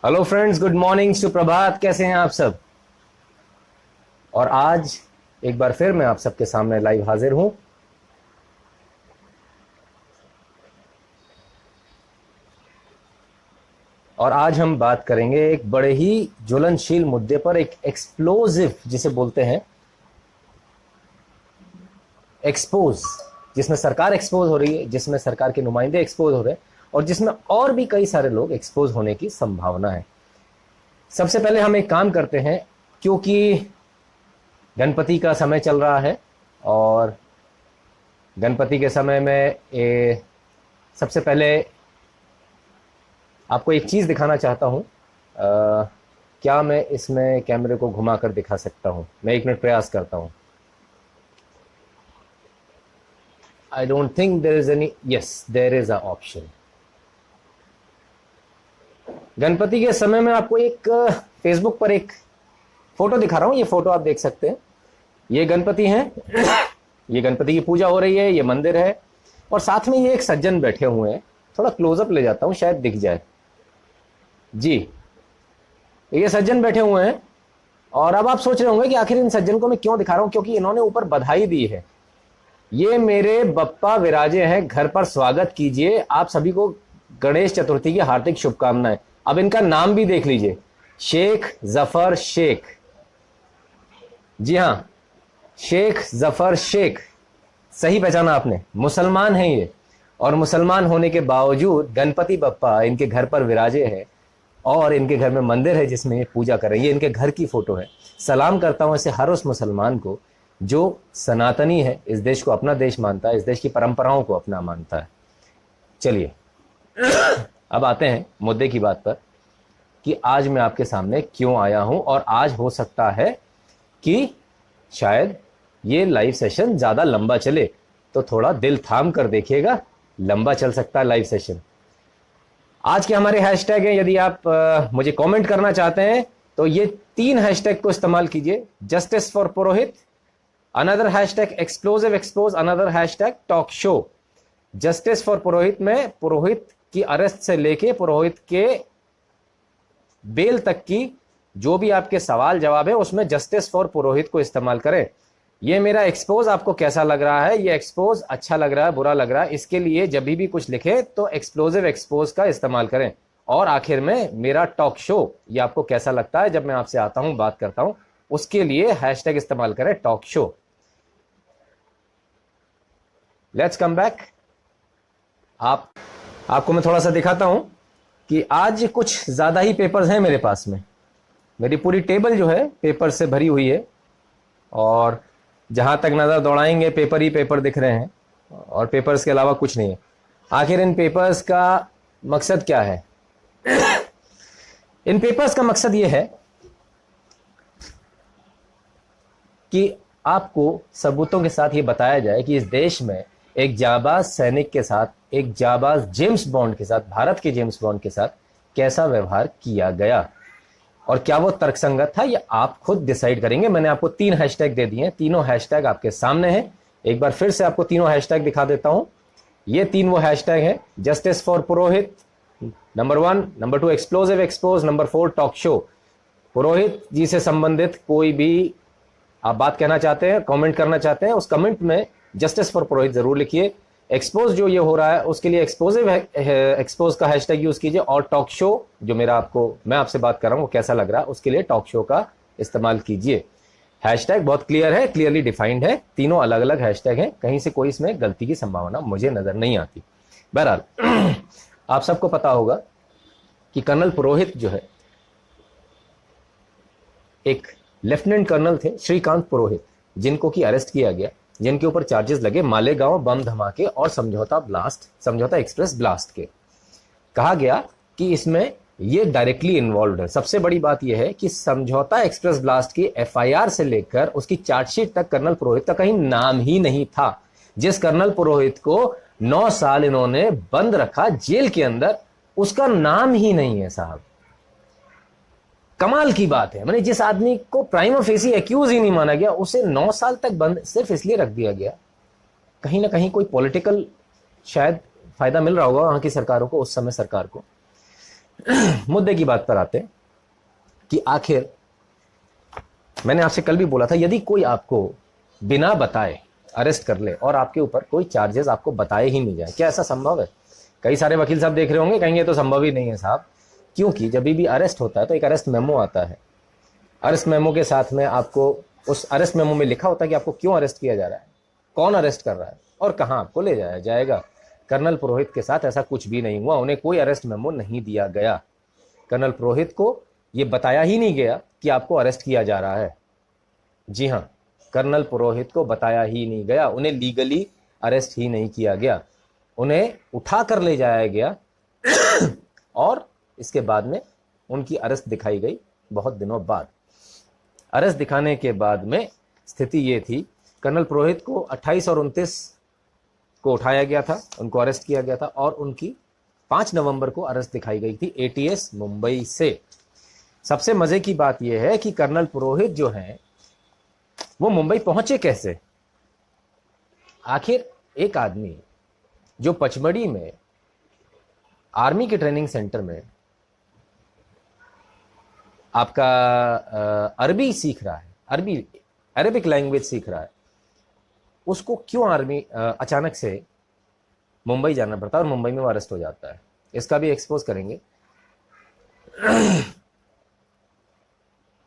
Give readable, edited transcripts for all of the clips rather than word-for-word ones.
Hello friends, good morning, सुप्रभात। कैसे हैं आप सब? और आज एक बार फिर मैं आप सबके सामने लाइव हाजिर हूं। और आज हम बात करेंगे एक बड़े ही ज्वलनशील मुद्दे पर, एक एक्सप्लोजिव जिसे बोलते हैं, एक्सपोज, जिसमें सरकार एक्सपोज हो रही है, जिसमें सरकार के नुमाइंदे एक्सपोज हो रहे हैं और जिसमें और भी कई सारे लोग एक्सपोज होने की संभावना है। सबसे पहले हम एक काम करते हैं, क्योंकि गणपति का समय चल रहा है और गणपति के समय में सबसे पहले आपको एक चीज़ दिखाना चाहता हूं। क्या मैं इसमें कैमरे को घुमाकर दिखा सकता हूं? मैं 1 मिनट प्रयास करता हूं। I don't think there is any, yes there is a option. Ganpati के समय में आपको एक फेसबुक पर एक फोटो दिखा रहा हूं। ये फोटो आप देख सकते हैं, ये गणपति हैं। ये गणपति की पूजा हो रही है, ये मंदिर है और साथ में ये एक सज्जन बैठे हुए हैं। थोड़ा क्लोजअप ले जाता हूं, शायद दिख जाए। जी, ये सज्जन बैठे हुए हैं और अब आप सोच रहे होंगे कि आखिर इन सज्जन को मैं क्यों दिखा रहा हूं, क्योंकि इन्होंने ऊपर बधाई दी है। ये मेरे बप्पा विराजे हैं, घर पर स्वागत कीजिए। आप सभी को गणेश चतुर्थी की हार्दिक शुभकामनाएं। अब इनका नाम भी देख लीजिए, शेख जफर शेख। जी हां, शेख जफर शेख, सही पहचाना आपने। मुसलमान हैं ये, और मुसलमान होने के बावजूद गणपति बप्पा इनके घर पर विराजे हैं और इनके घर में मंदिर है जिसमें ये पूजा कर रहे हैं। ये इनके घर की फोटो है। सलाम करता हूं ऐसे हर उस मुसलमान को जो सनातनी है, इस देश को अपना देश मानता है, इस देश की परंपराओं को अपना मानता है। चलिए अब आते हैं मुद्दे की बात पर कि आज मैं आपके सामने क्यों आया हूं। और आज हो सकता है कि शायद ये लाइव सेशन ज्यादा लंबा चले, तो थोड़ा दिल थाम कर देखिएगा, लंबा चल सकता है लाइव सेशन। आज के हमारे हैशटैग हैं, यदि आप मुझे कमेंट करना चाहते हैं तो ये 3 हैशटैग को इस्तेमाल कीजिए। Justice for Purohit, another hashtag explosive expose, another hashtag talk show. Justice for Purohit में पुरोहित की अरेस्ट से लेके पुरोहित के बेल तक की जो भी आपके सवाल जवाब है, उसमें जस्टिस फॉर पुरोहित को इस्तेमाल करें। ये मेरा एक्सपोज आपको कैसा लग रहा है? ये एक्सपोज अच्छा लग रहा है, बुरा लग रहा है? इसके लिए जब भी कुछ लिखे तो एक्सप्लोजिव एक्सपोज का इस्तेमाल करें। और आखिर में मेरा टॉक शो, ये आपको कैसा लगता है जब मैं आपसे आता हूं, बात करता हूं, उसके लिए हैशटैग इस्तेमाल करें talk show. Let's come back. आपको मैं थोड़ा सा दिखाता हूं कि आज कुछ ज्यादा ही पेपर्स हैं मेरे पास में। मेरी पूरी टेबल जो है पेपर से भरी हुई है और जहां तक नजर दौड़ाएंगे पेपर ही पेपर दिख रहे हैं और पेपर्स के अलावा कुछ नहीं है। आखिर इन पेपर्स का मकसद क्या है? इन पेपर्स का मकसद यह है कि आपको सबूतों के साथ यह बताया जाए कि इस देश में एक जाबाज सैनिक के साथ, एक जाबाज जेम्स बॉन्ड के साथ, भारत के जेम्स बॉन्ड के साथ कैसा व्यवहार किया गया और क्या वो तर्कसंगत था, ये आप खुद डिसाइड करेंगे। मैंने आपको 3 हैशटैग दे दिए हैं, तीनों हैशटैग आपके सामने हैं। एक बार फिर से आपको तीनों हैशटैग दिखा देता हूं। ये 3 वो हैशटैग हैं, justice for Purohit number 1, number 2 explosive expose, number 4 talk show. Purohit ji से संबंधित कोई भी आप बात कहना चाहते हैं, कमेंट करना चाहते हैं, उस कमेंट में जस्टिस फॉर पुरोहित जरूर लिखिए। एक्सपोज जो ये हो रहा है उसके लिए एक्सपोजिव एक्सपोज का हैशटैग यूज कीजिए और टॉक शो जो मैं आपसे बात कर रहा हूं वो कैसा लग रहा है उसके लिए टॉक शो का इस्तेमाल कीजिए। हैशटैग बहुत क्लियर है, क्लियरली डिफाइंड है, तीनों अलग अलग हैशटैग हैं, कहीं से कोई इसमें गलती की संभावना मुझे नजर नहीं आती। बहरहाल आप सबको पता होगा कि कर्नल पुरोहित जो है एक लेफ्टिनेंट कर्नल थे, श्रीकांत पुरोहित, जिनको की अरेस्ट किया गया, जिनके ऊपर चार्जेस लगे मालेगांव बम धमाके और समझौता एक्सप्रेस ब्लास्ट के। कहा गया कि इसमें ये डायरेक्टली इन्वॉल्व है। सबसे बड़ी बात यह है कि समझौता एक्सप्रेस ब्लास्ट की एफआईआर से लेकर उसकी चार्जशीट तक कर्नल पुरोहित का कहीं नाम ही नहीं था। जिस कर्नल पुरोहित को 9 साल इन्होंने बंद रखा जेल के अंदर, उसका नाम ही नहीं है साहब। कमाल की बात है, मैंने जिस आदमी को प्राइमा फेसी एक्यूज ही नहीं माना गया, उसे 9 साल तक बंद सिर्फ इसलिए रख दिया गया। कहीं ना कहीं कोई पॉलिटिकल शायद फायदा मिल रहा होगा वहां की सरकारों को, उस समय सरकार को। मुद्दे की बात पर आते हैं कि आखिर मैंने आपसे कल भी बोला था, यदि कोई आपको बिना बताए अरेस्ट कर ले और आपके ऊपर कोई चार्जेस आपको बताए ही नहीं जाए, क्या ऐसा संभव है? कई सारे वकील साहब देख रहे होंगे, कहेंगे तो संभव ही नहीं है साहब, क्योंकि जब भी अरेस्ट होता है तो एक अरेस्ट मेमो आता है। अरेस्ट मेमो के साथ में आपको उस अरेस्ट मेमो में लिखा होता है कि आपको क्यों अरेस्ट किया जा रहा है, कौन अरेस्ट कर रहा है और कहां आपको ले जाया जाएगा। कर्नल पुरोहित के साथ ऐसा कुछ भी नहीं हुआ, उन्हें कोई अरेस्ट मेमो नहीं दिया गया। कर्नल पुरोहित को यह बताया ही नहीं गया कि आपको अरेस्ट किया जा रहा है। जी हां, कर्नल पुरोहित को बताया ही नहीं गया, उन्हें लीगली अरेस्ट ही नहीं किया गया, उन्हें उठा कर ले जाया गया और इसके बाद में उनकी अरेस्ट दिखाई गई बहुत दिनों बाद। अरेस्ट दिखाने के बाद में स्थिति ये थी, कर्नल पुरोहित को 28 और 29 को उठाया गया था, उनको अरेस्ट किया गया था और उनकी 5 नवंबर को अरेस्ट दिखाई गई थी एटीएस मुंबई से। सबसे मजे की बात यह है कि कर्नल पुरोहित जो हैं वो मुंबई पहुंचे कैसे? आखिर एक आदमी जो पचमढ़ी में आर्मी के ट्रेनिंग सेंटर में आपका अरबी सीख रहा है, अरेबिक लैंग्वेज सीख रहा है, उसको क्यों आर्मी अचानक से मुंबई जाना पड़ता है और मुंबई में वो अरेस्ट हो जाता है? इसका भी एक्सपोज करेंगे।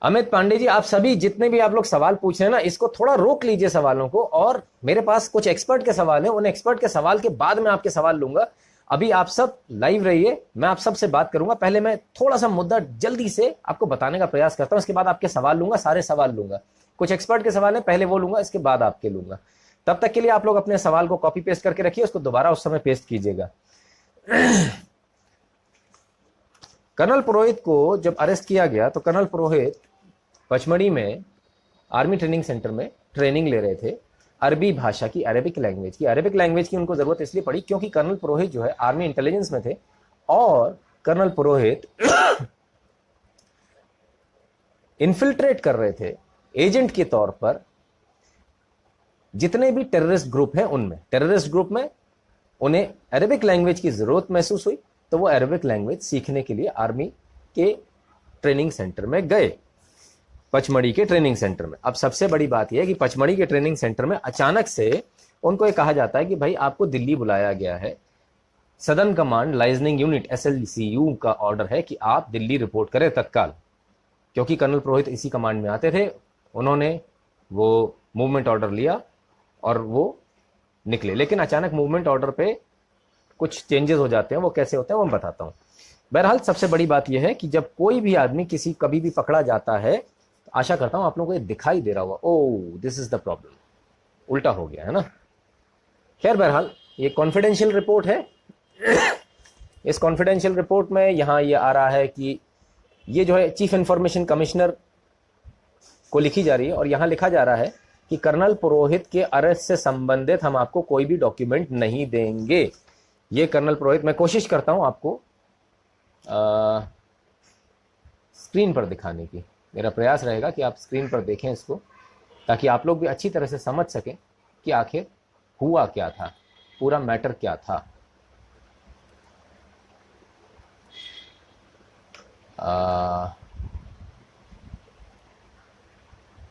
अमित पांडे जी, आप सभी जितने भी आप लोग सवाल पूछ रहे हैं ना, इसको थोड़ा रोक लीजिए सवालों को, और मेरे पास कुछ एक्सपर्ट के सवाल हैं, उन एक्सपर्ट के सवाल के बाद मैं आपके सवाल लूंगा। अभी आप सब लाइव रहिए, मैं आप सबसे बात करूंगा। पहले मैं थोड़ा सा मुद्दा जल्दी से आपको बताने का प्रयास करता हूं, इसके बाद आपके सवाल लूंगा, सारे सवाल लूंगा। कुछ एक्सपर्ट के सवाल है, पहले वो लूंगा, इसके बाद आपके लूंगा। तब तक के लिए आप लोग अपने सवाल को कॉपी पेस्ट करके रखिए, उसको दोबारा उस समय पेस्ट कीजिएगा। कर्नल पुरोहित को जब अरेस्ट किया गया तो कर्नल पुरोहित पचमढ़ी में आर्मी ट्रेनिंग सेंटर में ट्रेनिंग ले रहे थे अरबी भाषा की, अरेबिक लैंग्वेज की उनको जरूरत इसलिए पड़ी क्योंकि कर्नल पुरोहित जो है आर्मी इंटेलिजेंस में थे और कर्नल पुरोहित इन्फिल्ट्रेट कर रहे थे एजेंट के तौर पर जितने भी टेररिस्ट ग्रुप हैं उनमें। टेररिस्ट ग्रुप में उन्हें अरेबिक लैंग्वेज की जरूरत महसूस हुई तो वो अरेबिक लैंग्वेज सीखने के लिए आर्मी के ट्रेनिंग सेंटर में गए, पचमढ़ी के ट्रेनिंग सेंटर में। अब सबसे बड़ी बात यह है कि पचमढ़ी के ट्रेनिंग सेंटर में अचानक से उनको ये कहा जाता है कि भाई आपको दिल्ली बुलाया गया है, southern command liaising unit SLCU का ऑर्डर है कि आप दिल्ली रिपोर्ट करें तत्काल। क्योंकि कर्नल पुरोहित इसी कमांड में आते थे, उन्होंने वो मूवमेंट ऑर्डर लिया और वो निकले। लेकिन अचानक मूवमेंट ऑर्डर पे कुछ चेंजेस हो जाते हैं, वो कैसे होते हैं वो मैं बताता हूं। बहरहाल सबसे बड़ी बात यह है कि जब कोई भी आदमी कभी भी पकड़ा जाता है, तो आशा करता हूं आप लोगों को ये दिखाई दे रहा होगा, ओ दिस इज द प्रॉब्लम, उल्टा हो गया है ना। खैर बहरहाल ये कॉन्फिडेंशियल रिपोर्ट है। इस कॉन्फिडेंशियल रिपोर्ट में यहां ये आ रहा है कि ये जो है चीफ इंफॉर्मेशन कमिश्नर को लिखी जा रही है और यहां लिखा जा रहा है कि कर्नल पुरोहित के अरेस्ट से संबंधित हम आपको कोई भी डॉक्यूमेंट नहीं देंगे। ये कर्नल पुरोहित, मैं कोशिश करता हूं आपको स्क्रीन पर दिखाने की, मेरा प्रयास रहेगा कि आप स्क्रीन पर देखें इसको, ताकि आप लोग भी अच्छी तरह से समझ सकें कि आखिर हुआ क्या था, पूरा मैटर क्या था।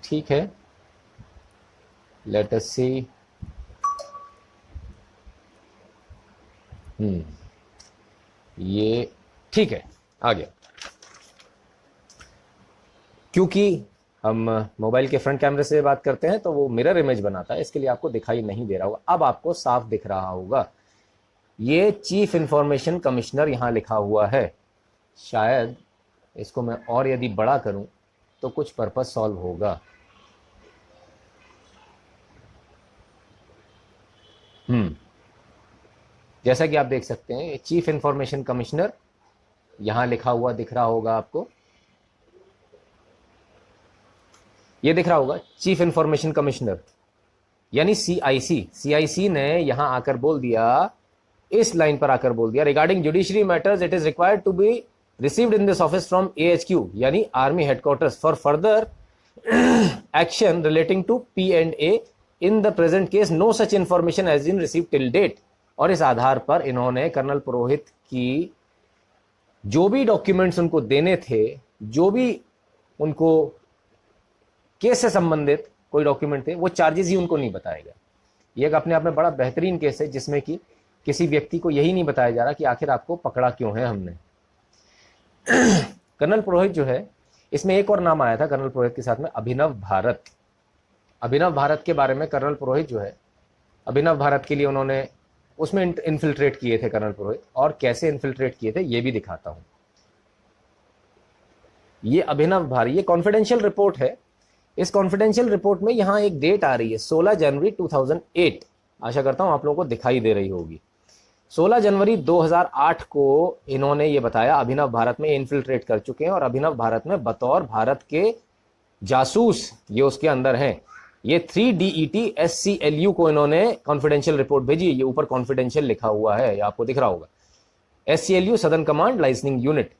ठीक है, लेट अस सी। ये ठीक है, आ गया। क्योंकि हम मोबाइल के फ्रंट कैमरे से बात करते हैं तो वो मिरर इमेज बनाता है, इसके लिए आपको दिखाई नहीं दे रहा होगा। अब आपको साफ दिख रहा होगा, ये चीफ इंफॉर्मेशन कमिश्नर यहां लिखा हुआ है। शायद इसको मैं और यदि बड़ा करूं तो कुछ पर्पस सॉल्व होगा। जैसा कि आप देख सकते हैं, चीफ इंफॉर्मेशन कमिश्नर यहां लिखा हुआ दिख रहा होगा आपको, ये दिख रहा होगा चीफ इंफॉर्मेशन कमिश्नर यानी CIC ने यहां आकर बोल दिया, इस लाइन पर आकर बोल दिया, regarding judiciary matters it is required to be received in this office from AHQ यानी army headquarters for further action relating to P&A in the present case no such information has been received till date. और इस आधार पर इन्होंने colonel पुरोहित की जो भी documents उनको देने थे, जो भी उनको केस से संबंधित कोई डॉक्यूमेंट थे, वो चार्जेस ही उनको नहीं बताया गया। ये एक अपने आप में बड़ा बेहतरीन केस है जिसमें कि किसी व्यक्ति को यही नहीं बताया जा रहा कि आखिर आपको पकड़ा क्यों है हमने। कर्नल पुरोहित जो है, इसमें एक और नाम आया था कर्नल पुरोहित के साथ में, अभिनव भारत। अभिनव भारत के बारे में कर्नल पुरोहित जो है, अभिनव भारत के लिए उन्होंने उसमें इन्फिल्ट्रेट किए थे कर्नल पुरोहित, और कैसे इन्फिल्ट्रेट किए थे ये भी दिखाता हूं। ये अभिनव भारत, ये कॉन्फिडेंशियल रिपोर्ट है। इस कॉन्फिडेंशियल रिपोर्ट में यहां एक डेट आ रही है 16 जनवरी 2008। आशा करता हूं आप लोगों को दिखाई दे रही होगी। 16 जनवरी 2008 को इन्होंने ये बताया अभिनव भारत में इन्फिल्ट्रेट कर चुके हैं, और अभिनव भारत में बतौर भारत के जासूस ये उसके अंदर हैं। ये 3DET SCLU को इन्होंने कॉन्फिडेंशियल रिपोर्ट भेजी है। ये ऊपर कॉन्फिडेंशियल लिखा हुआ है, ये आपको दिख रहा होगा, SCLU southern command licensing unit,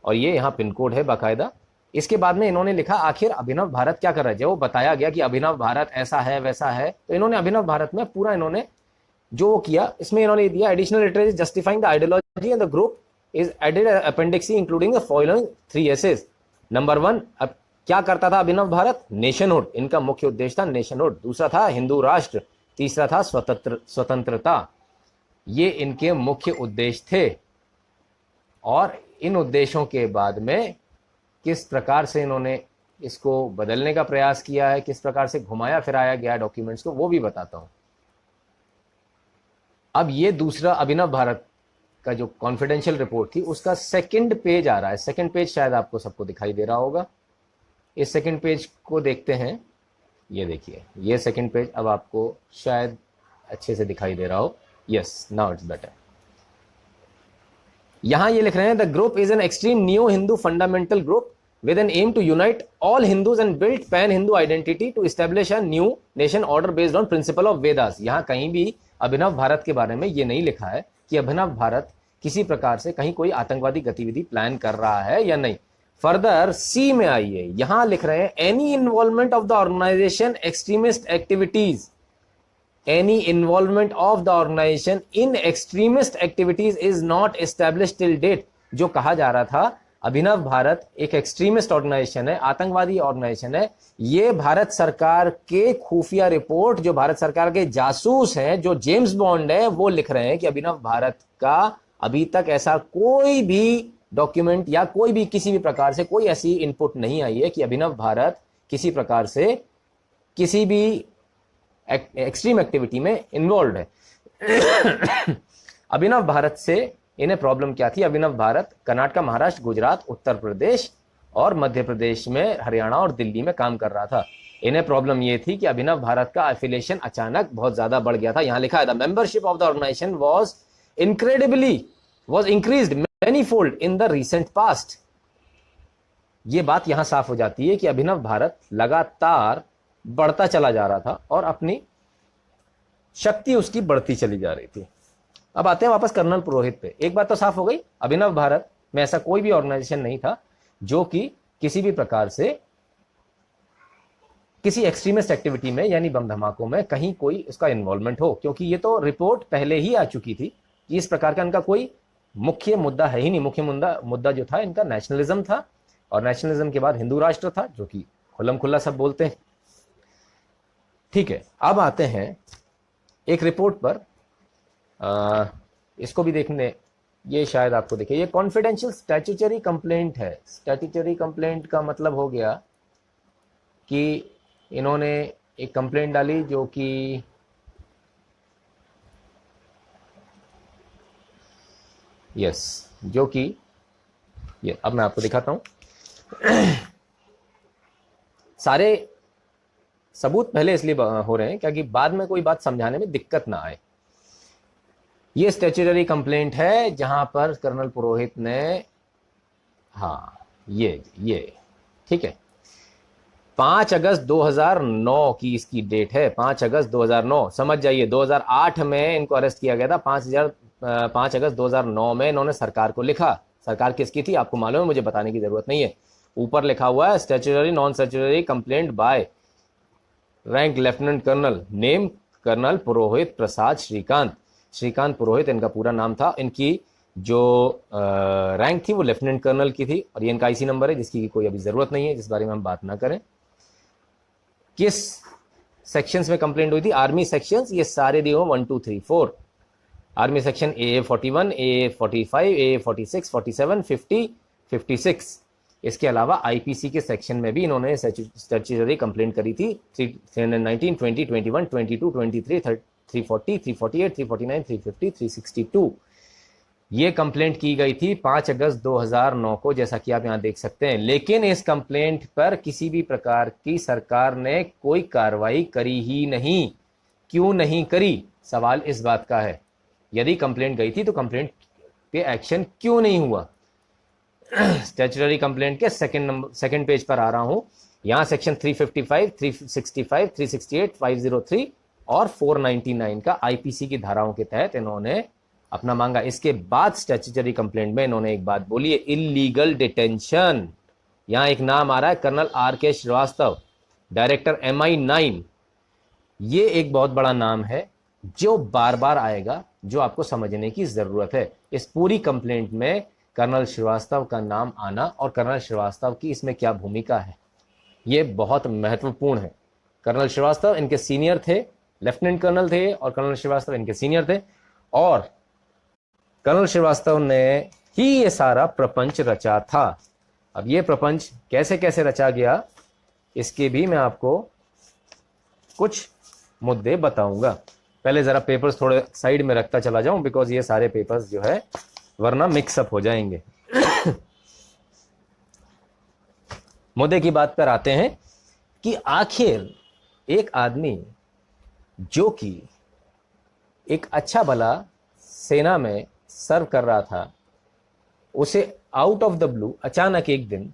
और ये यहाँ पिन कोड है बाकायदा। इसके बाद में इन्होंने लिखा आखिर अभिनव भारत क्या कर रहा है। जब वो बताया गया कि अभिनव भारत ऐसा है वैसा है, तो इन्होंने अभिनव भारत में पूरा इन्होंने जो वो किया, इसमें इन्होंने दिया additional literature justifying the ideology and the group is added appendix including the following 3 एसेस। नंबर 1, अब क्या करता था अभिनव भारत? नेशनहुड, इनका मुख्य उद्देश्य था नेशनहुड। दूसरा था हिंदू राष्ट्र, तीसरा था स्वतंत्रता। ये इनके मुख्य उद्देश्य थे। और इन उद्देश्यों के बाद में किस प्रकार से इन्होंने इसको बदलने का प्रयास किया है, किस प्रकार से घुमाया फिराया गया डॉक्यूमेंट्स को, वो भी बताता हूं। अब ये दूसरा अभिनव भारत का जो कॉन्फिडेंशियल रिपोर्ट थी उसका सेकंड पेज आ रहा है। सेकंड पेज शायद आपको सबको दिखाई दे रहा होगा। इस सेकंड पेज को देखते हैं। ये देखिए, ये सेकंड पेज अब आपको शायद अच्छे से दिखाई दे रहा हो। Yes, now it's better. यहां ये लिख रहे हैं the group is an extreme new Hindu fundamental group with an aim to unite all Hindus and build pan-Hindu identity to establish a new nation order based on principle of Vedas। यहाँ कहीं भी अभिनव भारत के बारे में ये नहीं लिखा है कि अभिनव भारत किसी प्रकार से कहीं कोई आतंकवादी गतिविधि प्लान कर रहा है या नहीं। फर्दर सी में आइए, यहां लिख रहे हैं any involvement of the organisation extremist activities, any involvement of the organisation in extremist activities is not established till date. जो कहा जा रहा था अभिनव भारत एक एक्सट्रीमिस्ट ऑर्गेनाइजेशन है, आतंकवादी ऑर्गेनाइजेशन है, ये भारत सरकार के खुफिया रिपोर्ट, जो भारत सरकार के जासूस हैं, जो जेम्स बॉन्ड है, वो लिख रहे हैं कि अभिनव भारत का अभी तक ऐसा कोई भी डॉक्यूमेंट या कोई भी किसी भी प्रकार से कोई ऐसी इनपुट नहीं आई है कि अभिनव भारत किसी प्रकार से किसी भी एक्सट्रीम एक्टिविटी में इन्वॉल्व है। अभिनव भारत से इन्हें प्रॉब्लम क्या थी? अभिनव भारत कर्नाटक, महाराष्ट्र, गुजरात, उत्तर प्रदेश और मध्य प्रदेश में, हरियाणा और दिल्ली में काम कर रहा था। इन्हें प्रॉब्लम ये थी कि अभिनव भारत का एफिलिएशन अचानक बहुत ज्यादा बढ़ गया था। यहां लिखा है the membership of the organisation was increased manifold in the recent past। ये बात यहां साफ हो जाती है कि अभिनव भारत लगातार बढ़ता चला जा रहा था और अपनी शक्ति उसकी बढ़ती चली जा रही थी। अब आते हैं वापस कर्नल पुरोहित पे। एक बात तो साफ हो गई, अभिनव भारत में ऐसा कोई भी ऑर्गेनाइजेशन नहीं था जो कि किसी भी प्रकार से किसी एक्सट्रीमिस्ट एक्टिविटी में यानी बम धमाकों में कहीं कोई उसका इन्वॉल्वमेंट हो, क्योंकि ये तो रिपोर्ट पहले ही आ चुकी थी कि इस प्रकार का इनका कोई मुख्य मुद्दा है ही नहीं। मुख्य मुद्दा जो था इनका नेशनलिज्म था, और नेशनलिज्म के बाद हिंदू राष्ट्र था, जो कि खुल्लम खुल्ला सब बोलते हैं। ठीक है, अब आते हैं एक रिपोर्ट पर। इसको भी देखने, ये शायद आपको दिखे, ये कॉन्फिडेंशियल स्टैट्यूटरी कंप्लेंट है। स्टैट्यूटरी कंप्लेंट का मतलब हो गया कि इन्होंने एक कंप्लेंट डाली जो कि जो कि ये अब मैं आपको दिखाता हूं। सारे सबूत पहले इसलिए हो रहे हैं क्योंकि बाद में कोई बात समझाने में दिक्कत ना आए। ये स्टैट्यूटरी कंप्लेंट है जहां पर कर्नल पुरोहित ने, हाँ ये ठीक है, 5 अगस्त 2009 की इसकी डेट है। 5 अगस्त 2009, समझ जाइए 2008 में इनको अरेस्ट किया गया था। 5 अगस्त 2009 में इन्होंने सरकार को लिखा। सरकार किसकी थी आपको मालूम है, मुझे बताने की जरूरत नहीं है। ऊपर लिखा हुआ है statutory non statutory complaint by rank lieutenant colonel, name colonel Purohit Prasad Shrikant. Shrikant Purohit इनका पूरा नाम था। इनकी जो रैंक थी वो लेफ्टिनेंट कर्नल की थी, और ये इनका आईसी नंबर है जिसकी कोई अभी ज़रूरत नहीं है, जिस बारे में हम बात ना करें। किस सेक्शंस में कंप्लेंट हुई थी? आर्मी सेक्शंस, ये सारे दिए हो 1 2 3 4। Army section AA41, AA45, AA46, 47, 50, 56। इसके अलावा आईपीसी के सेक्शन में भी इन्होंने स्टैट्यूटरी कंप्लेंट करी थी 319, 20, 21, 22, 23, 340, 348, 349, 350, 362। ये कंप्लेंट की गई थी 5 अगस्त 2009 को, जैसा कि आप यहां देख सकते हैं। लेकिन इस कंप्लेंट पर किसी भी प्रकार की सरकार ने कोई कार्रवाई करी ही नहीं। क्यों नहीं करी? सवाल इस बात का है। यदि कंप्लेंट गई थी तो कंप्लेंट पे एक्शन क्यों नहीं हुआ? स्टैट्यूटरी कंप्लेंट के सेकंड पेज पर आ रहा हूं। यहां सेक्शन 355, 365, 368, 503 और 499 का आईपीसी की धाराओं के तहत इन्होंने अपना मांगा। इसके बाद स्टैट्यूटरी कंप्लेंट में इन्होंने एक बात बोली है, इलीगल डिटेंशन। यहां एक नाम आ रहा है, colonel RK Srivastava, director MI9। ये एक बहुत बड़ा नाम है जो बार बार आएगा, जो आपको समझने की जरूरत है। इस पूरी कंप्लेंट में कर्नल श्रीवास्तव का नाम आना और कर्नल श्रीवास्तव की इसमें क्या भूमिका है, ये बहुत महत्वपूर्ण है। कर्नल श्रीवास्तव इनके सीनियर थे, लेफ्टिनेंट कर्नल थे, और कर्नल श्रीवास्तव इनके सीनियर थे, और कर्नल श्रीवास्तव ने ही ये सारा प्रपंच रचा था। अब ये प्रपंच कैसे कैसे रचा गया, इसके भी मैं आपको कुछ मुद्दे बताऊंगा। पहले जरा पेपर्स थोड़े साइड में रखता चला जाऊं, बिकॉज ये सारे पेपर्स जो है वरना मिक्सअप हो जाएंगे। मुद्दे की बात पर आते हैं कि आखिर एक आदमी जो कि एक अच्छा भला सेना में सर्व कर रहा था, उसे आउट ऑफ द ब्लू अचानक एक दिन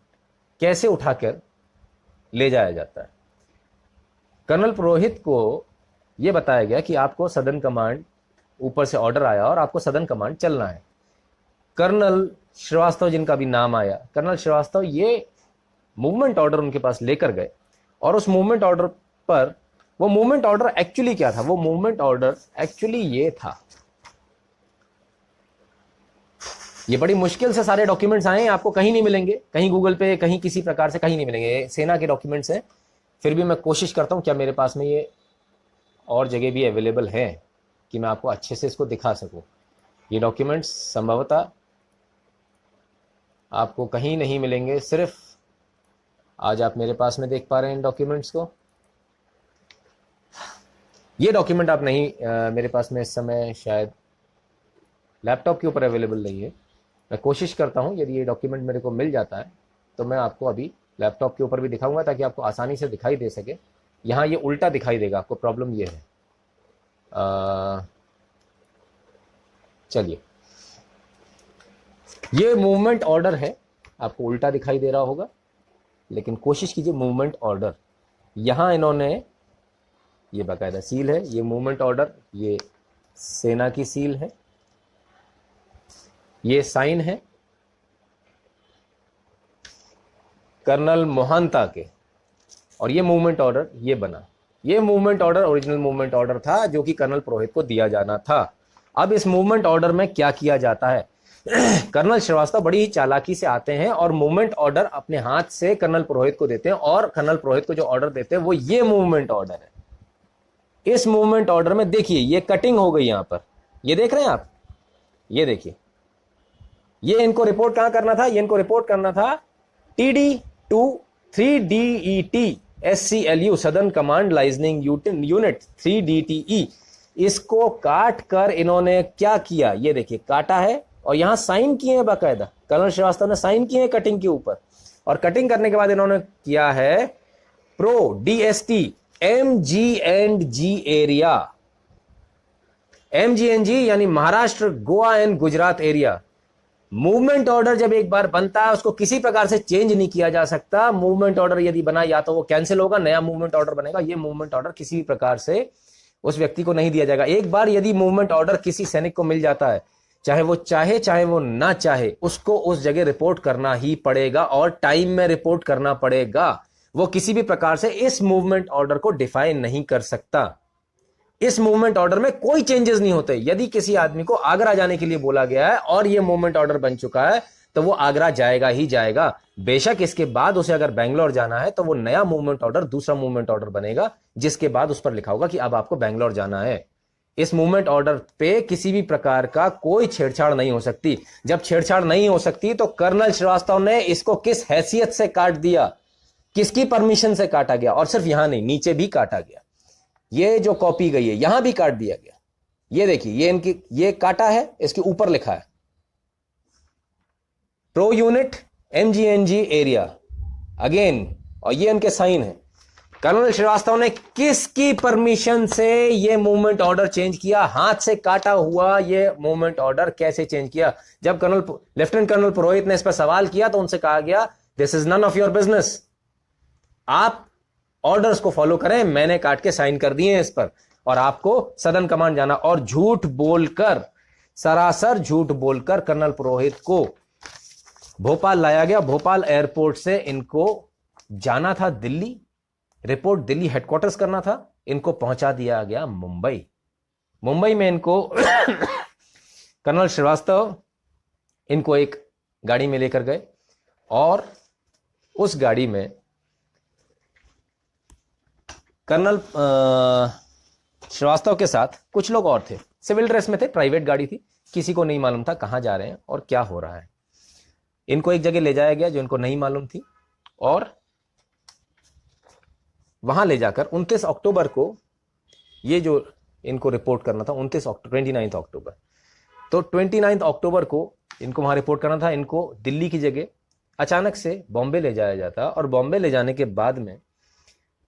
कैसे उठाकर ले जाया जाता है? कर्नल पुरोहित को यह बताया गया कि आपको सदर्न कमांड, ऊपर से ऑर्डर आया और आपको सदर्न कमांड चलना है। कर्नल श्रीवास्तव जिनका भी नाम आया, कर्नल श्रीवास्तव ये मूवमेंट ऑर्डर उनके पास लेकर गए, और उस मूवमेंट ऑर्डर पर, वो मूवमेंट ऑर्डर एक्चुअली क्या था? वो मूवमेंट ऑर्डर एक्चुअली ये था, ये बड़ी मुश्किल से सारे डॉक्यूमेंट्स आए हैं, आपको कहीं नहीं मिलेंगे, कहीं गूगल पे, कहीं किसी प्रकार से कहीं नहीं मिलेंगे। सेना के डॉक्यूमेंट्स हैं, फिर भी मैं कोशिश करता हूं क्या मेरे पास में ये और जगह भी अवेलेबल है कि मैं आपको अच्छे से इसको दिखा सकूं। ये डॉक्यूमेंट्स संभवतः आपको कहीं नहीं मिलेंगे, सिर्फ आज आप मेरे पास में देख पा रहे हैं इन डॉक्यूमेंट्स को। ये डॉक्यूमेंट आप नहीं, मेरे पास में इस समय शायद लैपटॉप के ऊपर अवेलेबल नहीं है। मैं कोशिश करता हूं, यदि ये डॉक्यूमेंट मेरे को मिल जाता है तो मैं आपको अभी लैपटॉप के ऊपर भी दिखाऊंगा, ताकि आपको आसानी से दिखाई दे सके। यहाँ ये उल्टा दिखाई देगा आपको, प्रॉब्लम ये है। चलिए, ये मूवमेंट ऑर्डर है, आपको उल्टा दिखाई दे रहा होगा, लेकिन कोशिश कीजिए। मूवमेंट ऑर्डर, यहाँ इन्होंने, ये बाकायदा सील है, ये मूवमेंट ऑर्डर, ये सेना की सील है, ये साइन है कर्नल मोहंता के, और ये मूवमेंट ऑर्डर ये बना। ये movement order original movement order था जो कि कर्नल पुरोहित को दिया जाना था। अब इस मूवमेंट ऑर्डर में क्या किया जाता है? कर्नल श्रीवास्तव बड़ी ही चालाकी से आते हैं और मूवमेंट ऑर्डर अपने हाथ से कर्नल पुरोहित को देते हैं, और कर्नल पुरोहित को जो ऑर्डर देते हैं वो ये मूवमेंट ऑर्डर है। इस मूवमेंट ऑर्डर में देखिए, ये कटिंग हो गई यहां पर, ये देख रहे हैं आप, ये देखिए, ये इनको रिपोर्ट कहां करना था? ये इनको रिपोर्ट करना था TD to 3DET SCLU, southern command liaising unit 3DTE। इसको काट कर इन्होंने क्या किया? ये देखिए, काटा है और यहां साइन किए हैं, बाकायदा कर्नल श्रीवास्तव ने साइन किए हैं कटिंग के ऊपर। और कटिंग करने के बाद इन्होंने किया है pro DST MG&G area, MG&G यानी Maharashtra, Goa and Gujarat area. Movement order जब एक बार बनता है उसको किसी प्रकार से चेंज नहीं किया जा सकता। मूवमेंट ऑर्डर यदि बना, या तो वो कैंसिल होगा, नया मूवमेंट ऑर्डर बनेगा। ये मूवमेंट ऑर्डर किसी भी प्रकार से उस व्यक्ति को नहीं दिया जाएगा। एक बार यदि मूवमेंट ऑर्डर किसी सैनिक को मिल जाता है, चाहे वो चाहे चाहे वो ना चाहे, उसको उस जगह रिपोर्ट करना ही पड़ेगा, और टाइम में रिपोर्ट करना पड़ेगा। वो किसी भी प्रकार से इस मूवमेंट ऑर्डर को डिफाइन नहीं कर सकता। इस मूवमेंट ऑर्डर में कोई चेंजेस नहीं होते। यदि किसी आदमी को आगरा जाने के लिए बोला गया है और यह मूवमेंट ऑर्डर बन चुका है तो वो आगरा जाएगा ही जाएगा। बेशक इसके बाद उसे अगर बेंगलोर जाना है तो वो नया मूवमेंट ऑर्डर, दूसरा मूवमेंट ऑर्डर बनेगा जिसके बाद उस पर लिखा होगा कि अब आपको बेंगलोर जाना है। इस मूवमेंट ऑर्डर पे किसी भी प्रकार का कोई छेड़छाड़ नहीं हो सकती। जब छेड़छाड़ नहीं हो सकती तो कर्नल श्रीवास्तव ने इसको किस हैसियत से काट दिया, किसकी परमिशन से काटा गया, और सिर्फ यहां नहीं नीचे भी काटा गया। ये जो कॉपी गई है यहां भी काट दिया गया। ये देखिए, ये इनकी ये काटा है, इसके ऊपर लिखा है प्रो यूनिट एमजीएनजी एरिया अगेन, और ये इनके साइन है। कर्नल श्रीवास्तव ने किसकी परमिशन से ये मूवमेंट ऑर्डर चेंज किया? हाथ से काटा हुआ ये मूवमेंट ऑर्डर कैसे चेंज किया? जब लेफ्टिनेंट कर्नल पुरोहित ने इस पर सवाल किया तो उनसे कहा गया this is none of your business, आप ऑर्डर्स को फॉलो करें, मैंने काट के साइन कर दिए हैं इस पर और आपको सदन कमांड जाना। और झूठ बोलकर, सरासर झूठ बोलकर कर्नल पुरोहित को भोपाल लाया गया। भोपाल एयरपोर्ट से इनको जाना था दिल्ली, रिपोर्ट दिल्ली हेडक्वार्टर्स करना था, इनको पहुंचा दिया गया मुंबई। मुंबई में इनको कर्नल श्रीवास्तव इनको एक गाड़ी में लेकर गए और उस गाड़ी में कर्नल श्रीवास्तव के साथ कुछ लोग और थे, सिविल ड्रेस में थे, प्राइवेट गाड़ी थी, किसी को नहीं मालूम था कहां जा रहे हैं और क्या हो रहा है। इनको एक जगह ले जाया गया जो इनको नहीं मालूम थी और वहां ले जाकर 29 अक्टूबर को ये जो इनको रिपोर्ट करना था, 29 अक्टूबर, तो 29 अक्टूबर को इनको वहां रिपोर्ट करना था। इनको दिल्ली की जगह अचानक से बॉम्बे ले जाया जाता और बॉम्बे ले जाने के बाद में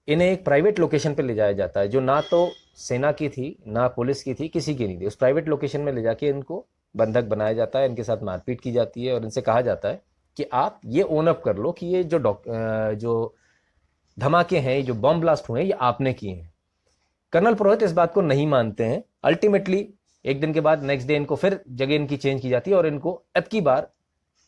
इन्हें एक प्राइवेट लोकेशन पे ले जाया जाता है जो ना तो सेना की थी ना पुलिस की थी, किसी की नहीं थी। उस प्राइवेट लोकेशन में ले जाके इनको बंधक बनाया जाता है, इनके साथ मारपीट की जाती है और इनसे कहा जाता है कि आप ये ओन अप कर लो कि ये जो धमाके हैं, जो बॉम्ब ब्लास्ट हुए हैं, ये आपने किए हैं। कर्नल पुरोहित इस बात को नहीं मानते हैं। अल्टीमेटली एक दिन के बाद नेक्स्ट डे इनको फिर जगह इनकी चेंज की जाती है और इनको अब की बार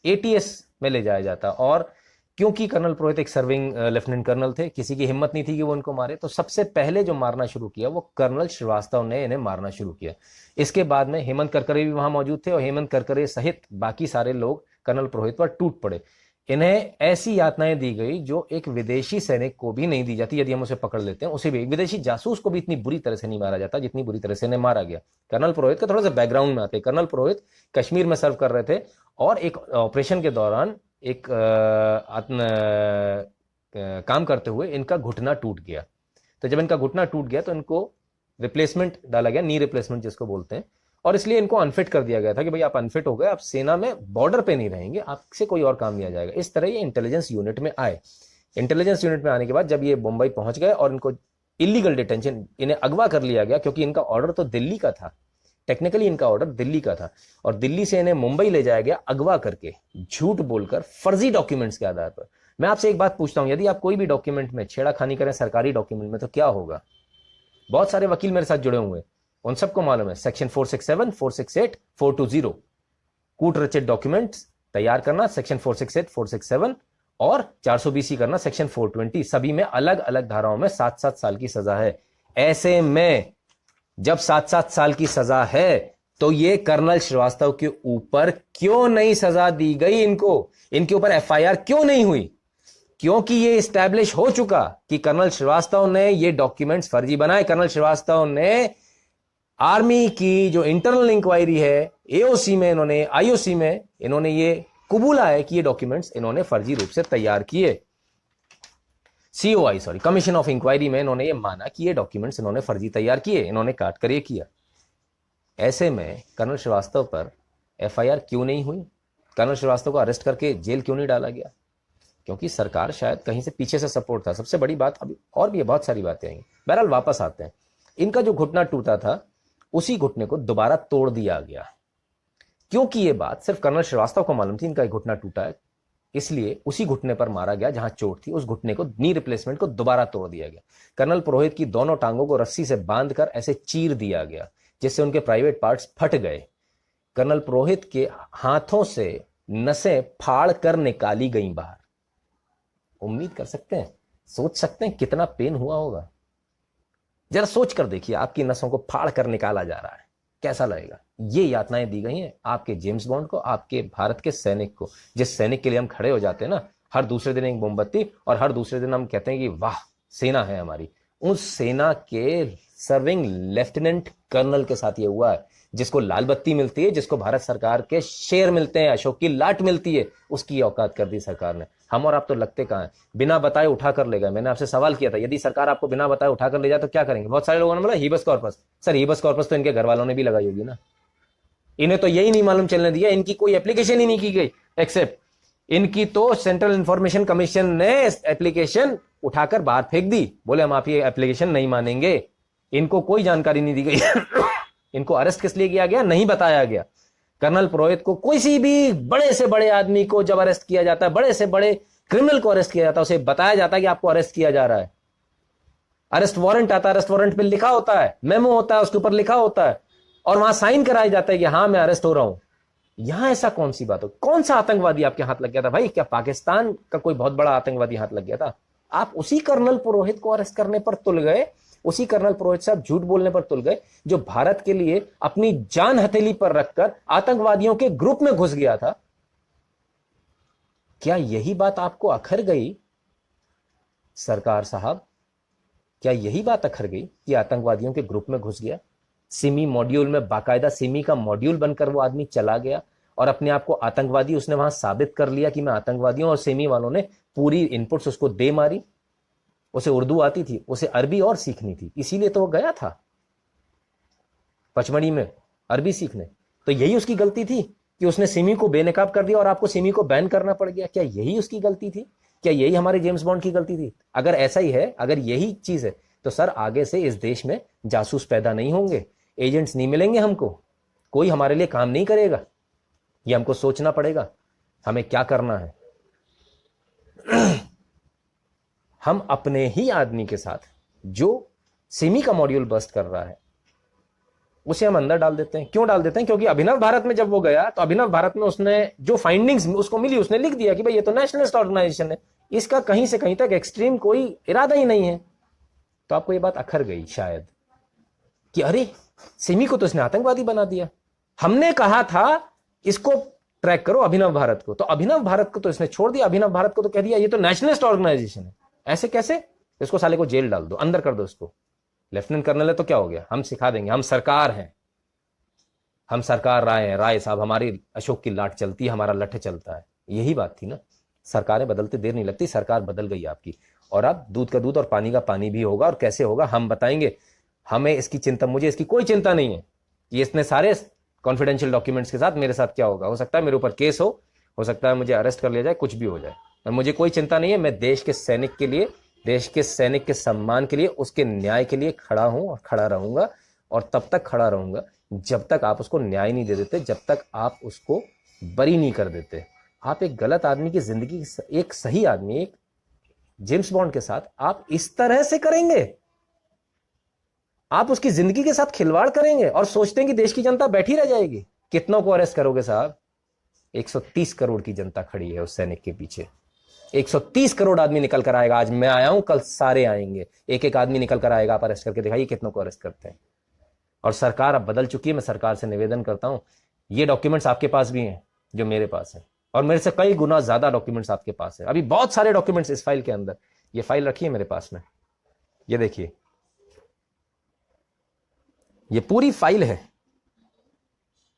एटीएस में ले जाया जाता। और क्योंकि कर्नल पुरोहित एक सर्विंग लेफ्टिनेंट कर्नल थे, किसी की हिम्मत नहीं थी कि वो इनको मारे, तो सबसे पहले जो मारना शुरू किया वो कर्नल श्रीवास्तव ने इन्हें मारना शुरू किया। इसके बाद में हेमंत करकरे भी वहां मौजूद थे और हेमंत करकरे सहित बाकी सारे लोग कर्नल पुरोहित पर टूट पड़े। इन्हें ऐसी यातनाएं दी गई जो एक विदेशी सैनिक को भी नहीं दी जाती। यदि हम उसे पकड़ लेते हैं, उसे भी, एक विदेशी जासूस को भी इतनी बुरी तरह से नहीं मारा जाता जितनी बुरी तरह से इन्हें मारा गया। कर्नल पुरोहित का थोड़ा सा बैकग्राउंड में आते हैं। कर्नल पुरोहित कश्मीर में सर्व कर रहे थे और एक ऑपरेशन के दौरान एक काम करते हुए इनका घुटना टूट गया। तो जब इनका घुटना टूट गया तो इनको रिप्लेसमेंट डाला गया, नी रिप्लेसमेंट जिसको बोलते हैं, और इसलिए इनको अनफिट कर दिया गया था कि भाई आप अनफिट हो गए, आप सेना में बॉर्डर पे नहीं रहेंगे, आपसे कोई और काम लिया जाएगा। इस तरह ये इंटेलिजेंस यूनिट में आए। इंटेलिजेंस यूनिट में आने के बाद जब ये मुंबई पहुंच गए और इनको इलीगल डिटेंशन, इन्हें अगवा कर लिया गया क्योंकि इनका ऑर्डर तो दिल्ली का था, टेक्निकली इनका ऑर्डर दिल्ली का था, और दिल्ली से इन्हें मुंबई ले जाया गया अगवा करके, झूठ बोलकर, फर्जी डॉक्यूमेंट्स के आधार पर। मैं आपसे एक बात पूछता हूं, यदि आप कोई भी डॉक्यूमेंट में छेड़ाखानी करें सरकारी डॉक्यूमेंट में तो क्या होगा? बहुत सारे वकील मेरे साथ जुड़े हुए, उन सबको मालूम है सेक्शन 467, 468, 420 कूट रचित डॉक्यूमेंट्स तैयार करना, सेक्शन 468, 467 और 420 करना, सेक्शन 420, सभी में अलग अलग धाराओं में 7-7 साल की सजा है। ऐसे में जब 7-7 साल की सजा है तो ये कर्नल श्रीवास्तव के ऊपर क्यों नहीं सजा दी गई? इनके ऊपर एफआईआर क्यों नहीं हुई? क्योंकि ये इस्टेब्लिश हो चुका कि कर्नल श्रीवास्तव ने ये डॉक्यूमेंट्स फर्जी बनाए। कर्नल श्रीवास्तव ने आर्मी की जो इंटरनल इंक्वायरी है, एओसी में इन्होंने, आईओसी में इन्होंने ये कबूला है कि ये डॉक्यूमेंट्स इन्होंने फर्जी रूप से तैयार किए। सीओआई कमीशन ऑफ इंक्वायरी में इन्होंने ये माना कि ये डॉक्यूमेंट्स इन्होंने फर्जी तैयार किए, इन्होंने काट कर ये किया। ऐसे में कर्नल श्रीवास्तव पर एफआईआर क्यों नहीं हुई? कर्नल श्रीवास्तव को अरेस्ट करके जेल क्यों नहीं डाला गया? क्योंकि सरकार शायद कहीं से पीछे से सपोर्ट था। सबसे बड़ी बात, अभी और भी बहुत सारी बातें आएंगी, बहरहाल वापस आते हैं। इनका जो घुटना टूटा था उसी घुटने को दोबारा तोड़ दिया गया, क्योंकि ये बात सिर्फ कर्नल श्रीवास्तव को मालूम थी इनका घुटना टूटा है, इसलिए उसी घुटने पर मारा गया जहां चोट थी। उस घुटने को, नी रिप्लेसमेंट को दोबारा तोड़ दिया गया। कर्नल पुरोहित की दोनों टांगों को रस्सी से बांधकर ऐसे चीर दिया गया जिससे उनके प्राइवेट पार्ट्स फट गए। कर्नल पुरोहित के हाथों से नसें फाड़ कर निकाली गई बाहर। उम्मीद कर सकते हैं, सोच सकते हैं कितना पेन हुआ होगा। जरा सोच कर देखिए, आपकी नसों को फाड़ कर निकाला जा रहा है, कैसा लगेगा। ये यातनाएं दी गई हैं आपके जेम्स बॉन्ड को, आपके भारत के सैनिक को, जिस सैनिक के लिए हम खड़े हो जाते हैं ना हर दूसरे दिन एक मोमबत्ती, और हर दूसरे दिन हम कहते हैं कि वाह सेना है हमारी। उस सेना के सर्विंग लेफ्टिनेंट कर्नल के साथ ये हुआ है, जिसको लाल बत्ती मिलती है, जिसको भारत सरकार के शेयर मिलते हैं, अशोक की लाट मिलती है, उसकी औकात कर दी सरकार ने। हम और आप तो लगते कहां हैं, बिना बताए उठा कर ले गए। मैंने आपसे सवाल किया था, यदि सरकार आपको बिना बताए उठा कर ले जाए तो क्या करेंगे? बहुत सारे लोगों ने बोला हीबस कॉर्पस। सर हीबस कॉर्पस तो इनके घर वालों ने भी लगाई होगी ना, इन्हें तो यही नहीं मालूम चलने दिया, इनकी कोई एप्लीकेशन ही नहीं की गई, एक्सेप्ट इनकी तो सेंट्रल इंफॉर्मेशन कमीशन ने एप्लीकेशन उठाकर बाहर फेंक दी, बोले हम आप ये एप्लीकेशन नहीं मानेंगे। इनको कोई जानकारी नहीं दी गई। इनको अरेस्ट किस लिए किया गया नहीं बताया गया। कर्नल पुरोहित को, किसी भी बड़े से बड़े आदमी को जब अरेस्ट किया जाता है, बड़े से बड़े क्रिमिनल को अरेस्ट किया जाता है, उसे बताया जाता है कि आपको अरेस्ट किया जा रहा है। अरेस्ट वारंट आता है, अरेस्ट वारंट पे लिखा होता है, मेमो होता है, उसके ऊपर लिखा होता है, और वहां साइन कराया जाता है कि हां मैं अरेस्ट हो रहा हूं। यहां ऐसा कौन सी बात हो? कौन सा आतंकवादी आपके हाथ लग गया था भाई? क्या पाकिस्तान का कोई बहुत बड़ा आतंकवादी हाथ लग गया था? आप उसी कर्नल पुरोहित को अरेस्ट करने पर तुल गए, उसी कर्नल पुरोहित साहब झूठ बोलने पर तुल गए, जो भारत के लिए अपनी जान हथेली पर रखकर आतंकवादियों के ग्रुप में घुस गया था। क्या यही बात आपको अखर गई सरकार साहब? क्या यही बात अखर गई कि आतंकवादियों के ग्रुप में घुस गया? सिमी मॉड्यूल में, बाकायदा सिमी का मॉड्यूल बनकर वो आदमी चला गया और अपने आप को आतंकवादी उसने वहां साबित कर लिया कि मैं आतंकवादी हूं, और सिमी वालों ने पूरी इनपुट्स उसको दे मारी। उसे उर्दू आती थी, उसे अरबी और सीखनी थी, इसीलिए तो वो गया था पचमढ़ी में अरबी सीखने। तो यही उसकी गलती थी कि उसने सिमी को बेनकाब कर दिया और आपको सिमी को बैन करना पड़ गया? क्या यही उसकी गलती थी? क्या यही हमारे जेम्स बॉन्ड की गलती थी? अगर ऐसा ही है, अगर यही चीज है, तो सर आगे से इस देश में जासूस पैदा नहीं होंगे, एजेंट्स नहीं मिलेंगे हमको, कोई हमारे लिए काम नहीं करेगा। ये हमको सोचना पड़ेगा हमें क्या करना है। हम अपने ही आदमी के साथ जो सिमी का मॉड्यूल बस्ट कर रहा है उसे हम अंदर डाल देते हैं। क्यों डाल देते हैं? क्योंकि अभिनव भारत में जब वो गया तो अभिनव भारत में उसने जो फाइंडिंग्स उसको मिली, उसने लिख दिया कि भाई ये तो नेशनलिस्ट ऑर्गेनाइजेशन है, इसका कहीं से कहीं तक एक्सट्रीम कोई इरादा ही नहीं है। तो आपको ये बात अखर गई शायद कि अरे सिमी को तो इसने आतंकवादी बना दिया, हमने कहा था इसको ट्रैक करो अभिनव भारत को, तो अभिनव भारत को तो इसने छोड़ दिया, अभिनव भारत को तो कह दिया ये तो नेशनलिस्ट ऑर्गेनाइजेशन है। ऐसे कैसे? इसको साले को जेल डाल दो, अंदर कर दो इसको। लेफ्टिनेंट कर्नल है तो क्या हो गया, हम सिखा देंगे, हम सरकार हैं, हम सरकार राय हैं, राय साहब हमारी अशोक की लाट चलती है, हमारा लठ चलता है। यही बात थी ना। सरकारें बदलते देर नहीं लगती, सरकार बदल गई आपकी, और अब दूध का दूध और पानी का पानी भी होगा, और कैसे होगा हम बताएंगे। हमें इसकी चिंता, मुझे इसकी कोई चिंता नहीं है। ये इतने सारे कॉन्फिडेंशियल डॉक्यूमेंट्स के साथ मेरे साथ क्या होगा? हो सकता है मेरे ऊपर केस हो सकता है मुझे अरेस्ट कर लिया जाए, कुछ भी हो जाए, और मुझे कोई चिंता नहीं है। मैं देश के सैनिक के लिए, देश के सैनिक के सम्मान के लिए, उसके न्याय के लिए खड़ा हूं और खड़ा रहूंगा, और तब तक खड़ा रहूंगा जब तक आप उसको न्याय नहीं दे देते, जब तक आप उसको बरी नहीं कर देते। आप एक गलत आदमी की जिंदगी, एक सही आदमी, एक जेम्स बॉन्ड के साथ आप इस तरह से करेंगे? आप उसकी जिंदगी के साथ खिलवाड़ करेंगे और सोचते हैं कि देश की जनता बैठी रह जाएगी? कितनों को अरेस्ट करोगे साहब? 130 करोड़ की जनता खड़ी है उस सैनिक के पीछे। 130 करोड़ आदमी निकल कर आएगा। आज मैं आया हूं, कल सारे आएंगे, एक एक आदमी निकल कर आएगा। आप अरेस्ट करके दिखाइए कितनों को अरेस्ट करते हैं। और सरकार अब बदल चुकी है। मैं सरकार से निवेदन करता हूं, ये डॉक्यूमेंट्स आपके पास भी हैं जो मेरे पास है, और मेरे से कई गुना ज्यादा डॉक्यूमेंट्स आपके पास है। अभी बहुत सारे डॉक्यूमेंट्स इस फाइल के अंदर, ये फाइल रखी है मेरे पास में, ये देखिए, ये पूरी फाइल है।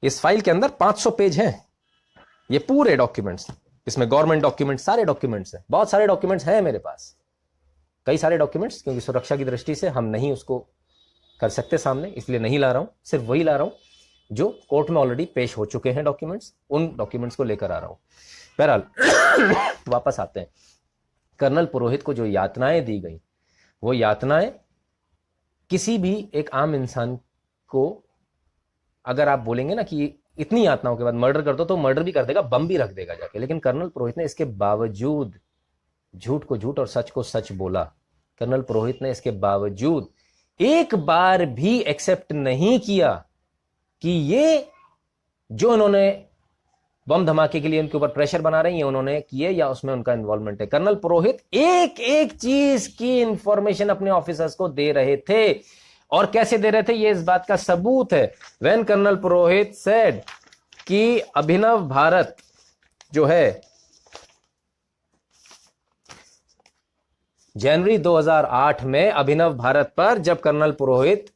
इस फाइल के अंदर 500 पेज हैं, ये पूरे डॉक्यूमेंट्स, इसमें गवर्नमेंट डॉक्यूमेंट्स, सारे डॉक्यूमेंट्स हैं, बहुत सारे डॉक्यूमेंट्स हैं मेरे पास, कई सारे डॉक्यूमेंट्स। क्योंकि सुरक्षा की दृष्टि से हम नहीं उसको कर सकते सामने, इसलिए नहीं ला रहा हूं। सिर्फ वही ला रहा हूं जो कोर्ट में ऑलरेडी पेश हो चुके हैं डॉक्यूमेंट्स, उन डॉक्यूमेंट्स को लेकर आ रहा हूं। बहरहाल वापस आते हैं। कर्नल पुरोहित को जो यातनाएं दी गई, वो यातनाएं किसी भी एक आम इंसान को, अगर आप बोलेंगे ना कि इतनी यातनाओं के बाद मर्डर कर दो, तो मर्डर भी कर देगा, बम भी रख देगा जाके। लेकिन कर्नल पुरोहित ने इसके बावजूद झूठ को झूठ और सच को सच बोला। कर्नल पुरोहित ने इसके बावजूद एक बार भी एक्सेप्ट नहीं किया कि ये जो इन्होंने बम धमाके के लिए उनके ऊपर प्रेशर बना रही है, उन्होंने किए या उसमें उनका इन्वॉल्वमेंट है। कर्नल पुरोहित एक एक चीज की इंफॉर्मेशन अपने ऑफिसर्स को दे रहे थे, और कैसे दे रहे थे ये इस बात का सबूत है। व्हेन कर्नल पुरोहित सेड कि अभिनव भारत जो है जनवरी 2008 में अभिनव भारत पर जब कर्नल पुरोहित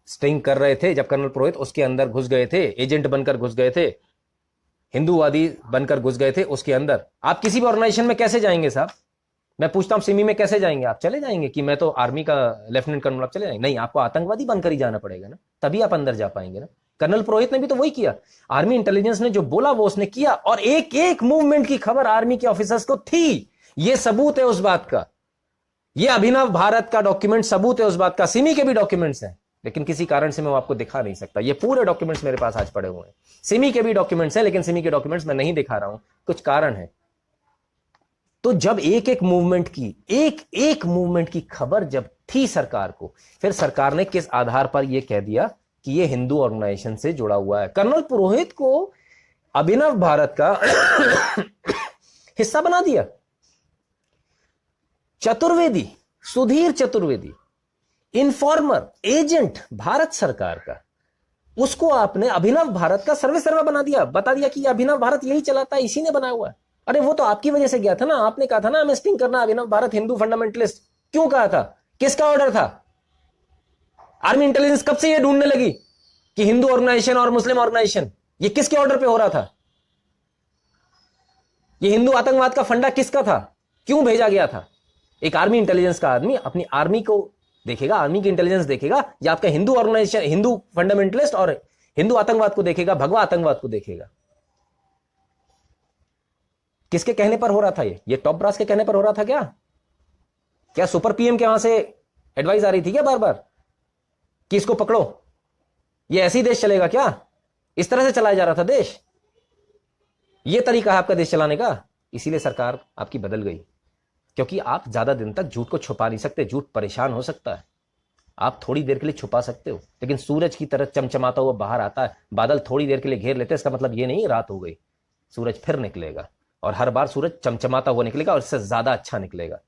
स्टिंग कर रहे थे, जब कर्नल पुरोहित उसके अंदर घुस गए थे, एजेंट बनकर घुस गए थे, हिंदूवादी बनकर घुस गए थे उसके अंदर। आप किसी भी ऑर्गेनाइजेशन में कैसे जाएंगे साहब? मैं पूछता हूं सिमी में कैसे जाएंगे? आप चले जाएंगे कि मैं तो आर्मी का लेफ्टिनेंट कर्नल, आप चले जाएंगे? नहीं, आपको आतंकवादी बनकर ही जाना पड़ेगा ना, तभी आप अंदर जा पाएंगे ना। कर्नल पुरोहित ने भी तो वही किया। आर्मी इंटेलिजेंस ने जो बोला वो उसने किया, और एक एक मूवमेंट की खबर आर्मी के ऑफिसर्स को थी। ये सबूत है उस बात का। ये अभिनव भारत का डॉक्यूमेंट सबूत है उस बात का। सिमी के भी डॉक्यूमेंट्स हैं, लेकिन किसी कारण से मैं वो आपको दिखा नहीं सकता। ये पूरे डॉक्यूमेंट्स मेरे पास आज पड़े हुए हैं। सिमी के भी डॉक्यूमेंट्स हैं, लेकिन सिमी के डॉक्यूमेंट्स मैं नहीं दिखा रहा हूं, कुछ कारण है। तो जब एक एक मूवमेंट की खबर जब थी सरकार को, फिर सरकार ने किस आधार पर यह कह दिया कि यह हिंदू ऑर्गेनाइजेशन से जुड़ा हुआ है। कर्नल पुरोहित को अभिनव भारत का हिस्सा बना दिया। चतुर्वेदी, सुधीर चतुर्वेदी, इन्फॉर्मर, एजेंट भारत सरकार का, उसको आपने अभिनव भारत का सर्वे सर्वा बना दिया, बता दिया कि अभिनव भारत यही चलाता है, इसी ने बनाया हुआ है। अरे वो तो आपकी वजह से गया था ना, आपने कहा था ना हमें स्टिंग करना अभिनव भारत हिंदू फंडामेंटलिस्ट। क्यों कहा था? किसका ऑर्डर था? आर्मी इंटेलिजेंस कब से ये ढूंढने लगी कि हिंदू ऑर्गेनाइजेशन और मुस्लिम ऑर्गेनाइजेशन ये किसके ऑर्डर पे हो रहा था? ये हिंदू आतंकवाद का फंडा किसका था? क्यों भेजा गया था? एक आर्मी इंटेलिजेंस का आदमी अपनी आर्मी को देखेगा, आर्मी की इंटेलिजेंस देखेगा, या आपका हिंदू ऑर्गेनाइजेशन, हिंदू फंडामेंटलिस्ट और हिंदू आतंकवाद को देखेगा, भगवा आतंकवाद को देखेगा? किसके कहने पर हो रहा था? ये टॉप ब्रास के कहने पर हो रहा था क्या? क्या सुपर पीएम के वहां से एडवाइस आ रही थी क्या बार बार कि इसको पकड़ो? ये ऐसे ही देश चलेगा क्या? इस तरह से चलाया जा रहा था देश? ये तरीका है आपका देश चलाने का? इसीलिए सरकार आपकी बदल गई, क्योंकि आप ज्यादा दिन तक झूठ को छुपा नहीं सकते। झूठ परेशान हो सकता है, आप थोड़ी देर के लिए छुपा सकते हो, लेकिन सूरज की तरह चमचमाता हुआ बाहर आता है। बादल थोड़ी देर के लिए घेर लेते हैं, इसका मतलब ये नहीं रात हो गई, सूरज फिर निकलेगा, और हर बार सूरज चमचमाता हुआ निकलेगा और इससे ज्यादा अच्छा निकलेगा।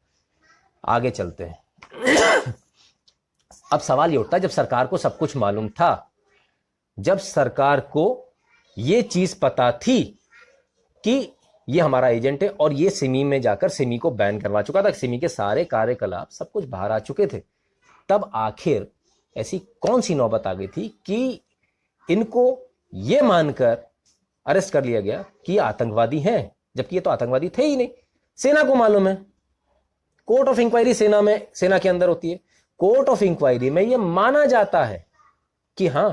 आगे चलते हैं। अब सवाल ये उठता है, जब सरकार को सब कुछ मालूम था, जब सरकार को यह चीज पता थी कि ये हमारा एजेंट है, और ये सिमी में जाकर सिमी को बैन करवा चुका था, सिमी के सारे कार्यकलाप सब कुछ बाहर आ चुके थे, तब आखिर ऐसी कौन सी नौबत आ गई थी कि इनको ये मानकर अरेस्ट कर लिया गया कि ये आतंकवादी हैं, जबकि ये तो आतंकवादी थे ही नहीं। सेना को मालूम है, कोर्ट ऑफ इंक्वायरी सेना के अंदर होती है। कोर्ट ऑफ इंक्वायरी में ये माना जाता है कि हां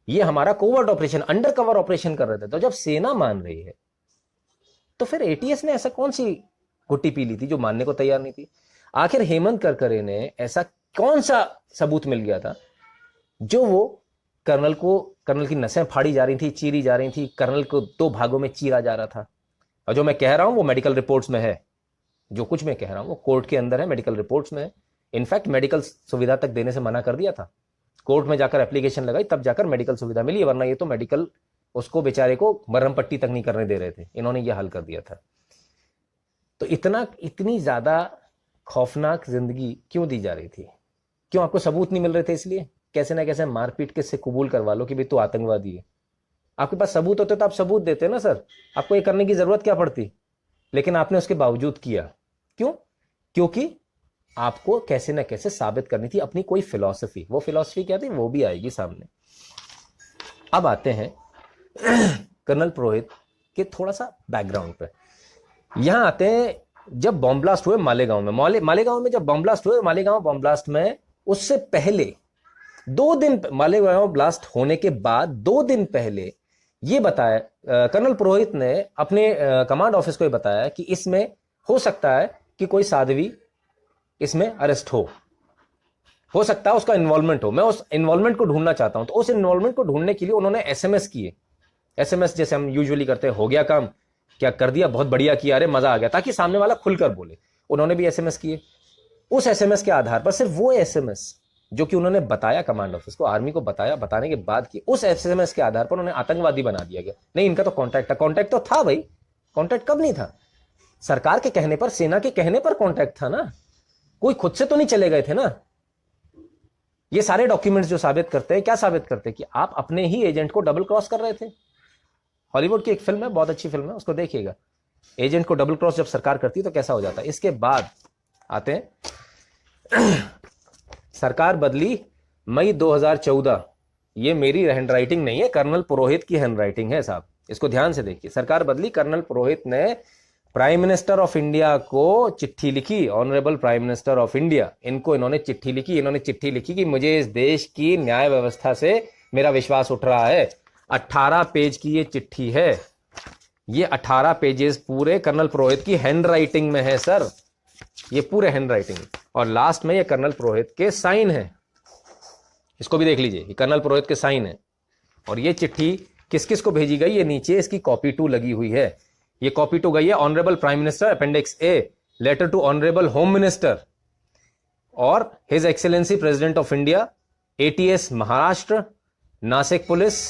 ये हमारा covert operation, under cover operation कर रहे थे। तो जब सेना मान रही है, तो फिर एटीएस ने ऐसा कौन सी घुट्टी पी ली थी जो मानने को तैयार नहीं थी? आखिर हेमंत करकरे ने ऐसा कौन सा सबूत मिल गया था जो वो कर्नल की नसें फाड़ी जा रही थी, चीरी जा रही थी, कर्नल को 2 भागों में चीरा जा रहा था। और जो मैं कह रहा हूं वो मेडिकल रिपोर्ट्स में है, जो कुछ मैं कह रहा हूं वो कोर्ट के अंदर है, मेडिकल रिपोर्ट्स में है। इनफैक्ट मेडिकल सुविधा तक देने से मना कर दिया था, कोर्ट में जाकर एप्लीकेशन लगाई तब जाकर मेडिकल सुविधा मिली, वरना ये तो मेडिकल उसको बेचारे को मरहम पट्टी तक नहीं करने दे रहे थे। इन्होंने यह हल कर दिया था। तो इतनी ज्यादा खौफनाक जिंदगी क्यों दी जा रही थी? क्यों? आपको सबूत नहीं मिल रहे थे, इसलिए कैसे ना कैसे मारपीट के से कबूल करवा लो कि भाई तू आतंकवादी है। आपके पास सबूत होते तो आप सबूत देते ना सर, आपको ये करने की जरूरत क्या पड़ती? लेकिन आपने उसके बावजूद किया। क्यों? क्योंकि आपको कैसे ना कैसे साबित करनी थी अपनी कोई फिलॉसफी। वो फिलॉसफी क्या थी वो भी आएगी सामने। अब आते हैं कर्नल पुरोहित के थोड़ा सा बैकग्राउंड पे। यहां आते हैं जब बॉम्ब ब्लास्ट हुए मालेगांव में। मालेगांव में जब बॉम्ब ब्लास्ट हुए, मालेगांव बॉम्ब ब्लास्ट में उससे पहले 2 दिन, मालेगांव ब्लास्ट होने के बाद 2 दिन पहले ये बताया, कर्नल पुरोहित ने अपने कमांड ऑफिस को ये बताया कि इसमें हो सकता है कि कोई साध्वी इसमें अरेस्ट हो सकता है उसका इन्वॉल्वमेंट हो। मैं उस इन्वॉल्वमेंट को ढूंढना चाहता हूं। तो उस इन्वॉल्वमेंट को ढूंढने के लिए उन्होंने एसएमएस किए। एसएमएस जैसे हम यूजुअली करते हैं, हो गया काम, क्या कर दिया, बहुत बढ़िया किया, अरे मजा आ गया, ताकि सामने वाला खुलकर बोले। उन्होंने भी एसएमएस किए। उस एसएमएस के आधार पर, सिर्फ वो एसएमएस जो कि उन्होंने बताया कमांड ऑफिस को, आर्मी को बताया, बताने के बाद की उस एसएमएस के आधार पर उन्हें आतंकवादी बना दिया गया। नहीं, इनका तो कॉन्टैक्ट था। कॉन्टैक्ट तो था भाई, कॉन्टैक्ट कब नहीं था? सरकार के कहने पर, सेना के कहने पर कॉन्टैक्ट था ना, कोई खुद से तो नहीं चले गए थे ना। ये सारे डॉक्यूमेंट्स जो साबित करते हैं, क्या साबित करते हैं? कि आप अपने ही एजेंट को डबल क्रॉस कर रहे थे। हॉलीवुड की एक फिल्म है, बहुत अच्छी फिल्म है, उसको देखिएगा। एजेंट को डबल क्रॉस जब सरकार करती है तो कैसा हो जाता है। इसके बाद आते हैं सरकार बदली मई 2014। ये मेरी हैंड राइटिंग नहीं है, कर्नल पुरोहित की हैंड राइटिंग है साहब, इसको ध्यान से देखिए। सरकार बदली, कर्नल पुरोहित ने प्राइम मिनिस्टर ऑफ इंडिया को चिट्ठी लिखी, honourable prime minister of India, इनको इन्होंने चिट्ठी लिखी। इन्होंने चिट्ठी लिखी कि मुझे इस देश की न्याय व्यवस्था से मेरा विश्वास उठ रहा है। 18 पेज की ये चिट्ठी है। ये 18 पेजेस पूरे कर्नल पुरोहित की हैंड राइटिंग में है सर, ये पूरे हैंड राइटिंग। और लास्ट में ये कर्नल पुरोहित के साइन है, इसको भी देख लीजिए, ये कर्नल पुरोहित के साइन है। और ये चिट्ठी किस किस को भेजी गई, ये नीचे इसकी कॉपी 2 लगी हुई है। ये कॉपी 2 गई है honourable prime minister, appendix A, letter to honourable home minister और his excellency president of India, ATS Maharashtra, Nashik police,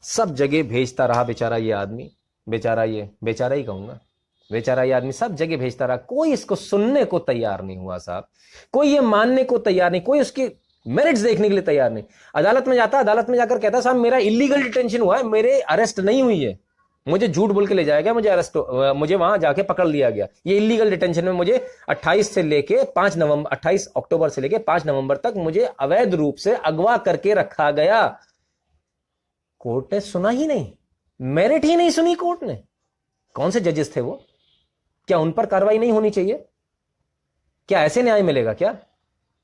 सब जगह भेजता रहा बेचारा ये आदमी। बेचारा ही कहूंगा, बेचारा ये आदमी सब जगह भेजता रहा। कोई इसको सुनने को तैयार नहीं हुआ साहब, कोई ये मानने को तैयार नहीं, कोई उसकी मेरिट्स देखने के लिए तैयार नहीं। अदालत में जाता, अदालत में जाकर कहता साहब मेरा इलीगल डिटेंशन हुआ है, मेरे अरेस्ट नहीं हुई है, मुझे झूठ बोल के ले जाया गया, मुझे वहां जाके पकड़ लिया गया। ये इलीगल डिटेंशन में मुझे 28 अक्टूबर से लेके 5 नवंबर तक मुझे अवैध रूप से अगवा करके रखा गया। कोर्ट ने सुना ही नहीं, मेरिट ही नहीं सुनी कोर्ट ने। कौन से जजेस थे वो? क्या उन पर कार्रवाई नहीं होनी चाहिए? क्या ऐसे न्याय मिलेगा क्या?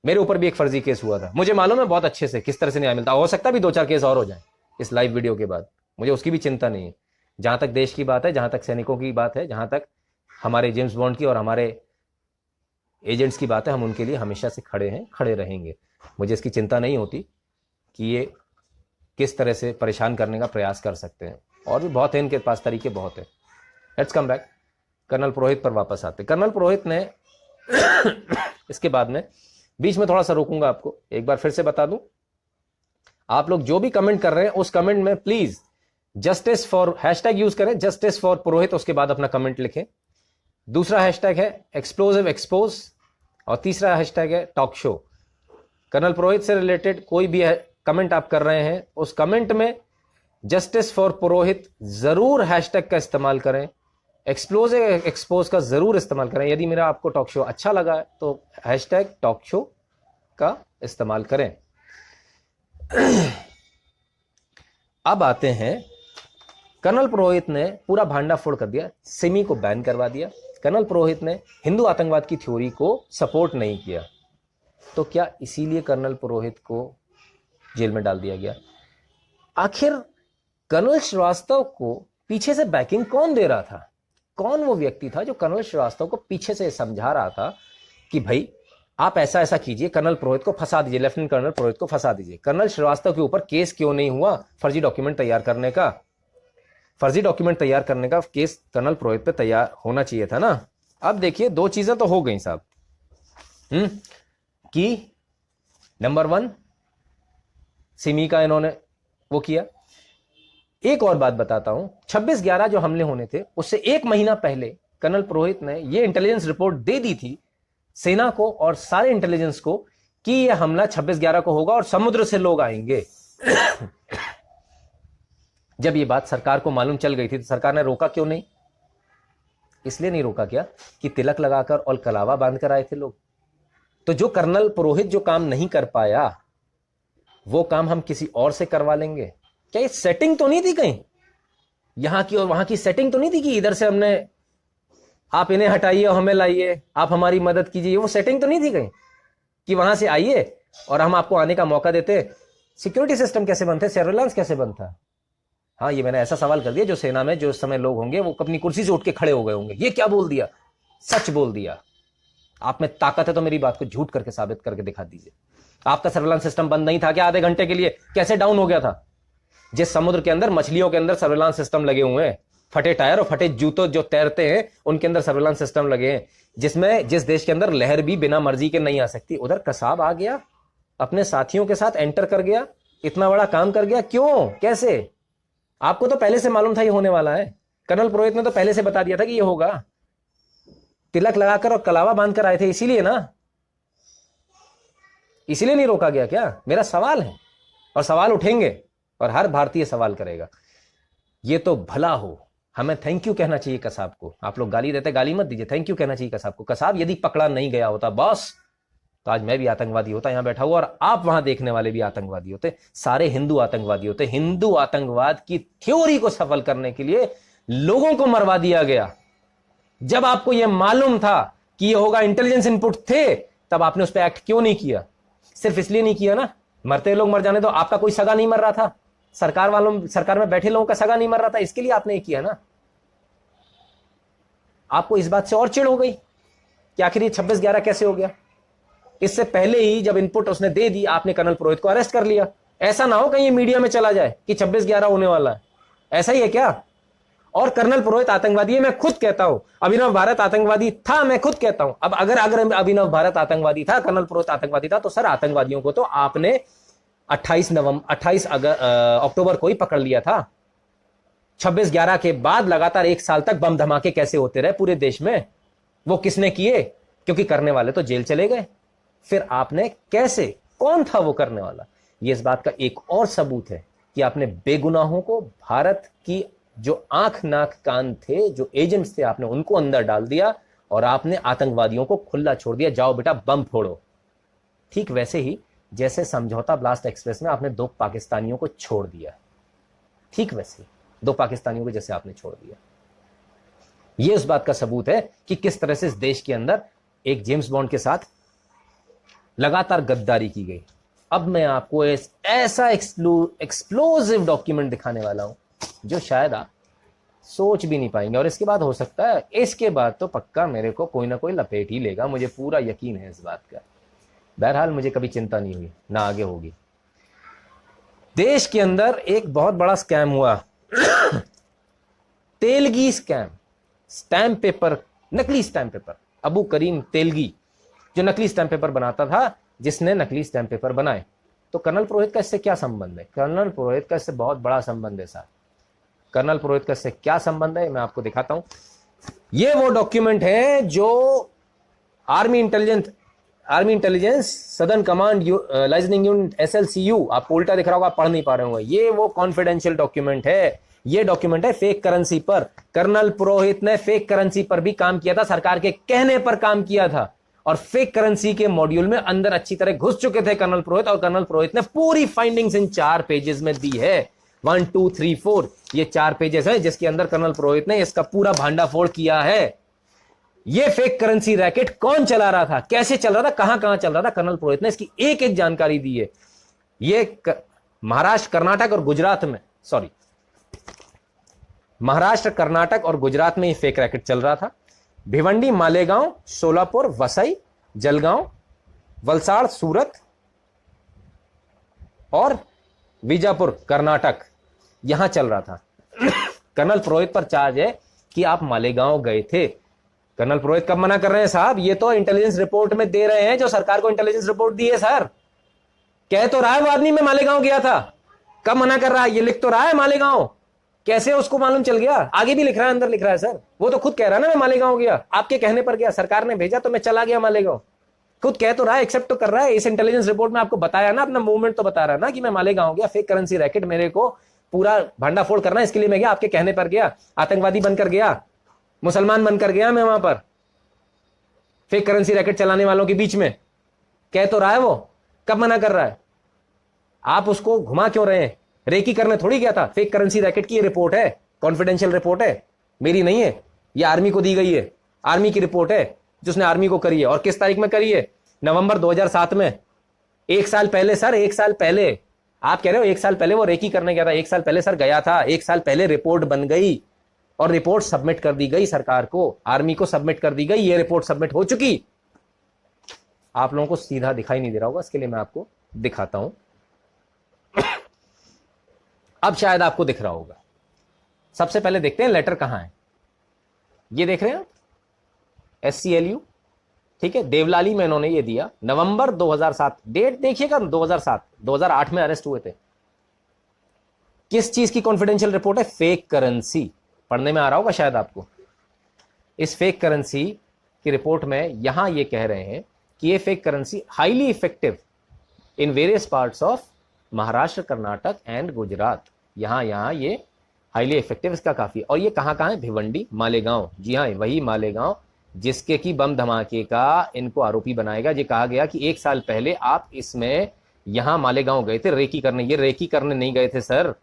मेरे ऊपर भी एक फर्जी केस हुआ था, मुझे मालूम है बहुत अच्छे से किस तरह से न्याय मिलता। हो सकता है भी 2-4 केस और हो जाए इस लाइव वीडियो के बाद, मुझे उसकी भी चिंता नहीं है। जहां तक देश की बात है, जहां तक सैनिकों की बात है, जहां तक हमारे जेम्स बॉन्ड की और हमारे एजेंट्स की बात है, हम उनके लिए हमेशा से खड़े हैं, खड़े रहेंगे। मुझे इसकी चिंता नहीं होती कि ये किस तरह से परेशान करने का प्रयास कर सकते हैं। और भी बहुत है इनके पास, तरीके बहुत है। लेट्स कम बैक, कर्नल पुरोहित पर वापस आते। कर्नल पुरोहित ने इसके बाद में बीच में थोड़ा सा रोकूंगा आपको, एक बार फिर से बता दूं, आप लोग जो भी कमेंट कर रहे हैं उस कमेंट में please justice for hashtag use करें, जस्टिस फॉर पुरोहित, उसके बाद अपना कमेंट लिखें। दूसरा हैशटैग है एक्सप्लोजिव एक्सपोज और तीसरा हैशटैग है टॉक शो। कर्नल पुरोहित से रिलेटेड कोई भी कमेंट आप कर रहे हैं, उस कमेंट में जस्टिस फॉर पुरोहित जरूर हैशटैग का इस्तेमाल करें, एक्सप्लोजिव एक्सपोज का जरूर इस्तेमाल करें। यदि मेरा आपको टॉक शो अच्छा लगा है तो हैशटैग टॉक शो का इस्तेमाल करें। अब आते हैं, कर्नल पुरोहित ने पूरा भांडा फोड़ कर दिया, सिमी को बैन करवा दिया। कर्नल पुरोहित ने हिंदू आतंकवाद की थ्योरी को सपोर्ट नहीं किया, तो क्या इसीलिए कर्नल पुरोहित को जेल में डाल दिया गया? आखिर कर्नल श्रीवास्तव को पीछे से बैकिंग कौन दे रहा था? कौन वो व्यक्ति था जो कर्नल श्रीवास्तव को पीछे से समझा रहा था कि भाई आप ऐसा ऐसा कीजिए, कर्नल पुरोहित को फंसा दीजिए, लेफ्टिनेंट कर्नल पुरोहित को फंसा दीजिए। कर्नल श्रीवास्तव के ऊपर केस क्यों नहीं हुआ? फर्जी डॉक्यूमेंट तैयार करने का, फर्जी डॉक्यूमेंट तैयार करने का केस कर्नल पुरोहित पे तैयार होना चाहिए था ना। अब देखिए, 2 चीजें तो हो गई साहब, कि नंबर 1 सिमी का इन्होंने वो किया। एक और बात बताता हूं, 26/11 जो हमले होने थे उससे 1 महीना पहले कर्नल पुरोहित ने ये इंटेलिजेंस रिपोर्ट दे दी थी सेना को और सारे इंटेलिजेंस को कि यह हमला 26/11 को होगा और समुद्र से लोग आएंगे। जब ये बात सरकार को मालूम चल गई थी तो सरकार ने रोका क्यों नहीं? इसलिए नहीं रोका क्या कि तिलक लगाकर और कलावा बांधकर आए थे लोग। तो जो कर्नल पुरोहित जो काम नहीं कर पाया वो काम हम किसी और से करवा लेंगे क्या? ये सेटिंग तो नहीं थी कहीं, यहां की और वहां की सेटिंग तो नहीं थी कि इधर से हमने आप इन्हें हटाइए और हमें लाइए, आप हमारी मदद कीजिए, वो सेटिंग तो नहीं थी कहीं कि वहां से आइए और हम आपको आने का मौका देते। सिक्योरिटी सिस्टम कैसे बनते, सर्विलांस कैसे बनता? हाँ, ये मैंने ऐसा सवाल कर दिया जो सेना में जो इस समय लोग होंगे वो अपनी कुर्सी से उठ के खड़े हो गए होंगे, ये क्या बोल दिया? सच बोल दिया। आप में ताकत है तो मेरी बात को झूठ करके साबित करके दिखा दीजिए। आपका सर्विलांस सिस्टम बंद नहीं था क्या आधे घंटे के लिए? कैसे डाउन हो गया था? जिस समुद्र के अंदर मछलियों के अंदर सर्विलांस सिस्टम लगे हुए हैं, फटे टायर और फटे जूतों जो तैरते हैं उनके अंदर सर्विलांस सिस्टम लगे हैं, जिसमें जिस देश के अंदर लहर भी बिना मर्जी के नहीं आ सकती, उधर कसाब आ गया अपने साथियों के साथ एंटर कर गया, इतना बड़ा काम कर गया। क्यों, कैसे? आपको तो पहले से मालूम था ये होने वाला है। कर्नल पुरोहित ने तो पहले से बता दिया था कि ये होगा। तिलक लगाकर और कलावा बांधकर आए थे, इसीलिए ना, इसीलिए नहीं रोका गया क्या? मेरा सवाल है, और सवाल उठेंगे और हर भारतीय सवाल करेगा। ये तो भला हो, हमें थैंक यू कहना चाहिए कसाब को। आप लोग गाली देते, गाली मत दीजिए, थैंक यू कहना चाहिए कसाब को। कसाब यदि पकड़ा नहीं गया होता बॉस, तो आज मैं भी आतंकवादी होता यहां बैठा हुआ, और आप वहां देखने वाले भी आतंकवादी होते, सारे हिंदू आतंकवादी होते। हिंदू आतंकवाद की थ्योरी को सफल करने के लिए लोगों को मरवा दिया गया। जब आपको यह मालूम था कि यह होगा, इंटेलिजेंस इनपुट थे, तब आपने उस पर एक्ट क्यों नहीं किया? सिर्फ इसलिए नहीं किया ना, मरते लोग मर जाने दो, आपका कोई सगा नहीं मर रहा था, सरकार में बैठे लोगों का सगा नहीं मर रहा था, इसके लिए आपने किया ना। आपको इस बात से और चिढ़ हो गई कि आखिर ये 26/11 कैसे हो गया। इससे पहले ही जब इनपुट उसने दे दी, आपने कर्नल पुरोहित को अरेस्ट कर लिया। ऐसा ना हो कहीं ये मीडिया में चला जाए कि 26/11 होने वाला है, ऐसा ही है क्या? और कर्नल पुरोहित आतंकवादी है, मैं खुद कहता हूं। अभिनव भारत आतंकवादी था, मैं खुद कहता हूं। अब अगर अभिनव भारत आतंकवादी था, कर्नल पुरोहित आतंकवादी था, तो सर आतंकवादियों को तो आपने 28 अक्टूबर को ही पकड़ लिया था। 26/11 के बाद लगातार 1 साल तक बम धमाके कैसे होते रहे पूरे देश में? वो किसने किए? क्योंकि करने वाले तो जेल चले गए। फिर आपने कैसे, कौन था वो करने वाला? ये इस बात का एक और सबूत है कि आपने बेगुनाहों को, भारत की जो आंख नाक कान थे, जो एजेंट्स थे, आपने उनको अंदर डाल दिया और आपने आतंकवादियों को खुला छोड़ दिया, जाओ बेटा बम फोड़ो। ठीक वैसे ही जैसे समझौता ब्लास्ट एक्सप्रेस में आपने 2 पाकिस्तानियों को छोड़ दिया, ठीक वैसे 2 पाकिस्तानियों को जैसे आपने छोड़ दिया। यह उस बात का सबूत है कि किस तरह से इस देश के अंदर एक जेम्स बॉन्ड के साथ लगातार गद्दारी की गई। अब मैं आपको ऐसा एक्सप्लोसिव डॉक्यूमेंट दिखाने वाला हूं जो शायद आप सोच भी नहीं पाएंगे, और इसके बाद हो सकता है, इसके बाद तो पक्का मेरे को कोई ना कोई लपेट ही लेगा, मुझे पूरा यकीन है इस बात का। बहरहाल मुझे कभी चिंता नहीं हुई, ना आगे होगी। देश के अंदर एक बहुत बड़ा स्कैम हुआ तेलगी स्कैम। स्टैम्प पेपर, नकली स्टैम्प पेपर। अबू करीम तेलगी जो नकली स्टैम्प पेपर बनाता था, जिसने नकली स्टैम्प पेपर बनाए। तो कर्नल पुरोहित का इससे क्या संबंध है? कर्नल पुरोहित का इससे बहुत बड़ा संबंध है साहब। कर्नल पुरोहित का इससे क्या संबंध है, मैं आपको दिखाता हूं। ये वो डॉक्यूमेंट है जो army intelligence southern command liaising unit SLCU, आपको उल्टा दिख रहा होगा, आप पढ़ नहीं पा रहे होंगे। ये वो कॉन्फिडेंशियल डॉक्यूमेंट है। ये डॉक्यूमेंट है फेक करेंसी पर। कर्नल पुरोहित ने फेक करेंसी पर भी काम किया था, सरकार के कहने पर काम किया था, और फेक करेंसी के मॉड्यूल में अंदर अच्छी तरह घुस चुके थे कर्नल पुरोहित। और कर्नल पुरोहित ने पूरी फाइंडिंग्स इन 4 पेजेस में दी है। 1 2 3 4 ये 4 पेजेस है जिसके अंदर कर्नल पुरोहित ने इसका पूरा भांडाफोड़ किया है। ये फेक करेंसी रैकेट कौन चला रहा था, कैसे चल रहा था, कहां कहां चल रहा था, कर्नल पुरोहित ने इसकी एक एक जानकारी दी है। ये महाराष्ट्र, कर्नाटक और गुजरात में, सॉरी, महाराष्ट्र, कर्नाटक और गुजरात में ये फेक रैकेट चल रहा था। भिवंडी, मालेगांव, सोलापुर, वसई, जलगांव, वलसाड़, सूरत और बीजापुर, कर्नाटक, यहां चल रहा था। कर्नल पुरोहित पर चार्ज है कि आप मालेगांव गए थे। कर्नल पुरोहित कब मना कर रहे हैं साहब? ये तो इंटेलिजेंस रिपोर्ट में दे रहे हैं, जो सरकार को इंटेलिजेंस रिपोर्ट दी है। सर कह तो रहा है वो आदमी मैं मालेगांव गया था, कब मना कर रहा है? ये लिख तो रहा है मालेगांव, कैसे उसको मालूम चल गया? आगे भी लिख रहा है, अंदर लिख रहा है। सर वो तो खुद कह रहा है ना मैं मालेगांव गया, आपके कहने पर गया, सरकार ने भेजा तो मैं चला गया मालेगांव। खुद कह तो रहा है, एक्सेप्ट तो कर रहा है। इस इंटेलिजेंस रिपोर्ट में आपको बताया ना, अपना मूवमेंट तो बता रहा है ना कि मैं मालेगांव गया, फेक करेंसी रैकेट, मेरे को पूरा भांडाफोड़ करना, इसके लिए मैं गया, आपके कहने पर गया, आतंकवादी बनकर गया, मुसलमान बनकर गया मैं वहां पर, फेक करेंसी रैकेट चलाने वालों के बीच में। कह तो रहा है वो, कब मना कर रहा है? आप उसको घुमा क्यों रहे हैं? रेकी करने थोड़ी गया था। फेक करेंसी रैकेट की ये रिपोर्ट है, कॉन्फिडेंशियल रिपोर्ट है, मेरी नहीं है, ये आर्मी को दी गई है, आर्मी की रिपोर्ट है जिसने आर्मी को करी है। और किस तारीख में करी है? नवंबर 2007 में, 1 साल पहले। सर 1 साल पहले, आप कह रहे हो 1 साल पहले वो रेकी करने गया था, 1 साल पहले सर गया था। 1 साल पहले रिपोर्ट बन गई और रिपोर्ट सबमिट कर दी गई सरकार को, आर्मी को सबमिट कर दी गई। ये रिपोर्ट सबमिट हो चुकी। आप लोगों को सीधा दिखाई नहीं दे रहा होगा, इसके लिए मैं आपको दिखाता हूं। अब शायद आपको दिख रहा होगा। सबसे पहले देखते हैं लेटर कहां है। ये देख रहे हैं आप, SCLU, ठीक है, देवलाली में इन्होंने ये दिया नवंबर 2007, डेट देखिएगा 2007, 2008 में अरेस्ट हुए थे। किस चीज की कॉन्फिडेंशियल रिपोर्ट है? फेक करेंसी, पढ़ने में आ रहा होगा शायद आपको। इस फेक करेंसी की रिपोर्ट में यहां ये कह रहे हैं कि ये fake currency highly effective in various parts of Maharashtra, Karnataka and Gujarat. यहां ये हाईली इफेक्टिव, इसका काफी। और ये कहां कहां है? भिवंडी, मालेगांव। जी हाँ, वही मालेगांव जिसके की बम धमाके का इनको आरोपी बनाएगा। ये कहा गया कि 1 साल पहले आप इसमें यहां मालेगांव गए थे रेकी करने। ये रेकी करने नहीं गए थे सर,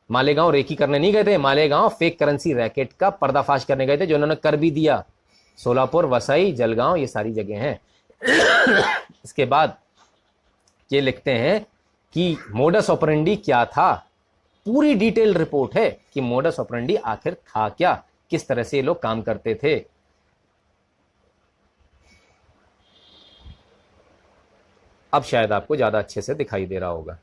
मालेगांव रेकी करने नहीं गए थे, मालेगांव फेक करेंसी रैकेट का पर्दाफाश करने गए थे, जो उन्होंने कर भी दिया। सोलापुर, वसई, जलगांव, ये सारी जगह हैं। इसके बाद ये लिखते हैं कि मोडस ऑपरेंडी क्या था। पूरी डिटेल रिपोर्ट है कि मोडस ऑपरेंडी आखिर था क्या, किस तरह से ये लोग काम करते थे। अब शायद आपको ज्यादा अच्छे से दिखाई दे रहा होगा।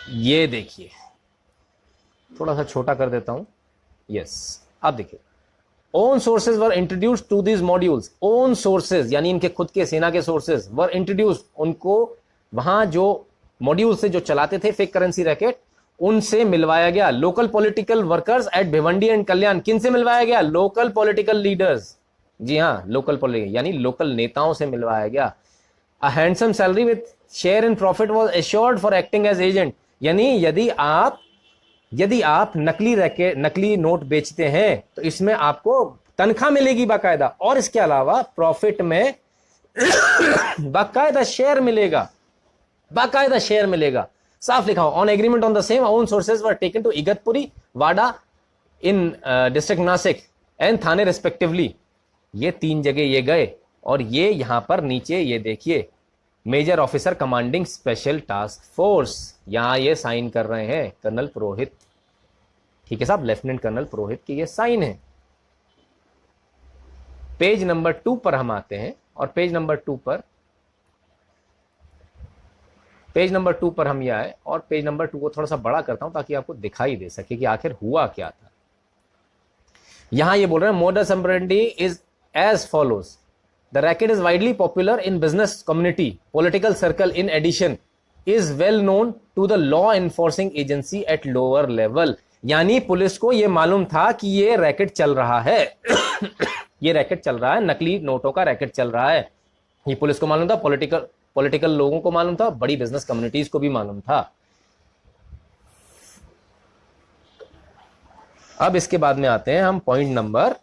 ये देखिए, थोड़ा सा छोटा कर देता हूं। यस, अब देखिए, own sources were introduced to these modules. Own sources यानी इनके खुद के सेना के सोर्सेज वर इंट्रोड्यूस्ड, उनको वहां जो मॉड्यूल से जो चलाते थे फेक करेंसी रैकेट, उनसे मिलवाया गया। Local political workers at Bhiwandi and Kalyan, किन से मिलवाया गया? Local political leaders. जी हां, लोकल पॉलिटिकल यानी लोकल नेताओं से मिलवाया गया। A handsome salary with share in profit was assured for acting as agent, यानी यदि आप नकली नोट बेचते हैं तो इसमें आपको तनख्वाह मिलेगी बाकायदा, और इसके अलावा प्रॉफिट में बाकायदा शेयर मिलेगा। साफ लिखा हो, on agreement on the same own sources were taken to Igatpuri, Wada in district Nashik and Thane respectively. ये 3 जगह ये गए, और ये यहां पर नीचे ये देखिए, major officer commanding special task force, यहां ये साइन कर रहे हैं कर्नल पुरोहित। ठीक है साहब, लेफ्टिनेंट कर्नल पुरोहित की ये साइन है। पेज नंबर 2 पर हम आते हैं, और पेज नंबर 2 पर हम ये आए, और पेज नंबर 2 को थोड़ा सा बड़ा करता हूं ताकि आपको दिखाई दे सके कि आखिर हुआ क्या था। यहां ये बोल रहे हैं modus operandi is as follows, the racket is widely popular in business community, political circle, in addition is well known to the law enforcing agency at lower level. यानी पुलिस को यह मालूम था कि ये रैकेट चल रहा है। ये रैकेट चल रहा है, नकली नोटों का रैकेट चल रहा है। ये पुलिस को मालूम था, पॉलिटिकल लोगों को मालूम था, बड़ी बिजनेस कम्युनिटीज को भी मालूम था। अब इसके बाद में आते हैं हम पॉइंट नंबर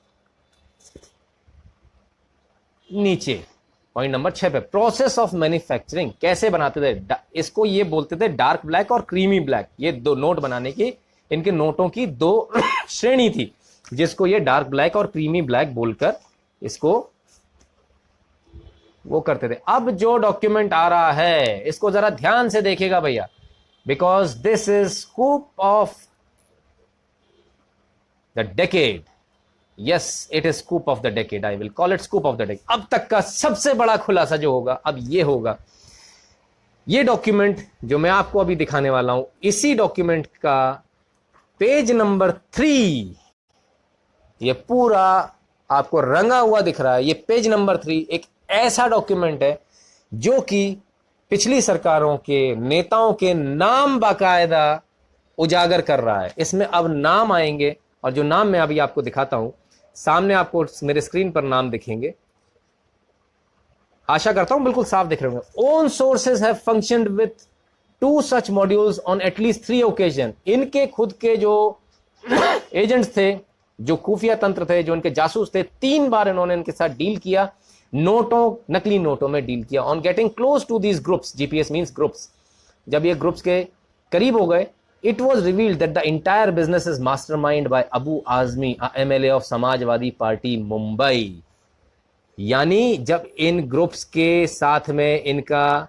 6 पे, प्रोसेस ऑफ मैन्युफैक्चरिंग। कैसे बनाते थे इसको? ये बोलते थे डार्क ब्लैक और क्रीमी ब्लैक। ये 2 नोट बनाने की, इनके नोटों की 2 श्रेणी थी, जिसको ये डार्क ब्लैक और क्रीमी ब्लैक बोलकर इसको वो करते थे। अब जो डॉक्यूमेंट आ रहा है इसको जरा ध्यान से देखिएगा भैया, because this is scoop of the decade. Yes, it is scoop of the decade, I will call it scoop of the decade. अब तक का सबसे बड़ा खुलासा जो होगा अब ये होगा। ये डॉक्यूमेंट जो मैं आपको अभी दिखाने वाला हूं, इसी डॉक्यूमेंट का पेज नंबर 3, ये पूरा आपको रंगा हुआ दिख रहा है। ये पेज नंबर 3 एक ऐसा डॉक्यूमेंट है जो कि पिछली सरकारों के नेताओं के नाम बाकायदा उजागर कर रहा है। इसमें अब नाम आएंगे, और जो नाम मैं अभी आपको दिखाता हूं, सामने आपको मेरे स्क्रीन पर नाम दिखेंगे। आशा करता हूं बिल्कुल साफ दिख रहे होंगे। Own sources have functioned with 2 such modules on at least 3 occasion. इनके खुद के जो एजेंट्स थे, जो खुफिया तंत्र थे, जो इनके जासूस थे, 3 बार इन्होंने इनके साथ डील किया, नकली नोटों में डील किया। On getting close to these groups, GPS means groups, जब ये ग्रुप्स के करीब हो गए, it was revealed that the entire business is masterminded by Abu Azmi, a MLA of Samajwadi party Mumbai. यानी जब इन ग्रुप्स के साथ में इनका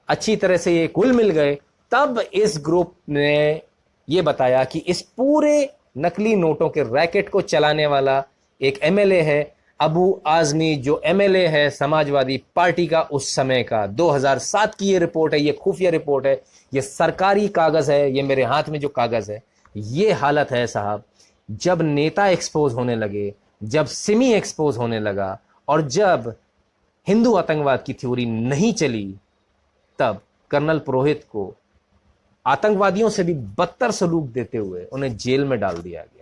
अच्छी तरह से ये कुल मिल गए, तब इस ग्रुप ने ये बताया कि इस पूरे नकली नोटों के रैकेट को चलाने वाला एक एमएलए है, अबू आजमी जो एमएलए है समाजवादी पार्टी का उस समय का, 2007 की ये रिपोर्ट है, ये खुफिया रिपोर्ट है, ये सरकारी कागज है, ये मेरे हाथ में जो कागज है। ये हालत है साहब। जब नेता एक्सपोज होने लगे, जब सिमी एक्सपोज होने लगा, और जब हिंदू आतंकवाद की थ्योरी नहीं चली, तब कर्नल पुरोहित को आतंकवादियों से भी बदतर सलूक देते हुए उन्हें जेल में डाल दिया गया।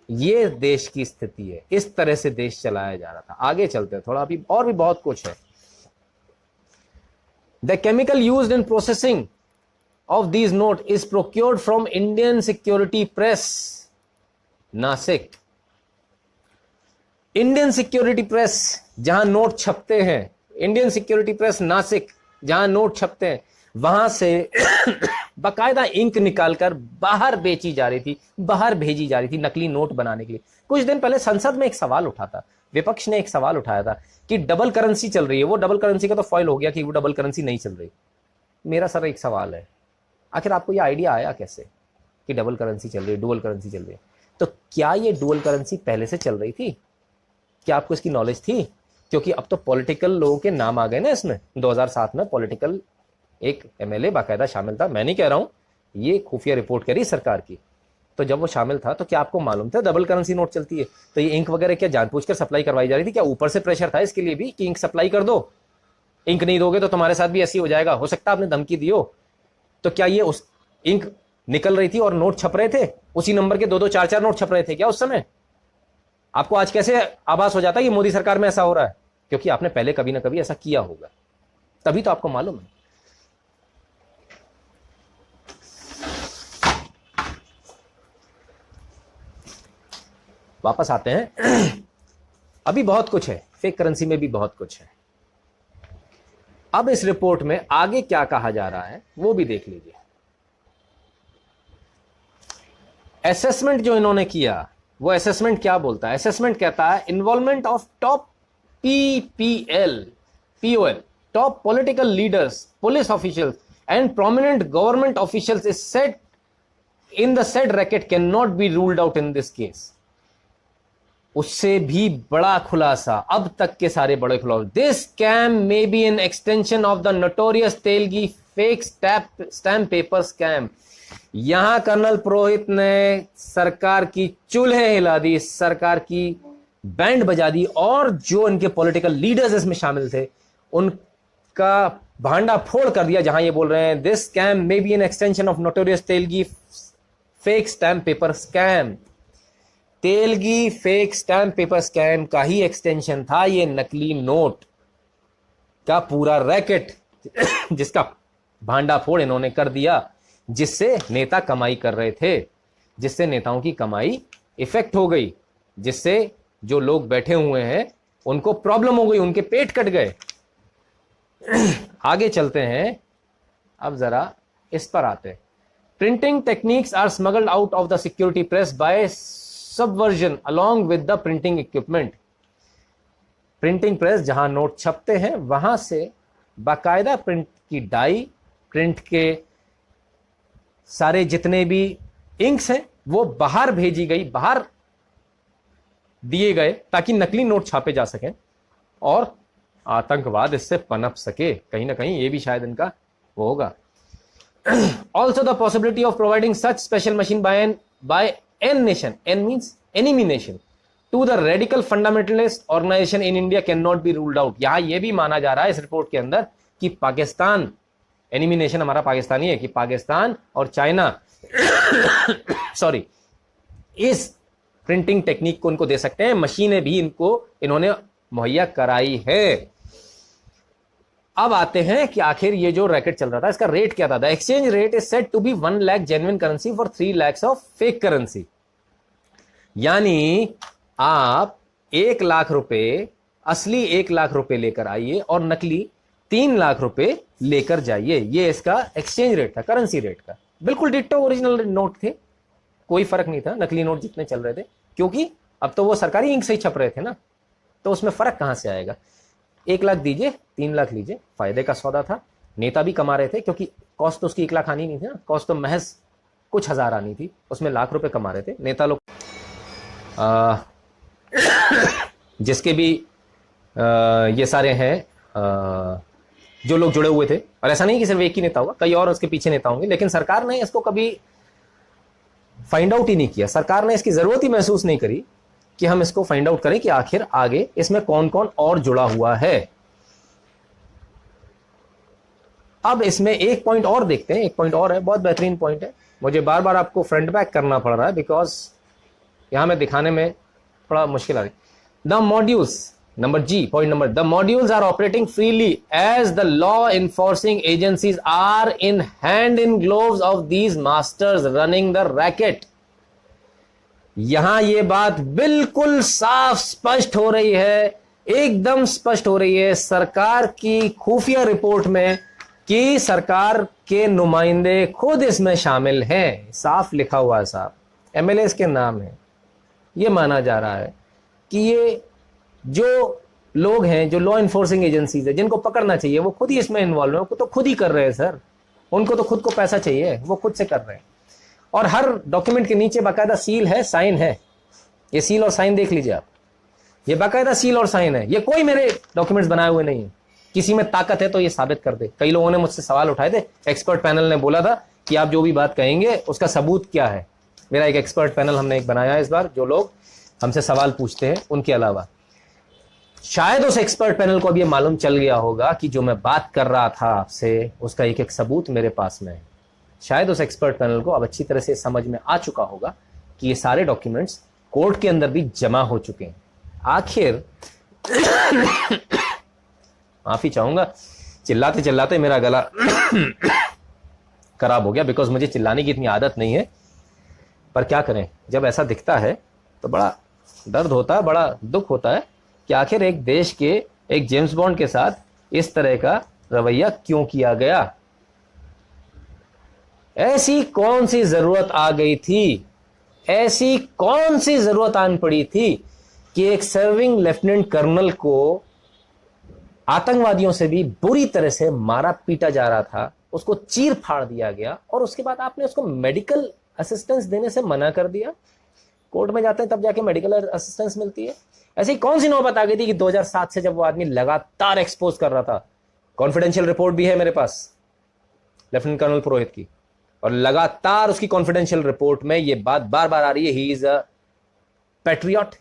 ये देश की स्थिति है। इस तरह से देश चलाया जा रहा था। आगे चलते हैं थोड़ा, अभी और भी बहुत कुछ है। The chemical used in processing of these note is procured from Indian Security Press, Nashik. Indian security press जहां नोट छपते हैं, इंडियन सिक्योरिटी प्रेस नासिक जहां नोट छपते हैं, वहां से बकायदा इंक निकालकर बाहर बेची जा रही थी, बाहर भेजी जा रही थी नकली नोट बनाने के लिए। कुछ दिन पहले संसद में एक सवाल उठा था, विपक्ष ने एक सवाल उठाया था कि डबल करेंसी चल रही है। वो डबल करेंसी का तो फॉइल हो गया कि वो डबल करेंसी नहीं चल रही। मेरा सर एक सवाल है, आखिर आपको ये आइडिया आया कैसे कि डबल करेंसी चल रही है, डुअल करेंसी चल रही है? तो क्या ये डुअल करेंसी पहले से चल रही थी? क्या आपको इसकी नॉलेज थी? क्योंकि अब तो पॉलिटिकल लोगों के नाम आ गए ना इसमें। 2007 में पॉलिटिकल एक एमएलए बाकायदा शामिल था। मैं नहीं कह रहा हूं, ये खुफिया रिपोर्ट करी सरकार की। तो जब वो शामिल था तो क्या आपको मालूम था डबल करेंसी नोट चलती है? तो ये इंक वगैरह क्या जानबूझकर सप्लाई करवाई जा रही थी? क्या ऊपर से प्रेशर था इसके लिए भी कि इंक सप्लाई कर दो, इंक नहीं दोगे तो तुम्हारे साथ भी ऐसी हो जाएगा? हो सकता है आपने धमकी दी हो। तो क्या ये उस इंक निकल रही थी और नोट छप रहे थे? उसी नंबर के 2-2 4-4 नोट छप रहे थे क्या उस समय? आपको आज कैसे आभास हो जाता है कि मोदी सरकार में ऐसा हो रहा है? क्योंकि आपने पहले कभी ना कभी ऐसा किया होगा, तभी तो आपको मालूम है। वापस आते हैं। अभी बहुत कुछ है, फेक करेंसी में भी बहुत कुछ है। अब इस रिपोर्ट में आगे क्या कहा जा रहा है वो भी देख लीजिए। असेसमेंट जो इन्होंने किया, वो असेसमेंट क्या बोलता है? असेसमेंट कहता है involvement of top POL, top political leaders, police officials and prominent government officials is set in the set racket can not be ruled out in this case. उससे भी बड़ा खुलासा, अब तक के सारे बड़े खुलासे। This scam may be an extension of the notorious Telgi fake stamp paper scam. यहां कर्नल पुरोहित ने सरकार की चूल्हे हिला दी, सरकार की बैंड बजा दी, और जो इनके पॉलिटिकल लीडर्स इसमें शामिल थे उनका भांडा फोड़ कर दिया। जहां ये बोल रहे हैं this scam may be an extension of notorious Telgi fake stamp paper scam. Telgi fake stamp paper scam का ही एक्सटेंशन था ये नकली नोट का पूरा रैकेट, जिसका भांडाफोड़ इन्होंने कर दिया, जिससे नेता कमाई कर रहे थे, जिससे नेताओं की कमाई इफेक्ट हो गई, जिससे जो लोग बैठे हुए हैं उनको प्रॉब्लम हो गई, उनके पेट कट गए। आगे चलते हैं, अब जरा इस पर आते हैं। Printing techniques are smuggled out of the security press by subversion along with the printing equipment. Printing press जहां नोट छपते हैं वहां से बाकायदा प्रिंट की डाई, प्रिंट के सारे जितने भी इंक्स हैं वो बाहर भेजी गई, बाहर दिए गए, ताकि नकली नोट छापे जा सकें और आतंकवाद इससे पनप सके। कहीं ना कहीं ये भी शायद इनका वो होगा। Also the possibility of providing such special machine by an nation, n means enemy nation, to the radical fundamentalist organization in India cannot be ruled out। यहां यह भी माना जा रहा है इस रिपोर्ट के अंदर कि पाकिस्तान, एनिमी नेशन हमारा पाकिस्तानी है, कि पाकिस्तान और चाइना सॉरी इस प्रिंटिंग टेक्निक को इनको दे सकते हैं, मशीनें भी इन्होंने मुहैया कराई है। अब आते हैं कि आखिर ये जो रैकेट चल रहा था इसका रेट क्या था। The exchange rate is set to be 1 lakh genuine currency for 3 lakhs of fake currency. यानी आप 1 लाख रुपए, असली 1 लाख रुपए लेकर आइए और नकली 3 लाख रुपए लेकर जाइए। ये इसका एक्सचेंज रेट था, करेंसी रेट का। बिल्कुल डिट्टो ओरिजिनल नोट थे, कोई फर्क नहीं था नकली नोट जितने चल रहे थे, क्योंकि अब तो वो सरकारी इंक से ही छप रहे थे ना, तो उसमें फर्क कहां से आएगा। 1 लाख दीजिए, 3 लाख लीजिए, फायदे का सौदा था। नेता भी कमा रहे थे, क्योंकि कॉस्ट तो उसकी 1 लाख आनी नहीं थी ना, कॉस्ट तो महज कुछ हजार आनी थी, उसमें लाख रुपए कमा रहे थे नेता लोग। जिसके भी ये सारे हैं जो लोग जुड़े हुए थे, और ऐसा नहीं कि सिर्फ एक ही नेता होगा, कई और उसके पीछे नेता होंगे, लेकिन सरकार ने इसको कभी फाइंड आउट ही नहीं किया। सरकार ने इसकी जरूरत ही महसूस नहीं करी कि हम इसको फाइंड आउट करें कि आखिर आगे इसमें कौन कौन और जुड़ा हुआ है। अब इसमें एक पॉइंट और देखते हैं, एक पॉइंट और है, बहुत बेहतरीन पॉइंट है। मुझे बार बार आपको फ्रंट बैक करना पड़ रहा है बिकॉज यहां में दिखाने में थोड़ा मुश्किल आ रही। The modules, number G, point number, the modules are operating freely as the law enforcing agencies are in hand in gloves of these masters running the racket. यहां यह बात बिल्कुल साफ स्पष्ट हो रही है, एकदम स्पष्ट हो रही है सरकार की खुफिया रिपोर्ट में कि सरकार के नुमाइंदे खुद इसमें शामिल हैं। साफ लिखा हुआ है साहब, एमएलए के नाम है। यह माना जा रहा है कि ये जो लोग हैं, जो लॉ इन्फोर्सिंग एजेंसीज है, जिनको पकड़ना चाहिए, वो खुद ही इसमें इन्वॉल्व है। वो तो खुद ही कर रहे हैं सर, उनको तो खुद को पैसा चाहिए, वो खुद से कर रहे हैं। और हर डॉक्यूमेंट के नीचे बाकायदा सील है, साइन है। ये सील और साइन देख लीजिए आप, ये बाकायदा सील और साइन है। ये कोई मेरे डॉक्यूमेंट्स बनाए हुए नहीं है। किसी में ताकत है तो ये साबित कर दे। कई लोगों ने मुझसे सवाल उठाए थे, एक्सपर्ट पैनल ने बोला था कि आप जो भी बात कहेंगे उसका सबूत क्या है। मेरा एक एक्सपर्ट पैनल हमने एक बनाया है इस बार, जो लोग हमसे सवाल पूछते हैं उनके अलावा। शायद उस एक्सपर्ट पैनल को अब ये मालूम चल गया होगा कि जो मैं बात कर रहा था आपसे उसका एक एक सबूत मेरे पास में है। शायद उस एक्सपर्ट पैनल को अब अच्छी तरह से समझ में आ चुका होगा कि ये सारे डॉक्यूमेंट्स कोर्ट के अंदर भी जमा हो चुके हैं। आखिर माफी चाहूंगा, चिल्लाते चिल्लाते मेरा गला खराब हो गया, बिकॉज मुझे चिल्लाने की इतनी आदत नहीं है। पर क्या करें, जब ऐसा दिखता है तो बड़ा दर्द होता है, बड़ा दुख होता है कि आखिर एक देश के एक जेम्स बॉन्ड के साथ इस तरह का रवैया क्यों किया गया। ऐसी कौन सी जरूरत आ गई थी, ऐसी कौन सी जरूरत आन पड़ी थी कि एक सर्विंग लेफ्टिनेंट कर्नल को आतंकवादियों से भी बुरी तरह से मारा पीटा जा रहा था, उसको चीर फाड़ दिया गया, और उसके बाद आपने उसको मेडिकल असिस्टेंस देने से मना कर दिया। कोर्ट में जाते हैं तब जाके मेडिकल असिस्टेंस मिलती है। ऐसी कौन सी नौबत आ गई थी कि 2007 से जब वो आदमी लगातार एक्सपोज कर रहा था, कॉन्फिडेंशियल रिपोर्ट भी है मेरे पास लेफ्टिनेंट कर्नल पुरोहित की, और लगातार उसकी कॉन्फिडेंशियल रिपोर्ट में ये बात बार बार आ रही है, ही is a patriot,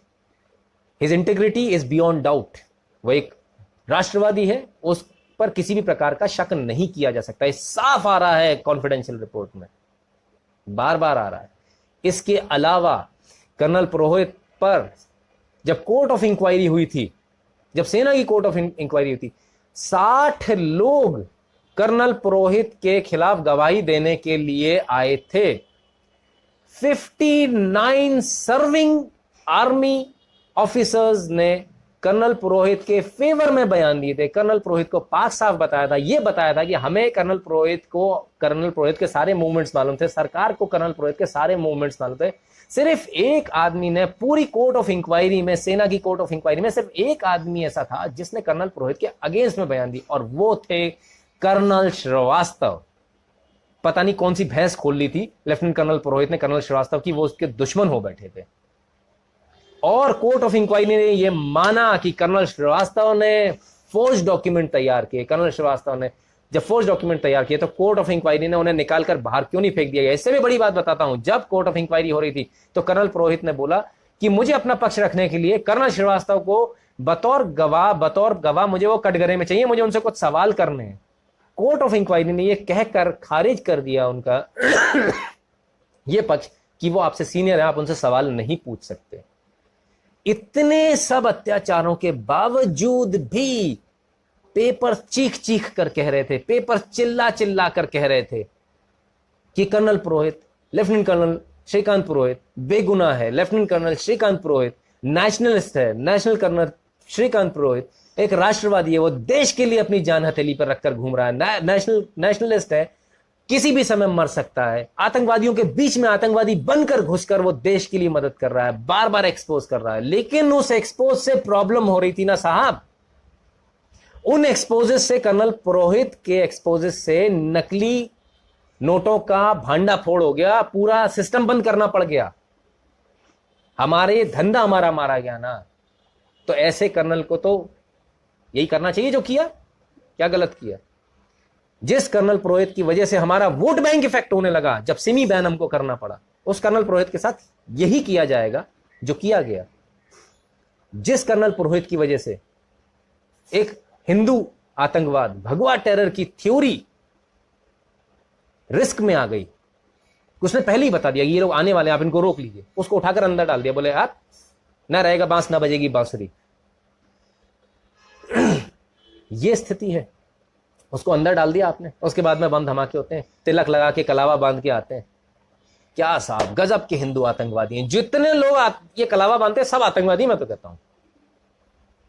his integrity is beyond doubt. वो एक राष्ट्रवादी है, उस पर किसी भी प्रकार का शक नहीं किया जा सकता। ये साफ आ रहा है कॉन्फिडेंशियल रिपोर्ट में, बार बार आ रहा है। इसके अलावा कर्नल पुरोहित पर जब कोर्ट ऑफ इंक्वायरी हुई थी, जब सेना की कोर्ट ऑफ इंक्वायरी हुई थी, 60 लोग कर्नल पुरोहित के खिलाफ गवाही देने के लिए आए थे। 59 सर्विंग आर्मी ऑफिसर्स ने कर्नल पुरोहित के फेवर में बयान दिए थे। कर्नल पुरोहित को पाक साफ बताया था, यह बताया था कि हमें कर्नल पुरोहित के सारे मूवमेंट्स मालूम थे, सरकार को कर्नल पुरोहित के सारे मूवमेंट्स मालूम थे। सिर्फ एक आदमी ने पूरी कोर्ट ऑफ इंक्वायरी में, सेना की कोर्ट ऑफ इंक्वायरी में सिर्फ एक आदमी ऐसा था जिसने कर्नल पुरोहित के अगेंस्ट में बयान दी, और वो थे कर्नल श्रीवास्तव। पता नहीं कौन सी भैंस खोल ली थी लेफ्टिनेंट कर्नल पुरोहित ने कर्नल श्रीवास्तव की, वो उसके दुश्मन हो बैठे थे। और कोर्ट ऑफ इंक्वायरी ने यह माना कि कर्नल श्रीवास्तव ने फोर्ज डॉक्यूमेंट तैयार किए। कर्नल श्रीवास्तव ने जब फोर्ज डॉक्यूमेंट तैयार किए तो कोर्ट ऑफ इंक्वायरी ने उन्हें निकालकर बाहर क्यों नहीं फेंक दिया गया। इससे भी बड़ी बात बताता हूं, जब कोर्ट ऑफ इंक्वायरी हो रही थी तो कर्नल पुरोहित ने बोला कि मुझे अपना पक्ष रखने के लिए कर्नल श्रीवास्तव को बतौर गवाह मुझे वो कटघरे में चाहिए, मुझे उनसे कुछ सवाल करने हैं। कोर्ट ऑफ इंक्वायरी ने यह कहकर खारिज कर दिया उनका यह पक्ष कि वो आपसे सीनियर है, आप उनसे सवाल नहीं पूछ सकते। इतने सब अत्याचारों के बावजूद भी पेपर चीख चीख कर कह रहे थे, पेपर चिल्ला चिल्ला कर कह रहे थे कि कर्नल पुरोहित, लेफ्टिनेंट कर्नल श्रीकांत पुरोहित बेगुनाह है। लेफ्टिनेंट कर्नल श्रीकांत पुरोहित नेशनलिस्ट है, नेशनल कर्नल श्रीकांत पुरोहित एक राष्ट्रवादी है, वो देश के लिए अपनी जान हथेली पर रखकर घूम रहा है। नेशनलिस्ट है, किसी भी समय मर सकता है। आतंकवादियों के बीच में आतंकवादी बनकर घुसकर वो देश के लिए मदद कर रहा है, बार बार एक्सपोज कर रहा है। लेकिन उस एक्सपोज से प्रॉब्लम हो रही थी ना साहब, उन एक्सपोजेस से, कर्नल पुरोहित के एक्सपोजेस से नकली नोटों का भांडा फोड़ हो गया, पूरा सिस्टम बंद करना पड़ गया। धंधा हमारा मारा गया ना। तो ऐसे कर्नल को तो यही करना चाहिए जो किया। क्या गलत किया? जिस कर्नल पुरोहित की वजह से हमारा वोट बैंक इफेक्ट होने लगा, जब सिमी बैन हमको करना पड़ा, उस कर्नल पुरोहित के साथ यही किया जाएगा जो किया गया। जिस कर्नल पुरोहित की वजह से एक हिंदू आतंकवाद, भगवा टेरर की थ्योरी रिस्क में आ गई, उसने पहले ही बता दिया ये लोग आने वाले हैं, आप इनको रोक लीजिए, उसको उठाकर अंदर डाल दिया, बोले आप ना रहेगा बांस ना बजेगी बांसुरी। ये स्थिति है, उसको अंदर डाल दिया आपने। उसके बाद में बम धमाके होते हैं, तिलक लगा के कलावा बांध के आते हैं। क्या साहब गजब के हिंदू आतंकवादी हैं। जितने लोग ये कलावा बांधते हैं सब आतंकवादी, मैं तो कहता हूं।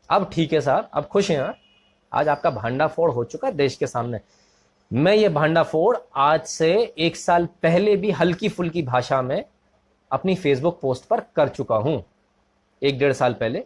अब ठीक है साहब, अब खुश हैं। आज आपका भांडाफोड़ हो चुका है देश के सामने। मैं ये भांडाफोड़ आज से 1 साल पहले भी हल्की फुल्की भाषा में अपनी फेसबुक पोस्ट पर कर चुका हूं। 1-1.5 साल पहले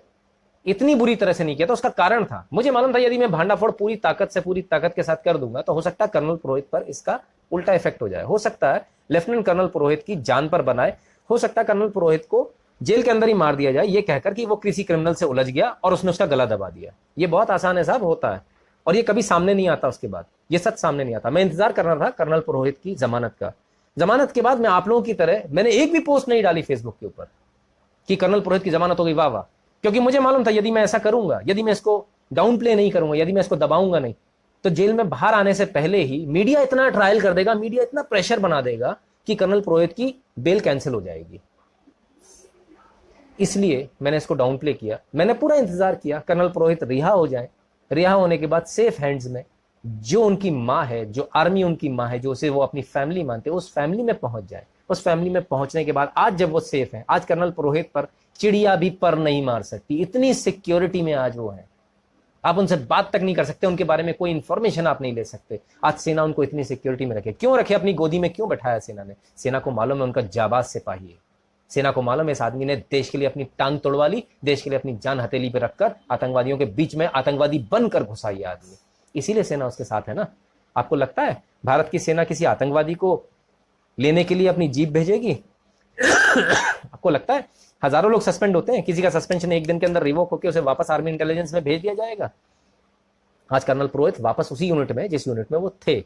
इतनी बुरी तरह से नहीं किया था, उसका कारण था, मुझे मालूम था यदि मैं भांडाफोड़ पूरी ताकत के साथ कर दूंगा तो हो सकता है कर्नल पुरोहित पर इसका उल्टा इफेक्ट हो जाए, हो सकता है लेफ्टिनेंट कर्नल पुरोहित की जान पर बनाए, हो सकता है कर्नल पुरोहित को जेल के अंदर ही मार दिया जाए, ये कहकर कि वो किसी क्रिमिनल से उलझ गया और उसने उसका गला दबा दिया। ये बहुत आसान है साहब, होता है, और ये कभी सामने नहीं आता। उसके बाद ये सच सामने नहीं आता। मैं इंतजार कर रहा था कर्नल पुरोहित की जमानत का। जमानत के बाद मैं आप लोगों की तरह मैंने एक भी पोस्ट नहीं डाली फेसबुक के ऊपर कि कर्नल पुरोहित की जमानत हो गई, वाह वाह, क्योंकि मुझे मालूम था यदि मैं ऐसा करूंगा, यदि मैं इसको डाउन प्ले नहीं करूंगा, यदि मैं इसको दबाऊंगा नहीं, तो जेल में बाहर आने से पहले ही मीडिया इतना ट्रायल कर देगा, मीडिया इतना प्रेशर बना देगा कि कर्नल पुरोहित की बेल कैंसिल हो जाएगी। इसलिए मैंने इसको डाउन प्ले किया। मैंने पूरा इंतजार किया कर्नल पुरोहित रिहा हो जाए, रिहा होने के बाद सेफ हैंड्स में, जो उनकी माँ है, जो आर्मी उनकी माँ है, जो उसे वो अपनी फैमिली मानते, उस फैमिली में पहुंच जाए। उस फैमिली में पहुंचने के बाद आज जब वो सेफ है, आज कर्नल पुरोहित पर चिड़िया भी पर नहीं मार सकती, इतनी सिक्योरिटी में आज वो है। आप उनसे बात तक नहीं कर सकते, उनके बारे में कोई इंफॉर्मेशन आप नहीं ले सकते। आज सेना उनको इतनी सिक्योरिटी में रखे। क्यों रखे? अपनी गोदी में क्यों बैठाया सेना ने? सेना को मालूम है उनका जाबाज सिपाही है। सेना को मालूम है इस आदमी ने देश के लिए अपनी टांग तोड़वा ली, देश के लिए अपनी जान हथेली पे रखकर आतंकवादियों के बीच में आतंकवादी बनकर घुसा ये आदमी। इसीलिए सेना उसके साथ है ना। आपको लगता है भारत की सेना किसी आतंकवादी को लेने के लिए अपनी जीप भेजेगी? आपको लगता है हजारों लोग सस्पेंड होते हैं, किसी का सस्पेंशन 1 दिन के अंदर रिवोक होकर उसे वापस आर्मी इंटेलिजेंस में भेज दिया जाएगा? आज कर्नल पुरोहित वापस उसी यूनिट में जिस यूनिट में वो थे।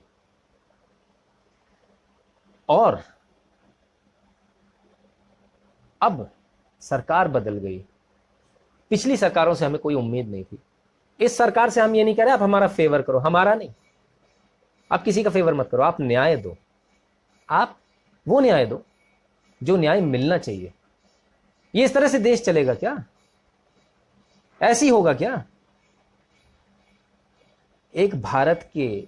और अब सरकार बदल गई। पिछली सरकारों से हमें कोई उम्मीद नहीं थी। इस सरकार से हम ये नहीं कह रहे आप हमारा फेवर करो, हमारा नहीं, आप किसी का फेवर मत करो, आप न्याय दो। आप वो न्याय दो जो न्याय मिलना चाहिए। ये इस तरह से देश चलेगा क्या? ऐसी होगा क्या? एक भारत के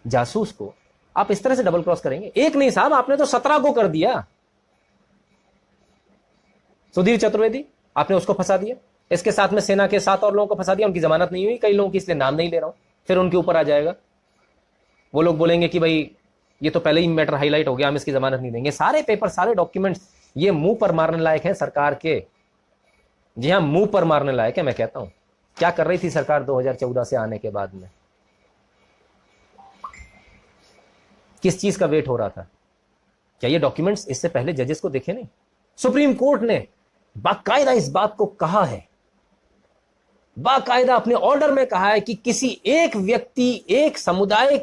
जासूस को आप इस तरह से डबल क्रॉस करेंगे? एक नहीं साहब, आपने तो 17 को कर दिया। सुधीर चतुर्वेदी, आपने उसको फंसा दिया। इसके साथ में सेना के 7 और लोगों को फंसा दिया, उनकी जमानत नहीं हुई, कई लोगों की, इसलिए नाम नहीं ले रहा हूं। फिर उनके ऊपर आ जाएगा, वो लोग बोलेंगे कि भाई ये तो पहले ही मैटर हाईलाइट हो गया, हम इसकी जमानत नहीं देंगे। सारे पेपर, सारे डॉक्यूमेंट्स ये मुंह पर मारने लायक हैं सरकार के। जी हां, मुंह पर मारने लायक है। मैं कहता हूं क्या कर रही थी सरकार 2014 से आने के बाद में? किस चीज का वेट हो रहा था? क्या ये डॉक्यूमेंट्स इससे पहले जजेस को देखे नहीं? सुप्रीम कोर्ट ने बाकायदा इस बात को कहा है, बाकायदा अपने ऑर्डर में कहा है कि किसी एक व्यक्ति, एक समुदाय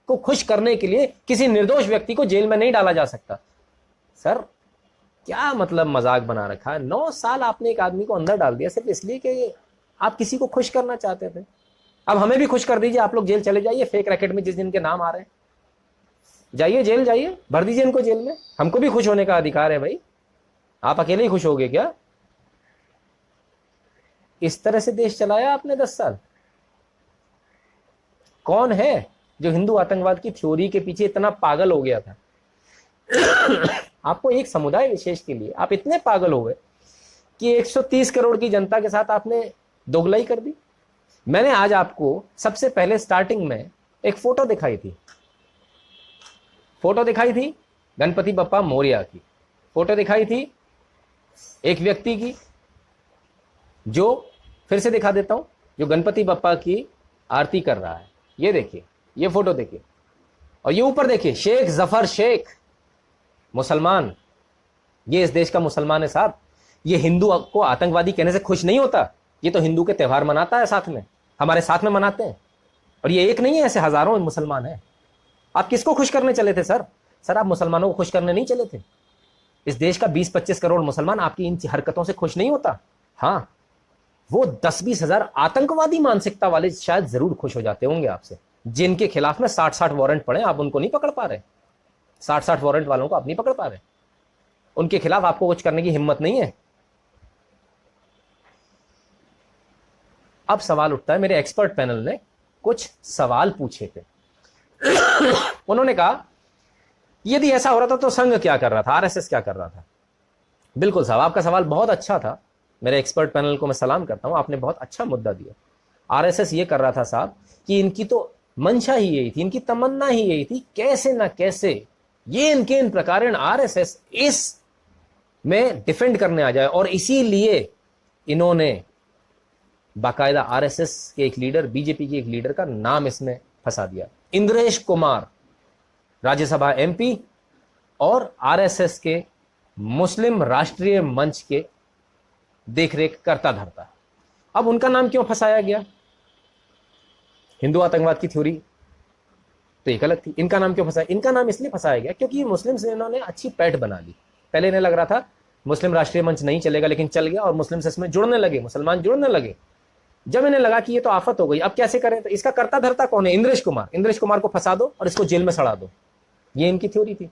को खुश करने के लिए किसी निर्दोष व्यक्ति को जेल में नहीं डाला जा सकता। सर क्या मतलब मजाक बना रखा है? 9 साल आपने एक आदमी को अंदर डाल दिया सिर्फ इसलिए कि आप किसी को खुश करना चाहते थे। अब हमें भी खुश कर दीजिए, आप लोग जेल चले जाइए, फेक रैकेट में जिस जिनके नाम आ रहे हैं, जाइए जेल, जाइए, भर दीजिए इनको जेल में। हमको भी खुश होने का अधिकार है भाई, आप अकेले ही खुश होगे क्या? इस तरह से देश चलाया आपने 10 साल। कौन है जो हिंदू आतंकवाद की थ्योरी के पीछे इतना पागल हो गया था? आपको एक समुदाय विशेष के लिए आप इतने पागल हो गए कि 130 करोड़ की जनता के साथ आपने दोगलाई कर दी। मैंने आज आपको सबसे पहले स्टार्टिंग में एक फोटो दिखाई थी, गणपति बप्पा मोरिया की फोटो दिखाई थी, एक व्यक्ति की, जो फिर से दिखा देता हूं, जो गणपति बप्पा की आरती कर रहा है। ये देखिए, ये फोटो देखिए, और ये ऊपर देखिए, शेख जफर शेख, मुसलमान, ये इस देश का मुसलमान है साहब। ये हिंदू को आतंकवादी कहने से खुश नहीं होता? ये तो हिंदू के त्यौहार मनाता है, साथ में हमारे साथ में मनाते हैं। और ये एक नहीं है, ऐसे हजारों मुसलमान हैं। आप किसको खुश करने चले थे सर? सर आप मुसलमानों को खुश करने नहीं चले थे। इस देश का 20-25 करोड़ मुसलमान आपकी इन हरकतों से खुश नहीं होता। हाँ, वो 10-20 हजार आतंकवादी मानसिकता वाले शायद जरूर खुश हो जाते होंगे आपसे, जिनके खिलाफ में 60-60 वारंट पड़े, आप उनको नहीं पकड़ पा रहे। 60-60 वारंट वालों को आप नहीं पकड़ पा रहे, उनके खिलाफ आपको कुछ करने की हिम्मत नहीं है। अब सवाल उठता है, मेरे एक्सपर्ट पैनल ने कुछ सवाल पूछे थे। उन्होंने कहा यदि ऐसा हो रहा था तो संघ क्या कर रहा था, आरएसएस क्या कर रहा था? बिल्कुल साहब, आपका सवाल बहुत अच्छा था। मेरे एक्सपर्ट पैनल को मैं सलाम करता हूं, आपने बहुत अच्छा मुद्दा दिया। आरएसएस ये कर रहा था साहब कि इनकी तो मंशा ही यही थी, इनकी तमन्ना ही यही थी, कैसे ना कैसे ये इनके इन प्रकार आरएसएस इस में डिफेंड करने आ जाए। और इसीलिए इन्होंने बाकायदा आरएसएस के एक लीडर, बीजेपी के एक लीडर का नाम इसमें फंसा दिया, इंद्रेश कुमार, राज्यसभा एमपी और आरएसएस के मुस्लिम राष्ट्रीय मंच के देखरेख करता धरता। अब उनका नाम क्यों फंसाया गया? हिंदू आतंकवाद की थ्योरी तो एक अलग थी, इनका नाम क्यों फंसाया? इनका नाम इसलिए फंसाया गया क्योंकि मुस्लिम से इन्होंने अच्छी पैठ बना ली। पहले इन्हें लग रहा था मुस्लिम राष्ट्रीय मंच नहीं चलेगा, लेकिन चल गया और मुस्लिम से इसमें जुड़ने लगे, मुसलमान जुड़ने लगे। जब इन्हें लगा कि ये तो आफत हो गई, अब कैसे करें, तो इसका करता धरता कौन है? इंद्रेश कुमार। इंद्रेश कुमार को फंसा दो और इसको जेल में सड़ा दो, ये इनकी थ्योरी थी।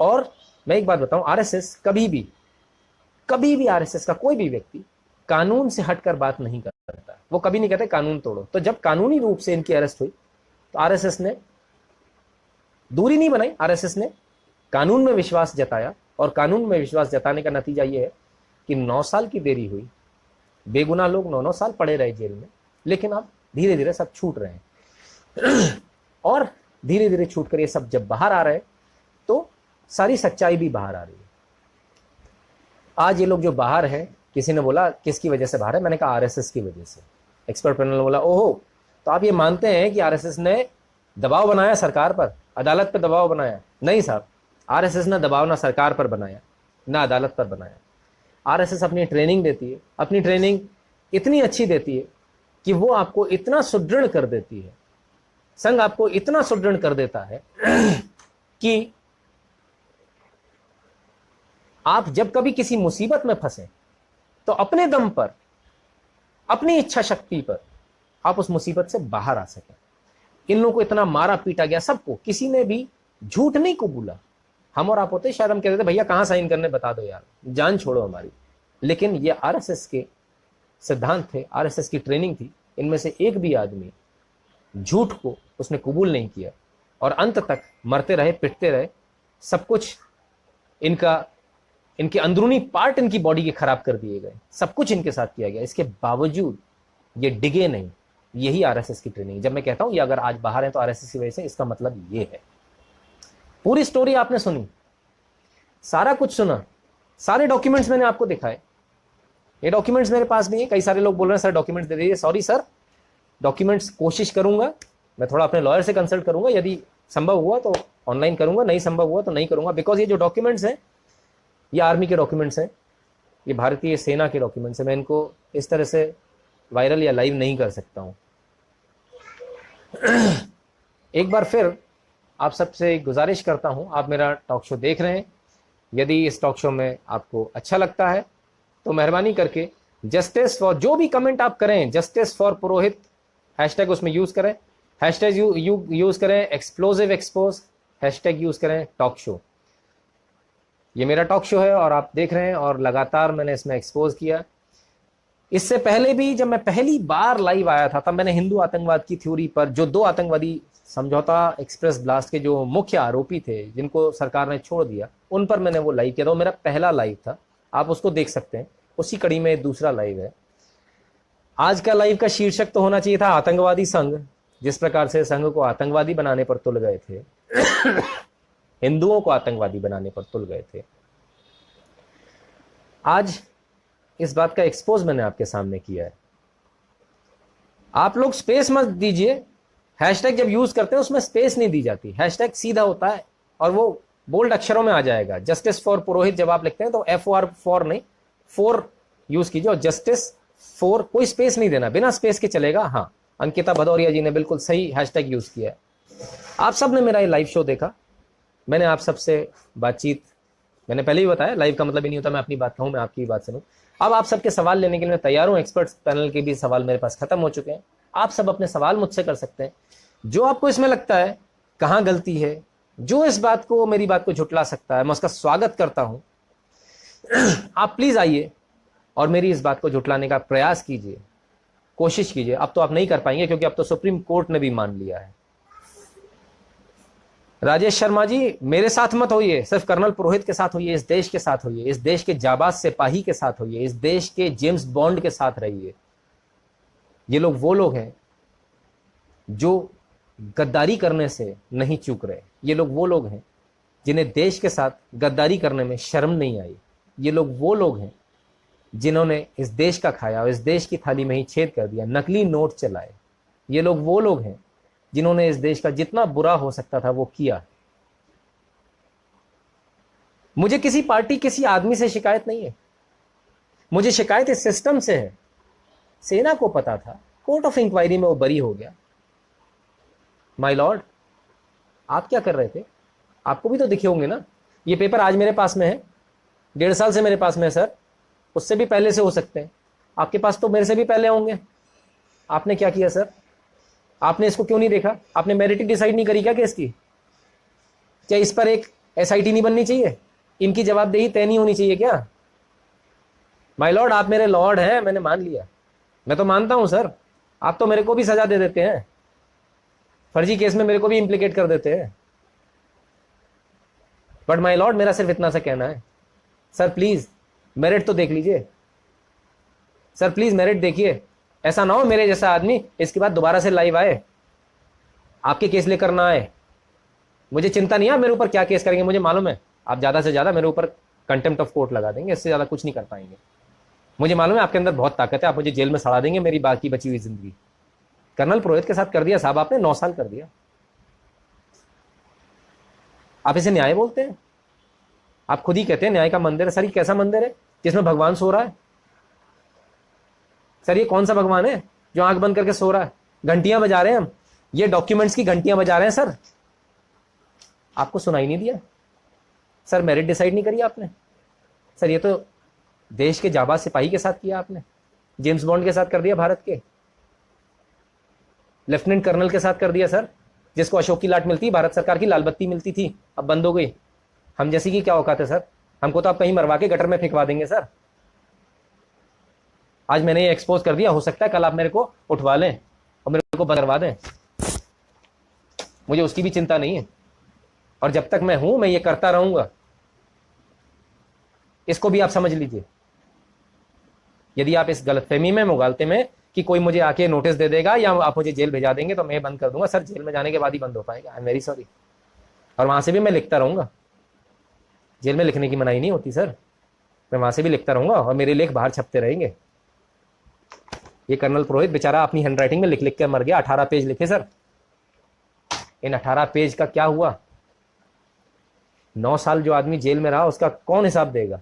और मैं एक बात बताऊं, आरएसएस कभी भी आरएसएस का कोई भी व्यक्ति कानून से हटकर बात नहीं करता। वो कभी नहीं कहते कानून तोड़ो। तो जब कानूनी रूप से इनकी अरेस्ट हुई तो आरएसएस ने दूरी नहीं बनाई, आरएसएस ने कानून में विश्वास जताया। और कानून में विश्वास जताने का नतीजा यह है कि 9 साल की देरी हुई, बेगुनाह लोग 9-9 साल पड़े रहे जेल में, लेकिन अब धीरे धीरे सब छूट रहे हैं। और धीरे धीरे छूट कर ये सब जब बाहर आ रहे हैं तो सारी सच्चाई भी बाहर आ रही है। आज ये लोग जो बाहर हैं, किसी ने बोला किसकी वजह से बाहर है, मैंने कहा आरएसएस की वजह से। एक्सपर्ट पैनल ने बोला ओहो, तो आप ये मानते हैं कि आरएसएस ने दबाव बनाया सरकार पर, अदालत पर दबाव बनाया? नहीं साहब, आरएसएस ने दबाव ना सरकार पर बनाया ना अदालत पर बनाया। आरएसएस अपनी ट्रेनिंग देती है, अपनी ट्रेनिंग इतनी अच्छी देती है कि वो आपको इतना सुदृढ़ कर देती है, संघ आपको इतना सुदृढ़ कर देता है कि आप जब कभी किसी मुसीबत में फंसे तो अपने दम पर, अपनी इच्छा शक्ति पर आप उस मुसीबत से बाहर आ सकें। इन लोगों को इतना मारा पीटा गया, सबको, किसी ने भी झूठ नहीं कबूला। हम और आप होते शायद हम कहते थे भैया कहां साइन करने बता दो यार, जान छोड़ो हमारी। लेकिन ये आरएसएस के सिद्धांत थे, आरएसएस की ट्रेनिंग थी। इनमें से एक भी आदमी झूठ को उसने कबूल नहीं किया और अंत तक मरते रहे, पिटते रहे। सब कुछ इनके अंदरूनी पार्ट इनकी बॉडी के खराब कर दिए गए, सब कुछ इनके साथ किया गया। इसके बावजूद ये डिगे नहीं। यही आरएसएस की ट्रेनिंग। जब मैं कहता हूं ये अगर आज बाहर है तो आरएसएस की वजह से, इसका मतलब ये है। पूरी स्टोरी आपने सुनी, सारा कुछ सुना, सारे डॉक्यूमेंट्स मैंने आपको दिखाए। ये डॉक्यूमेंट्स मेरे पास भी है। कई सारे लोग बोल रहे हैं सर डॉक्यूमेंट्स दे दीजिए। सॉरी सर, डॉक्यूमेंट्स कोशिश करूंगा, मैं थोड़ा अपने लॉयर से कंसल्ट करूंगा, यदि संभव हुआ तो ऑनलाइन करूंगा, नहीं संभव हुआ तो नहीं करूंगा। बिकॉज ये जो डॉक्यूमेंट्स हैं ये आर्मी के डॉक्यूमेंट्स हैं, ये भारतीय सेना के डॉक्यूमेंट्स हैं। मैं इनको इस तरह से वायरल या लाइव नहीं कर सकता हूं। एक बार फिर आप सबसे गुजारिश करता हूं, आप मेरा टॉक शो देख रहे हैं, यदि इस टॉक शो में आपको अच्छा लगता है तो मेहरबानी करके जस्टिस फॉर, जो भी कमेंट आप करें, जस्टिस फॉर पुरोहित हैशटैग उसमें यूज करें, हैशटैग यूज करें एक्सप्लोजिव एक्सपोज, हैशटैग यूज करें टॉक शो। ये मेरा टॉक शो है और आप देख रहे हैं और लगातार मैंने इसमें एक्सपोज किया। इससे पहले भी जब मैं पहली बार लाइव आया था तब मैंने हिंदू आतंकवाद की थ्योरी पर, जो 2 आतंकवादी समझौता एक्सप्रेस ब्लास्ट के जो मुख्य आरोपी थे जिनको सरकार ने छोड़ दिया, उन पर मैंने वो लाइव किया था। वो मेरा पहला लाइव था, आप उसको देख सकते हैं। उसी कड़ी में दूसरा लाइव है। आज का लाइव का शीर्षक तो होना चाहिए था आतंकवादी संघ। जिस प्रकार से संघ को आतंकवादी बनाने पर तुल गए थे, हिंदुओं को आतंकवादी बनाने पर तुल गए थे, आज इस बात का एक्सपोज मैंने आपके सामने किया है। आप लोग स्पेस मत दीजिए। हैशटैग जब यूज करते हैं उसमें स्पेस नहीं दी जाती, हैशटैग सीधा होता है और वो बोल्ड अक्षरों में आ जाएगा। जस्टिस फॉर पुरोहित जब आप लिखते हैं तो FOR फॉर नहीं, फोर यूज कीजिए, और जस्टिस फॉर कोई स्पेस नहीं देना, बिना स्पेस के चलेगा। हाँ, अंकिता भदौरिया जी ने बिल्कुल सही हैशटैग यूज किया है। आप सब ने मेरा ये लाइव शो देखा, मैंने आप सबसे बातचीत, मैंने पहले ही बताया लाइव का मतलब ही नहीं होता मैं अपनी बात कहूं, मैं आपकी बात सुनूं। अब आप सबके सवाल लेने के लिए मैं तैयार हूं। एक्सपर्ट्स पैनल के भी सवाल मेरे पास खत्म हो चुके हैं, आप सब अपने सवाल मुझसे कर सकते हैं। जो आपको इसमें लगता है कहां गलती है, जो इस बात को, मेरी बात को झुटला सकता है, मैं उसका स्वागत करता हूं। आप प्लीज आइए और मेरी इस बात को झुटलाने का प्रयास कीजिए, कोशिश कीजिए। अब तो आप नहीं कर पाएंगे क्योंकि अब तो सुप्रीम कोर्ट ने भी मान लिया है। राजेश शर्मा जी, मेरे साथ मत होइए, सिर्फ कर्नल पुरोहित के साथ होइए, इस देश के साथ होइए, इस देश के जाबाज सिपाही के साथ होइए, इस देश के जेम्स बॉन्ड के साथ रहिए। ये लोग वो लोग हैं जो गद्दारी करने से नहीं चूक रहे। ये लोग वो लोग हैं जिन्हें देश के साथ गद्दारी करने में शर्म नहीं आई। ये लोग वो लोग हैं जिन्होंने इस देश का खाया और इस देश की थाली में ही छेद कर दिया, नकली नोट चलाए। ये लोग वो लोग हैं जिन्होंने इस देश का जितना बुरा हो सकता था वो किया। मुझे किसी पार्टी, किसी आदमी से शिकायत नहीं है, मुझे शिकायत इस सिस्टम से है। सेना को पता था, कोर्ट ऑफ इंक्वायरी में वो बरी हो गया। माय लॉर्ड, आप क्या कर रहे थे? आपको भी तो दिखे होंगे ना। ये पेपर आज मेरे पास में है, 1.5 साल से मेरे पास में है सर, उससे भी पहले से हो सकते हैं, आपके पास तो मेरे से भी पहले होंगे। आपने क्या किया सर? आपने इसको क्यों नहीं देखा? आपने मेरिट डिसाइड नहीं करी क्या केस की? क्या इस पर एक SIT नहीं बननी चाहिए? इनकी जवाबदेही तय नहीं होनी चाहिए क्या? माय लॉर्ड, आप मेरे लॉर्ड हैं, मैंने मान लिया, मैं तो मानता हूं सर। आप तो मेरे को भी सजा दे देते हैं, फर्जी केस में मेरे को भी इंप्लीकेट कर देते हैं। बट माय लॉर्ड, मेरा सिर्फ इतना सा कहना है, सर प्लीज मेरिट तो देख लीजिए। सर प्लीज मेरिट देखिए, ऐसा ना हो मेरे जैसा आदमी इसके बाद दोबारा से लाइव आए, आपके केस लेकर ना आए। मुझे चिंता नहीं है मेरे ऊपर क्या केस करेंगे, मुझे मालूम है आप ज्यादा से ज्यादा मेरे ऊपर कंटेम्प्ट ऑफ कोर्ट लगा देंगे, इससे ज्यादा कुछ नहीं कर पाएंगे। मुझे मालूम है आपके अंदर बहुत ताकत है, आप मुझे जेल में सड़ा देंगे मेरी बाकी बची हुई जिंदगी। कर्नल पुरोहित के साथ कर दिया साहब आपने, 9 साल कर दिया। आप इसे न्याय बोलते हैं? आप खुद ही कहते हैं न्याय का मंदिर है। सर ये कैसा मंदिर है जिसमें भगवान सो रहा है? सर ये कौन सा भगवान है जो आंख बंद करके सो रहा है? घंटियां बजा रहे हैं हम, ये डॉक्यूमेंट्स की घंटियां बजा रहे हैं सर। आपको सुनाई नहीं दिया? सर मेरिट डिसाइड नहीं करी आपने? सर ये तो देश के जाबाज सिपाही के साथ किया आपने, जेम्स बॉन्ड के साथ कर दिया, भारत के लेफ्टिनेंट कर्नल के साथ कर दिया सर, जिसको अशोक की लाट मिलती, भारत सरकार की लाल बत्ती मिलती थी, अब बंद हो गई। हम जैसी की क्या औकात है सर? हमको तो आप कहीं मरवा के गटर में फेंकवा देंगे सर। आज मैंने ये एक्सपोज कर दिया, हो सकता है कल आप मेरे को उठवा लें और मेरे को बंद करवा दें, मुझे उसकी भी चिंता नहीं है। और जब तक मैं हूं मैं ये करता रहूंगा, इसको भी आप समझ लीजिए। यदि आप इस गलतफहमी में, मुगालते में कि कोई मुझे आके नोटिस दे देगा या आप मुझे जेल भेजा देंगे तो मैं बंद कर दूंगा, सर जेल में जाने के बाद ही बंद हो पाएगा। I am very sorry. और वहां से भी मैं लिखता रहूंगा, जेल में लिखने की मनाही नहीं होती सर, मैं वहां से भी लिखता रहूंगा और मेरे लेख बाहर छपते रहेंगे। ये कर्नल पुरोहित बेचारा अपनी हैंडराइटिंग में लिख लिख के मर गया, 18 पेज लिखे सर। इन 18 पेज का क्या हुआ? 9 साल जो आदमी जेल में रहा उसका कौन हिसाब देगा?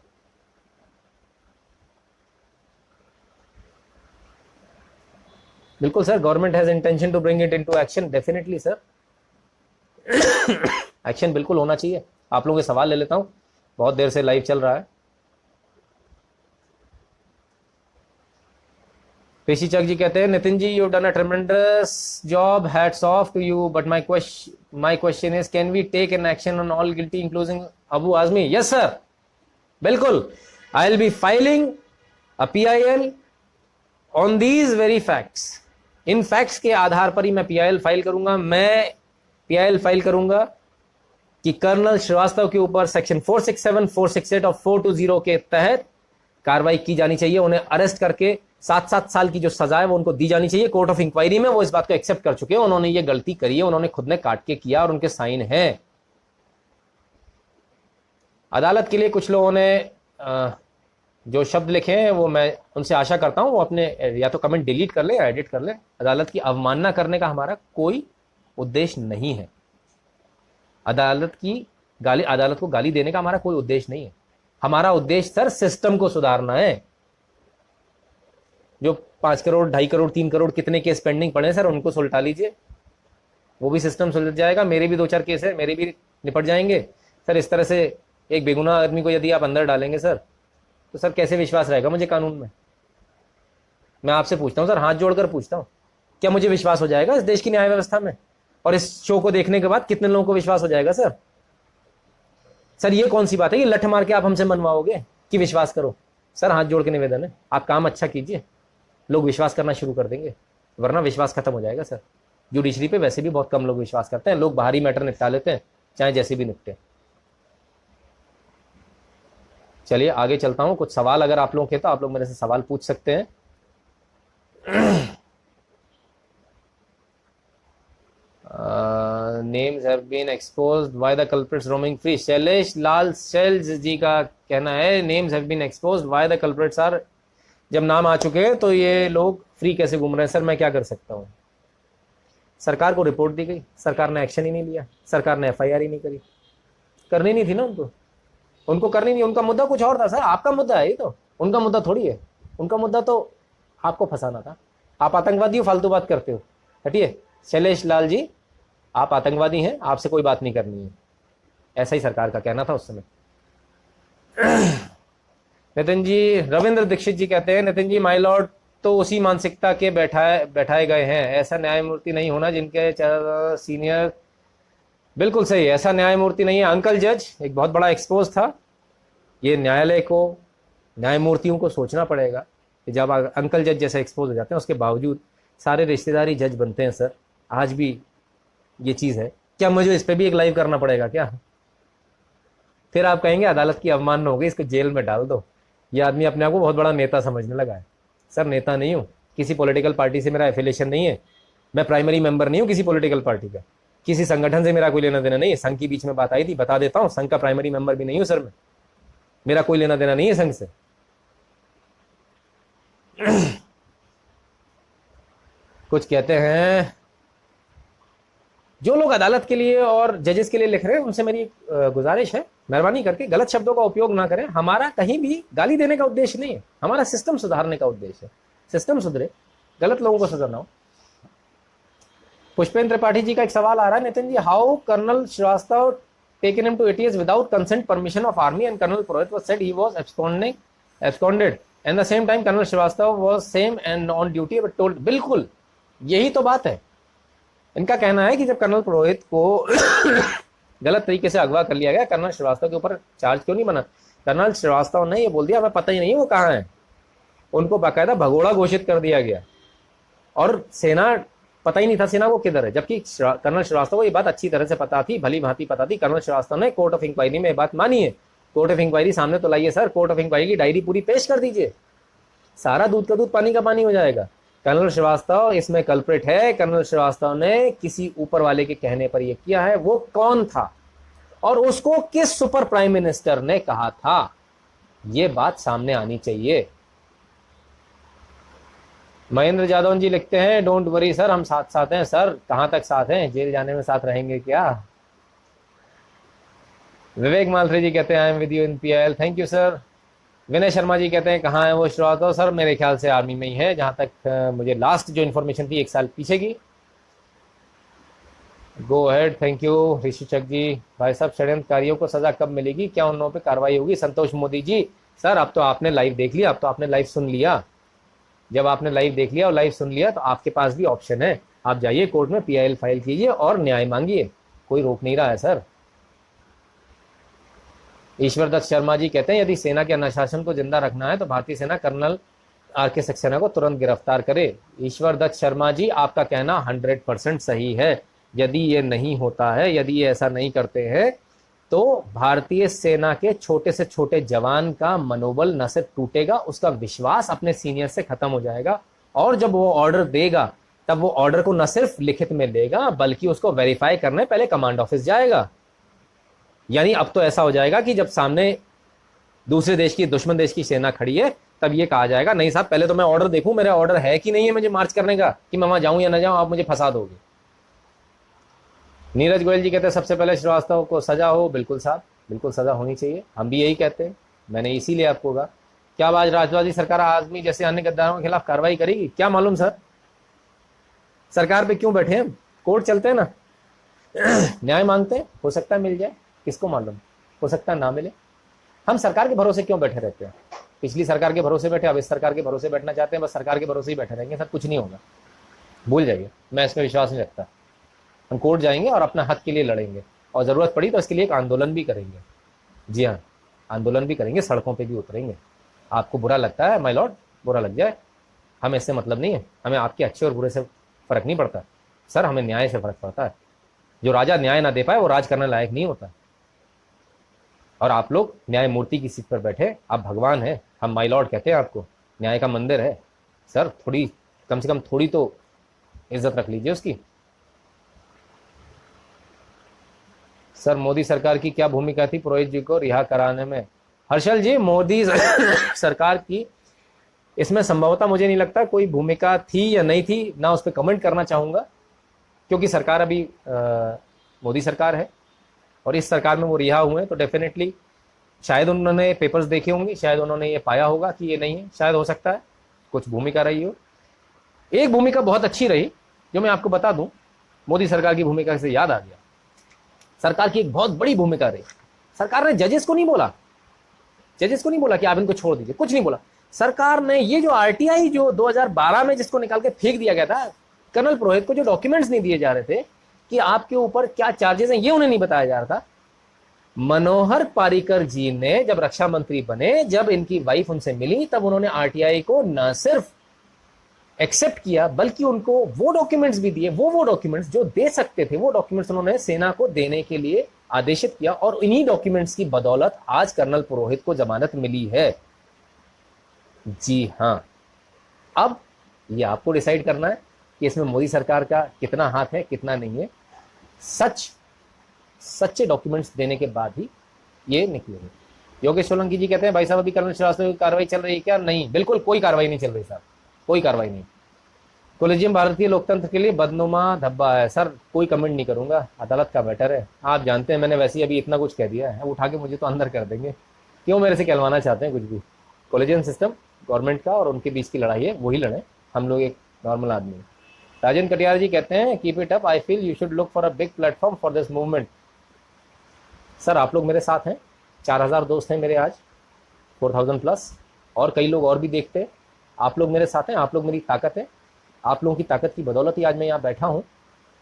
बिल्कुल sir, government has intention to bring it into action, definitely sir. Action बिल्कुल होना चाहिए। आप लोगों के सवाल ले लेता हूं, बहुत देर से लाइव चल रहा है। पेशी चक जी कहते हैं, Nitin ji you done a tremendous job, hats off to you, but my question is can we take an action on all guilty including Abu Azmi? Yes sir, बिल्कुल। I will be filing a PIL on these very facts. इन facts के आधार पर ही मैं PIL file करूंगा। मैं PIL file करूंगा कि कर्नल श्रीवास्तव के ऊपर सेक्शन 467, 468 और 420 के तहत कार्रवाई की जानी चाहिए। उन्हें अरेस्ट करके 7-7 साल की जो सजा है वो उनको दी जानी चाहिए। कोर्ट ऑफ इंक्वायरी में वो इस बात को एक्सेप्ट कर चुके हैं, उन्होंने ये गलती करी है, उन्होंने खुद ने काट के किया और उनके साइन है। अदालत के लिए कुछ लोगों ने जो शब्द लिखे हैं वो मैं उनसे आशा करता हूं वो अपने या तो कमेंट डिलीट कर ले या एडिट कर ले। अदालत की अवमानना करने का हमारा कोई उद्देश्य नहीं है। अदालत की गाली, अदालत को गाली देने का हमारा कोई उद्देश्य नहीं है। हमारा उद्देश्य सर सिस्टम को सुधारना है। जो 5 करोड़ 2.5 करोड़ 3 करोड़ कितने केस पेंडिंग पड़े हैं सर, उनको सुलटा लीजिए, वो भी सिस्टम सुलझ जाएगा। मेरे भी 2-4 केस है, मेरे भी निपट जाएंगे सर। इस तरह से एक बेगुनाह आदमी को यदि आप अंदर डालेंगे सर, तो सर कैसे विश्वास रहेगा मुझे कानून में? मैं आपसे पूछता हूं सर, हाथ जोड़कर पूछता हूं, क्या मुझे विश्वास हो जाएगा इस देश की न्याय व्यवस्था में? और इस शो को देखने के बाद कितने लोगों को विश्वास हो जाएगा सर? सर ये कौन सी बात है कि लठ मार के आप हमसे मनवाओगे कि विश्वास करो? सर हाथ जोड़ के निवेदन है, आप काम अच्छा कीजिए, लोग विश्वास करना शुरू कर देंगे, वरना विश्वास खत्म हो जाएगा सर। जुडिशरी पे वैसे भी बहुत कम लोग विश्वास करते हैं, लोग बाहरी मैटर निपटा लेते हैं, चाहे जैसे भी निपटे। चलिए आगे चलता हूं। कुछ सवाल अगर आप लोगों के, तो आप लोग मेरे से सवाल पूछ सकते हैं। Names have been exposed why the culprits roaming free. Shailesh Lal Shails ji का कहना है names have been exposed why the culprits are, जब नाम आ चुके हैं तो ये लोग फ्री कैसे घूम रहे हैं? सर मैं क्या कर सकता हूं? सरकार को रिपोर्ट दी गई, सरकार ने एक्शन ही नहीं लिया, सरकार ने एफआईआर ही नहीं करी। करनी नहीं थी ना उनको करनी नहीं। उनका मुद्दा कुछ और था सर, आपका मुद्दा है ये, तो उनका मुद्दा थोड़ी है। उनका मुद्दा तो आपको फंसाना था। आप आतंकवादी हो, फालतू बात करते हो, हटिए। शैलेश लाल जी आप आतंकवादी हैं, आपसे कोई बात नहीं करनी है, ऐसा ही सरकार का कहना था उस समय। नितिन जी, रविंद्र दीक्षित जी कहते हैं नितिन जी माय लॉर्ड तो उसी मानसिकता के बैठाए गए हैं, ऐसा न्यायमूर्ति नहीं होना जिनके सीनियर। बिल्कुल सही, ऐसा न्यायमूर्ति नहीं है। अंकल जज एक बहुत बड़ा एक्सपोज था। ये न्यायालय को, न्यायमूर्तियों को सोचना पड़ेगा कि जब अंकल जज जैसे एक्सपोज हो जाते हैं, उसके बावजूद सारे रिश्तेदारी जज बनते हैं सर। आज भी ये चीज़ है। क्या मुझे इस पर भी एक लाइव करना पड़ेगा क्या? फिर आप कहेंगे अदालत की अवमानना हो गई, इसको जेल में डाल दो। ये आदमी अपने आप को बहुत बड़ा नेता समझने लगा है। सर नेता नहीं हूँ, किसी पॉलिटिकल पार्टी से मेरा एफिलिएशन नहीं है, मैं प्राइमरी मेंबर नहीं हूँ किसी पॉलिटिकल पार्टी का, किसी संगठन से मेरा कोई लेना देना नहीं है। संघ की बीच में बात आई थी, बता देता हूँ, संघ का प्राइमरी मेंबर भी नहीं हूँ सर मैं, मेरा कोई लेना देना नहीं है संघ से। कुछ कहते हैं जो लोग अदालत के लिए और जजेस के लिए लिख रहे हैं, उनसे मेरी गुजारिश है, मेहरबानी करके गलत शब्दों का उपयोग ना करें। हमारा कहीं भी गाली देने का उद्देश्य नहीं है, हमारा सिस्टम सुधारने का उद्देश्य है। सिस्टम सुधरे, गलत लोगों को सजा ना हो। पुष्पेंद्र त्रिपाठी जी का एक सवाल आ रहा है, Nitin ji how colonel Shrivastava taken him to ATS without consent permission of army and colonel Purohit was said he was absconded and the same time colonel Shrivastava was same and on duty but told. बिल्कुल यही तो बात है। इनका कहना है कि जब कर्नल पुरोहित को गलत तरीके से अगवा कर लिया गया, कर्नल श्रीवास्तव के ऊपर चार्ज क्यों नहीं बना? कर्नल श्रीवास्तव ने ये बोल दिया हमें पता ही नहीं वो कहाँ है। उनको बाकायदा भगोड़ा घोषित कर दिया गया और सेना, पता ही नहीं था सेना को किधर है, जबकि कर्नल श्रीवास्तव को ये बात अच्छी तरह से पता थी, भली भांति पता थी। कर्नल श्रीवास्तव ने कोर्ट ऑफ इंक्वायरी में ये बात मानी है। कोर्ट ऑफ इंक्वायरी सामने तो लाइए सर, कोर्ट ऑफ इंक्वायरी की डायरी पूरी पेश कर दीजिए, सारा दूध का दूध पानी का पानी हो जाएगा। कर्नल श्रीवास्तव इसमें कल्प्रिट है, कर्नल श्रीवास्तव ने किसी ऊपर वाले के कहने पर यह किया है। वो कौन था और उसको किस सुपर प्राइम मिनिस्टर ने कहा था, यह बात सामने आनी चाहिए। महेंद्र यादव जी लिखते हैं डोंट वरी सर, हम साथ साथ हैं। सर कहां तक साथ हैं, जेल जाने में साथ रहेंगे क्या? विवेक मालरे जी कहते हैं I am with you in PIL, thank you sir. Vinay Sharma ji कहते हैं कहाँ है वो श्रीवास्तव? सर मेरे ख्याल से आर्मी में ही है, जहां तक मुझे लास्ट जो इन्फॉर्मेशन थी 1 साल पीछे की। गो अहेड, थैंक यू ऋषिचक जी। भाई साहब षड्यंत्रकारियों को सजा कब मिलेगी, क्या उन लोगों पे कार्रवाई होगी? संतोष मोदी जी, सर अब तो आपने लाइव देख लिया, अब तो आपने लाइव सुन लिया। जब आपने लाइव देख लिया और लाइव सुन लिया तो आपके पास भी ऑप्शन है, आप जाइए कोर्ट में PIL फाइल कीजिए और न्याय मांगिए, कोई रोक नहीं रहा है सर। ईश्वर दत्त शर्मा जी कहते हैं यदि सेना के अनुशासन को जिंदा रखना है तो भारतीय सेना कर्नल RK सक्सेना को तुरंत गिरफ्तार करे। ईश्वर दत्त शर्मा जी आपका कहना 100% सही है। यदि ये नहीं होता है, यदि ये ऐसा नहीं करते हैं, तो भारतीय सेना के छोटे से छोटे जवान का मनोबल न सिर्फ टूटेगा, उसका विश्वास अपने सीनियर से खत्म हो जाएगा। और जब वो ऑर्डर देगा तब वो ऑर्डर को न सिर्फ लिखित में लेगा बल्कि उसको वेरीफाई करने पहले कमांड ऑफिस जाएगा। यानी अब तो ऐसा हो जाएगा कि जब सामने दूसरे देश की, दुश्मन देश की सेना खड़ी है, तब ये कहा जाएगा नहीं साहब पहले तो मैं ऑर्डर देखूं, मेरा ऑर्डर है कि नहीं है मुझे मार्च करने का, कि मैं वहां जाऊं या ना जाऊं, आप मुझे फंसा दोगे। नीरज गोयल जी कहते हैं सबसे पहले श्रीवास्तव को सजा हो। बिल्कुल साहब, बिल्कुल सजा होनी चाहिए, हम भी यही कहते हैं। मैंने इसीलिए आपको कहा क्या आज राष्ट्रवादी सरकार आदमी जैसे अन्य गद्दारों के खिलाफ कार्रवाई करेगी, क्या मालूम सर। सरकार पे क्यों बैठे हैं, कोर्ट चलते हैं ना, न्याय मांगते हैं, हो सकता है मिल जाए, किसको मालूम, हो सकता है ना मिले। हम सरकार के भरोसे क्यों बैठे रहते हैं, पिछली सरकार के भरोसे बैठे, अब इस सरकार के भरोसे बैठना चाहते हैं, बस सरकार के भरोसे ही बैठे रहेंगे सर, कुछ नहीं होगा, भूल जाइए, मैं इसमें विश्वास नहीं रखता। हम कोर्ट जाएंगे और अपना हक के लिए लड़ेंगे, और जरूरत पड़ी तो इसके लिए एक आंदोलन भी करेंगे। जी हाँ, आंदोलन भी करेंगे, सड़कों पे भी उतरेंगे। आपको बुरा लगता है माय लॉर्ड, बुरा लग जाए, हमें इससे मतलब नहीं है, हमें आपके अच्छे और बुरे से फर्क नहीं पड़ता सर, हमें न्याय से फर्क पड़ता है। जो राजा न्याय ना दे पाए वो राज करने लायक नहीं होता। और आप लोग न्यायमूर्ति की सीट पर बैठे, आप भगवान हैं, हम माय लॉर्ड कहते हैं आपको, न्याय का मंदिर है सर, थोड़ी कम से कम थोड़ी तो इज्जत रख लीजिए उसकी। सर मोदी सरकार की क्या भूमिका थी पुरोहित जी को रिहा कराने में। हर्षल जी, मोदी सरकार की इसमें संभवतः मुझे नहीं लगता कोई भूमिका थी या नहीं थी, ना उस पर कमेंट करना चाहूंगा, क्योंकि सरकार अभी मोदी सरकार है और इस सरकार में वो रिहा हुए हैं, तो डेफिनेटली शायद उन्होंने पेपर्स देखे होंगे, शायद उन्होंने ये पाया होगा कि ये नहीं है, शायद हो सकता है कुछ भूमिका रही हो। एक भूमिका बहुत अच्छी रही जो मैं आपको बता दूं, मोदी सरकार की भूमिका से याद आ गया, सरकार की एक बहुत बड़ी भूमिका रही, सरकार ने जजेस को नहीं बोला, जजेस को नहीं बोला कि आप इनको छोड़ दीजिए, कुछ नहीं बोला। सरकार ने ये जो आरटीआई जो 2012 में जिसको निकाल के फेंक दिया गया था, कर्नल पुरोहित को जो डॉक्यूमेंट्स नहीं दिए जा रहे थे कि आपके ऊपर क्या चार्जेस हैं, ये उन्हें नहीं बताया जा रहा था। मनोहर पारीकर जी ने जब रक्षा मंत्री बने, जब इनकी वाइफ उनसे मिली, तब उन्होंने आरटीआई को न सिर्फ एक्सेप्ट किया बल्कि उनको वो डॉक्यूमेंट्स भी दिए, वो डॉक्यूमेंट्स जो दे सकते थे, वो डॉक्यूमेंट्स उन्होंने सेना को देने के लिए आदेशित किया, और इन्हीं डॉक्यूमेंट्स की बदौलत आज कर्नल पुरोहित को जमानत मिली है। जी हां, अब ये आपको डिसाइड करना है कि इसमें मोदी सरकार का कितना हाथ है, कितना नहीं है। सच्चे डॉक्यूमेंट्स देने के बाद ही ये निकलेंगे। योगेश सोलंकी जी कहते हैं भाई साहब अभी कर्नल श्रीवास्तव की कार्रवाई चल रही है क्या। नहीं, बिल्कुल कोई कार्रवाई नहीं चल रही साहब, कोई कार्रवाई नहीं। कोलेजियम भारतीय लोकतंत्र के लिए बदनुमा धब्बा है। सर कोई कमेंट नहीं करूंगा, अदालत का मैटर है, आप जानते हैं मैंने वैसे ही अभी इतना कुछ कह दिया है, उठा के मुझे तो अंदर कर देंगे, क्यों मेरे से कहलवाना चाहते हैं कुछ भी। कोलेजियम सिस्टम गवर्नमेंट का और उनके बीच की लड़ाई है, वही लड़े, हम लोग एक नॉर्मल आदमी हैं। राजन कटियार जी कहते हैं keep it up, I feel you should look for a big platform for this movement. Sir आप लोग मेरे साथ हैं, 4000 दोस्त हैं मेरे आज, 4000 प्लस, और कई लोग और भी देखते हैं। आप लोग मेरे साथ हैं, आप लोग मेरी ताकत है, आप लोगों की ताकत की बदौलत ही आज मैं यहाँ बैठा हूँ,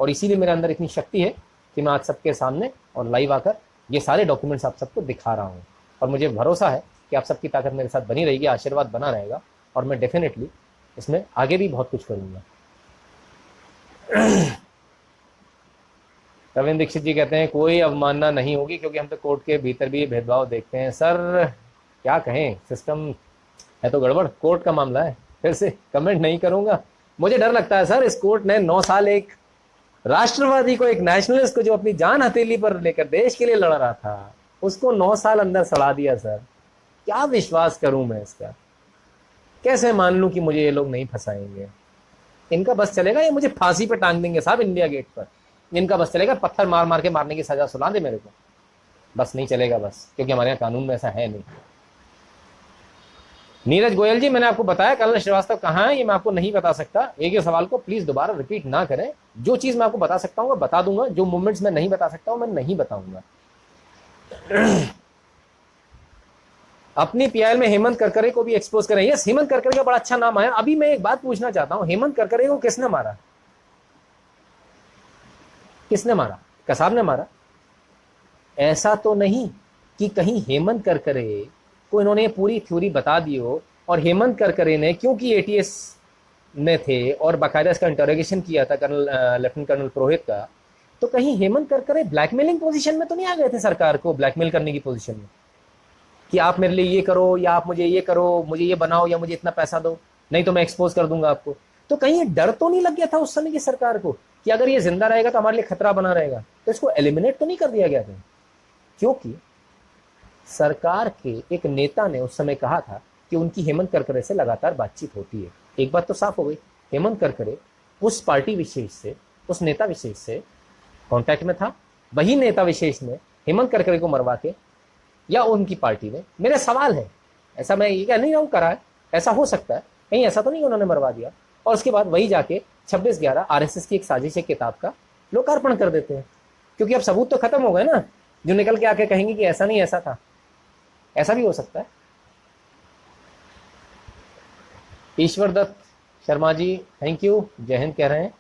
और इसीलिए मेरे अंदर इतनी शक्ति है कि मैं आज सबके सामने और लाइव आकर ये सारे डॉक्यूमेंट्स आप सबको दिखा रहा हूँ। और मुझे भरोसा है कि आप सबकी ताकत मेरे साथ बनी रहेगी, आशीर्वाद बना रहेगा, और मैं डेफिनेटली इसमें आगे भी बहुत कुछ करूँगा। रविंद्र दीक्षित जी कहते हैं कोई अवमानना नहीं होगी क्योंकि हम तो कोर्ट के भीतर भी भेदभाव देखते हैं। सर क्या कहें, सिस्टम है तो गड़बड़, कोर्ट का मामला है, फिर से कमेंट नहीं करूंगा। मुझे डर लगता है सर, इस कोर्ट ने 9 साल एक राष्ट्रवादी को, एक नेशनलिस्ट को जो अपनी जान हथेली पर लेकर देश के लिए लड़ रहा था, उसको 9 साल अंदर सड़ा दिया। सर क्या विश्वास करूं मैं इसका, कैसे मान लूं कि मुझे ये लोग नहीं फंसाएंगे। इनका बस चलेगा ये मुझे फांसी पे टांग देंगे साहब, इंडिया गेट पर। इनका बस चलेगा पत्थर मार मार के मारने की सजा सुना दे मेरे को, बस नहीं चलेगा बस, क्योंकि हमारे यहाँ कानून में ऐसा है नहीं। नीरज गोयल जी, मैंने आपको बताया कर्नल श्रीवास्तव कहाँ है, ये मैं आपको नहीं बता सकता। एक ही सवाल को प्लीज दोबारा रिपीट ना करें। जो चीज मैं आपको बता सकता हूँ बता दूंगा, जो मूवमेंट्स मैं नहीं बता सकता हूँ मैं नहीं बताऊंगा। अपनी पीआईएल में हेमंत करकरे को भी एक्सपोज करें। यस, हेमंत करकरे का बड़ा अच्छा नाम आया। अभी मैं एक बात पूछना चाहता हूं, हेमंत करकरे को किसने मारा, किसने मारा, कसाब ने मारा। ऐसा तो नहीं कि कहीं हेमंत करकरे को इन्होंने पूरी थ्योरी बता दी हो, और हेमंत करकरे ने, क्योंकि एटीएस में थे और बाकायदा इसका इंटरोगेशन किया था लेफ्टिनेंट कर्नल पुरोहित का, तो कहीं हेमंत करकरे ब्लैकमेलिंग पोजीशन में तो नहीं आ गए थे, सरकार को ब्लैकमेल करने की पोजीशन में, कि आप मेरे लिए ये करो या आप मुझे ये करो, मुझे ये बनाओ या मुझे इतना पैसा दो, नहीं तो मैं एक्सपोज कर दूंगा आपको। तो कहीं ये डर तो नहीं लग गया था उस समय की सरकार को कि अगर ये जिंदा रहेगा तो हमारे लिए खतरा बना रहेगा, तो इसको एलिमिनेट तो नहीं कर दिया गया था। क्योंकि सरकार के एक नेता ने उस समय कहा था कि उनकी हेमंत करकरे से लगातार बातचीत होती है। एक बात तो साफ हो गई, हेमंत करकरे उस पार्टी विशेष से, उस नेता विशेष से कांटेक्ट में था वही नेता विशेष ने हेमंत करकरे को मरवा के, या उनकी पार्टी ने, मेरा सवाल है, ऐसा मैं ये कह नहीं रहा हूं करा है, ऐसा हो सकता है, कहीं ऐसा तो नहीं उन्होंने मरवा दिया, और उसके बाद वही जाके 26/11 आरएसएस की एक साजिश है किताब का लोकार्पण कर देते हैं, क्योंकि अब सबूत तो खत्म हो गए ना, जो निकल के आके कहेंगे कि ऐसा नहीं ऐसा था। ऐसा भी हो सकता है। ईश्वर दत्त शर्मा जी थैंक यू, जय हिंद कह रहे हैं।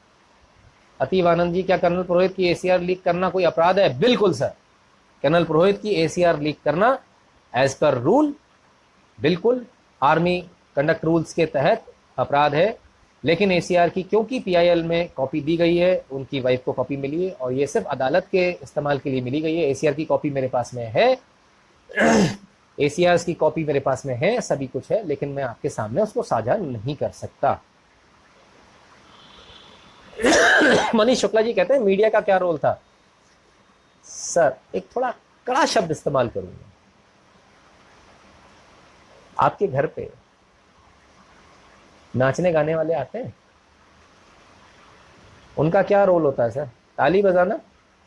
अतीब आनंद जी, क्या कर्नल पुरोहित की एसीआर लीक करना कोई अपराध है? बिल्कुल सर, कर्नल पुरोहित की एसीआर लीक करना एज पर रूल बिल्कुल आर्मी कंडक्ट रूल्स के तहत अपराध है, लेकिन एसीआर की क्योंकि पीआईएल में कॉपी दी गई है, उनकी वाइफ को कॉपी मिली है और ये सिर्फ अदालत के इस्तेमाल के लिए मिली गई है। एसीआर की कॉपी मेरे पास में है, एसीआर की कॉपी मेरे पास में है, सभी कुछ है, लेकिन मैं आपके सामने उसको साझा नहीं कर सकता। मनीष शुक्ला जी कहते हैं मीडिया का क्या रोल था? सर एक थोड़ा कड़ा शब्द इस्तेमाल करूंगा, आपके घर पे नाचने गाने वाले आते हैं, उनका क्या रोल होता है सर? ताली बजाना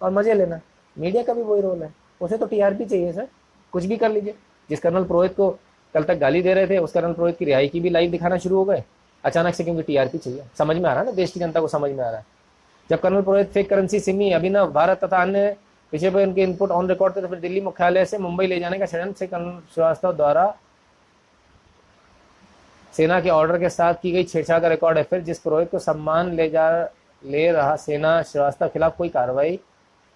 और मजे लेना। मीडिया का भी वही रोल है, उसे तो टीआरपी चाहिए सर, कुछ भी कर लीजिए। जिस कर्नल पुरोहित को कल तक गाली दे रहे थे, उस कर्नल पुरोहित की रिहाई की भी लाइव दिखाना शुरू हो गए अचानक से, क्योंकि टीआरपी चाहिए। समझ में आ रहा है ना, देश की जनता को समझ में आ रहा है। जब कर्नल पुरोहित फेक करेंसी सिमी अभिनव भारत तथा अन्य विषय पर उनके इनपुट ऑन रिकॉर्ड थे, तो फिर दिल्ली मुख्यालय से मुंबई ले जाने का षड्यंत्र से कर्नल श्रीवास्तव द्वारा सेना के ऑर्डर के साथ की गई छेड़छाड़ का रिकॉर्ड है। फिर जिस पुरोहित को सम्मान ले रहा सेना श्रीवास्तव खिलाफ कोई कार्रवाई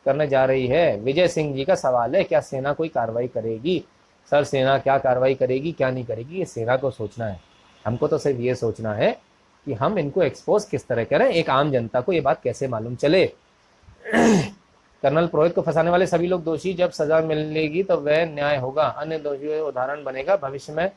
करने जा रही है। विजय सिंह जी का सवाल है, क्या सेना कोई कार्रवाई करेगी? सर सेना क्या कार्रवाई करेगी क्या नहीं करेगी, ये सेना को सोचना है, हमको तो सिर्फ ये सोचना है कि हम इनको एक्सपोज किस तरह करें, एक आम जनता को ये बात कैसे मालूम चले। कर्नल पुरोहित को फंसाने वाले सभी लोग दोषी, जब सजा मिलेगी तो वह न्याय होगा, अन्य दोषियों उदाहरण बनेगा भविष्य में।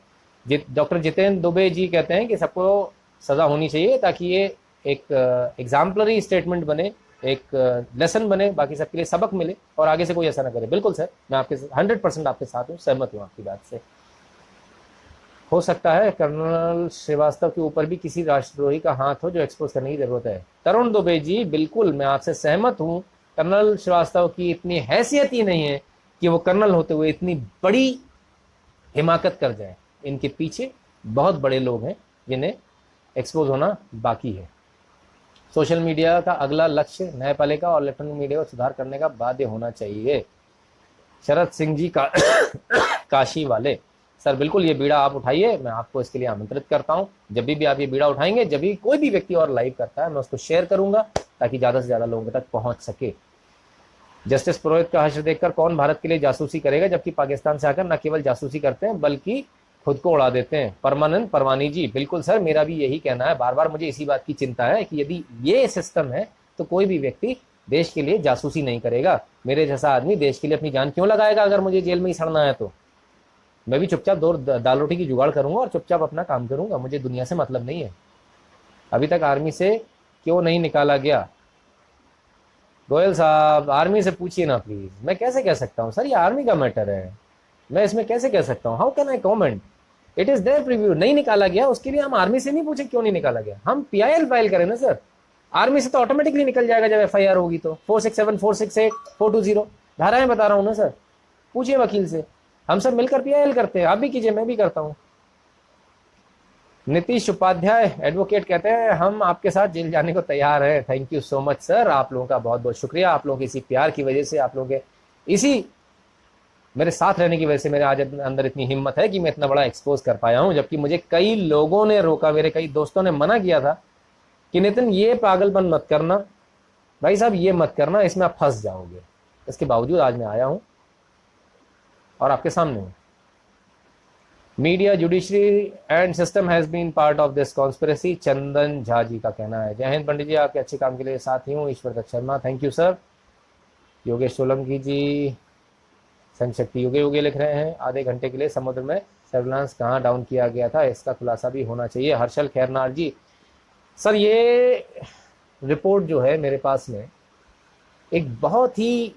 डॉक्टर जितेंद्र दुबे जी कहते हैं कि सबको सजा होनी चाहिए, ताकि ये एक एग्जाम्पलरी स्टेटमेंट बने, एक लेसन बने, बाकी सबके लिए सबक मिले और आगे से कोई ऐसा ना करे। बिल्कुल सर, मैं आपके 100% आपके साथ हूँ, सहमत हूँ आपकी बात से। हो सकता है कर्नल श्रीवास्तव के ऊपर भी किसी राष्ट्रद्रोही का हाथ हो जो एक्सपोज करने की जरूरत है। तरुण दुबे जी बिल्कुल मैं आपसे सहमत हूँ, कर्नल श्रीवास्तव की इतनी हैसियत ही नहीं है कि वो कर्नल होते हुए इतनी बड़ी हिमाकत कर जाए। इनके पीछे बहुत बड़े लोग हैं जिन्हें एक्सपोज होना बाकी है। सोशल मीडिया का अगला लक्ष्य न्यायपालिका और इलेक्ट्रॉनिक मीडिया को सुधार करने का बाध्य होना चाहिए। शरद सिंह जी का काशी वाले, सर बिल्कुल ये बीड़ा आप उठाइए, मैं आपको इसके लिए आमंत्रित करता हूं। जब भी आप ये बीड़ा उठाएंगे, जब भी कोई भी व्यक्ति और लाइव करता है, मैं उसको शेयर करूंगा ताकि ज्यादा से ज्यादा लोगों तक पहुंच सके। जस्टिस पुरोहित का हश्र देखकर कौन भारत के लिए जासूसी करेगा, जबकि पाकिस्तान से आकर न केवल जासूसी करते हैं बल्कि खुद को उड़ा देते हैं। परमानंद परवानी जी बिल्कुल सर, मेरा भी यही कहना है, बार बार मुझे इसी बात की चिंता है कि यदि ये सिस्टम है तो कोई भी व्यक्ति देश के लिए जासूसी नहीं करेगा। मेरे जैसा आदमी देश के लिए अपनी जान क्यों लगाएगा? अगर मुझे जेल में ही सड़ना है तो मैं भी चुपचाप दो दाल रोटी की जुगाड़ करूंगा और चुपचाप अपना काम करूंगा, मुझे दुनिया से मतलब नहीं है। अभी तक आर्मी से क्यों नहीं निकाला गया? गोयल साहब आर्मी से पूछिए ना प्लीज, मैं कैसे कह सकता हूँ सर, ये आर्मी का मैटर है, मैं इसमें कैसे कह सकता हूँ? How can I comment? It is their preview. नहीं निकाला गया उसके लिए हम आर्मी से नहीं पूछे क्यों नहीं निकाला गया, हम पीआईएल फाइल करें ना सर। आर्मी से तो ऑटोमेटिकली निकल जाएगा जब एफआईआर होगी तो। 467, 468, 420 धाराएं बता रहा हूं ना सर, पूछिए वकील से। हम सब मिलकर पीआईएल करते हैं, आप भी कीजिए, मैं भी करता हूं। नीतीश उपाध्याय एडवोकेट कहते हैं हम आपके साथ जेल जाने को तैयार हैं। Thank you so much sir, आप लोगों का बहुत बहुत शुक्रिया। आप लोगों के इसी प्यार की वजह से, आप लोगों के इसी मेरे साथ रहने की वजह से मेरे आज अंदर इतनी हिम्मत है कि मैं इतना बड़ा एक्सपोज कर पाया हूं। जबकि मुझे कई लोगों ने रोका, मेरे कई दोस्तों ने मना किया था कि नितिन ये पागलपन मत करना, भाई साहब ये मत करना, इसमें आप फंस जाओगे। इसके बावजूद आज मैं आया हूं और आपके सामने हूं। Media, judiciary and system has been part of this conspiracy, Chandan Jha ji का कहना है। जय हिंद पंडित जी, आपके अच्छे काम के लिए साथ ही हूँ। Ishwar Dutt Sharma thank you sir. Yogesh Solanki ji संशक्ति योगे लिख रहे हैं, आधे घंटे के लिए समुद्र में सर्विलांस कहाँ डाउन किया गया था, इसका खुलासा भी होना चाहिए। हर्षल खैरनार जी, सर ये रिपोर्ट जो है मेरे पास में, एक बहुत ही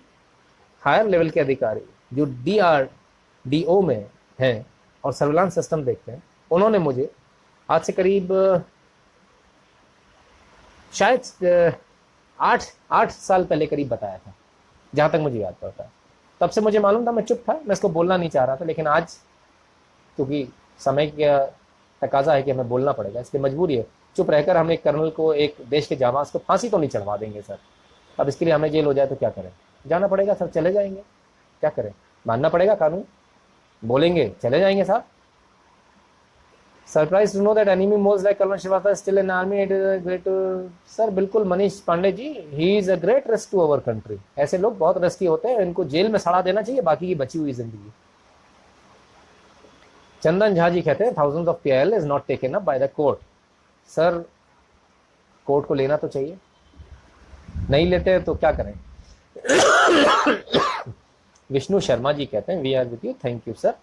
हायर लेवल के अधिकारी जो DRDO में हैं और सर्विलांस सिस्टम देखते हैं, उन्होंने मुझे आज से करीब शायद 8 साल पहले करीब बताया था, जहां तक मुझे याद पड़ता है। तब से मुझे मालूम था, मैं चुप था, मैं इसको बोलना नहीं चाह रहा था, लेकिन आज क्योंकि समय का तकाजा है कि हमें बोलना पड़ेगा, इसलिए मजबूरी है। चुप रहकर हम एक कर्नल को, एक देश के जाबाज को फांसी तो नहीं चढ़वा देंगे सर। अब इसके लिए हमें जेल हो जाए तो क्या करें, जाना पड़ेगा सर, चले जाएंगे, क्या करें, मानना पड़ेगा कानून, बोलेंगे चले जाएंगे साहब। Surprise to know that enemy moles like colonel Shrivastava still in army, it is a great. Sir बिल्कुल Manish Pandey ji, he is a great risk to our country. ऐसे लोग बहुत रिस्की होते हैं, इनको जेल में सड़ा देना चाहिए बाकी की बची हुई जिंदगी। चंदन झा जी कहते हैं thousands of PL is not taken up by the court. Sir court को लेना तो चाहिए, नहीं लेते तो क्या करें। विष्णु शर्मा जी कहते हैं we are with you, thank you sir.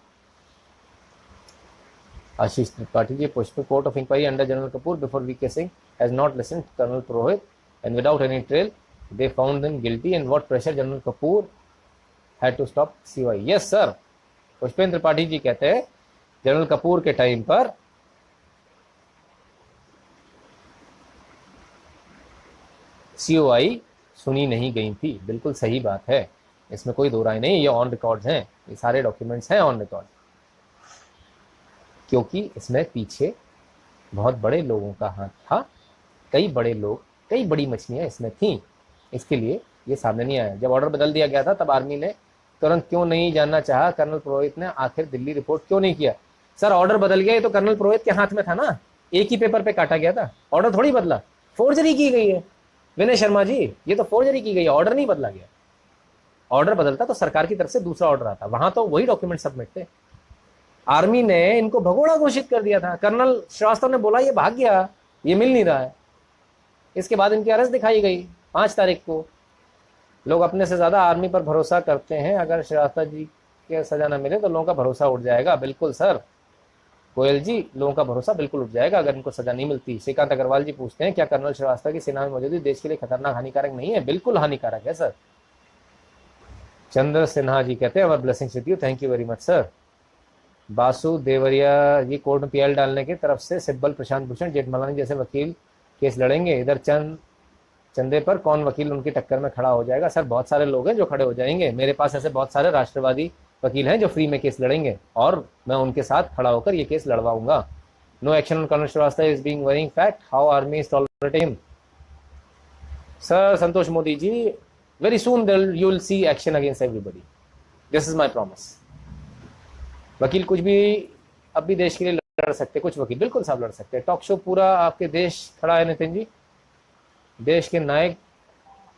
Ashish Tripathi ji, Pushp court of inquiry under general Kapoor before VK Singh has not listened colonel Purohit and without any trail they found them guilty and what pressure General Kapoor had to stop COI। yes sir, Pushpendra Tripathi ji कहते हैं general Kapoor के time पर COI सुनी नहीं गई थी। बिल्कुल सही बात है, इसमें कोई दो राय नहीं, ये ऑन रिकॉर्ड हैं, ये सारे डॉक्यूमेंट्स हैं ऑन रिकॉर्ड, क्योंकि इसमें पीछे बहुत बड़े लोगों का हाथ था, कई बड़े लोग, कई बड़ी मछलियां इसमें थीं, इसके लिए ये सामने नहीं आया। जब ऑर्डर बदल दिया गया था तब आर्मी ने तुरंत क्यों नहीं जानना चाहा, कर्नल पुरोहित ने आखिर दिल्ली रिपोर्ट क्यों नहीं किया। सर ऑर्डर बदल गया, ये तो कर्नल पुरोहित के हाथ में था ना, एक ही पेपर पे काटा गया था, ऑर्डर थोड़ी बदला, फोर्जरी की गई है विनय शर्मा जी, ये तो फोर्जरी की गई है, ऑर्डर नहीं बदला गया। ऑर्डर बदलता तो सरकार की तरफ से दूसरा ऑर्डर आता, वहां तो वही डॉक्यूमेंट सबमिट थे। आर्मी ने इनको भगोड़ा घोषित कर दिया था, कर्नल श्रीवास्तव ने बोला ये भाग गया, ये मिल नहीं रहा है। इसके बाद इनकी अरेस्ट दिखाई गई 5 तारीख को। लोग अपने से ज्यादा आर्मी पर भरोसा करते हैं, अगर श्रीवास्तव जी के सजा न मिले तो लोगों का भरोसा उठ जाएगा। बिल्कुल सर गोयल जी, लोगों का भरोसा बिल्कुल उठ जाएगा अगर इनको सजा नहीं मिलती। श्रीकांत अग्रवाल जी पूछते हैं क्या कर्नल श्रीवास्तव की सेना में मौजूदगी देश के लिए खतरनाक हानिकारक नहीं है। बिल्कुल हानिकारक है सर। चंद्र सिन्हा जी कहते हैं our blessings with you, thank you very much sir. Basu Devariya ji, court में पीएल डालने की तरफ से सिब्बल, प्रशांत भूषण, जेठमलानी जैसे वकील केस लड़ेंगे, इधर चंदे पर कौन वकील उनकी टक्कर में खड़ा हो जाएगा। सर बहुत सारे लोग हैं जो खड़े हो जाएंगे, मेरे पास ऐसे बहुत सारे राष्ट्रवादी वकील हैं जो फ्री में केस लड़ेंगे और मैं उनके साथ खड़ा होकर ये केस लड़वाऊंगा। No action on colonel Shrivastava is being worrying fact, how army is tolerating him. Sir Santosh Modi ji, very soon you will see action against everybody, this is my promise. वकील कुछ भी अब भी देश के लिए लड़ सकते, कुछ वकील बिल्कुल सब लड़ सकते हैं। टॉक शो पूरा आपके देश खड़ा है नितिन जी, देश के नायक,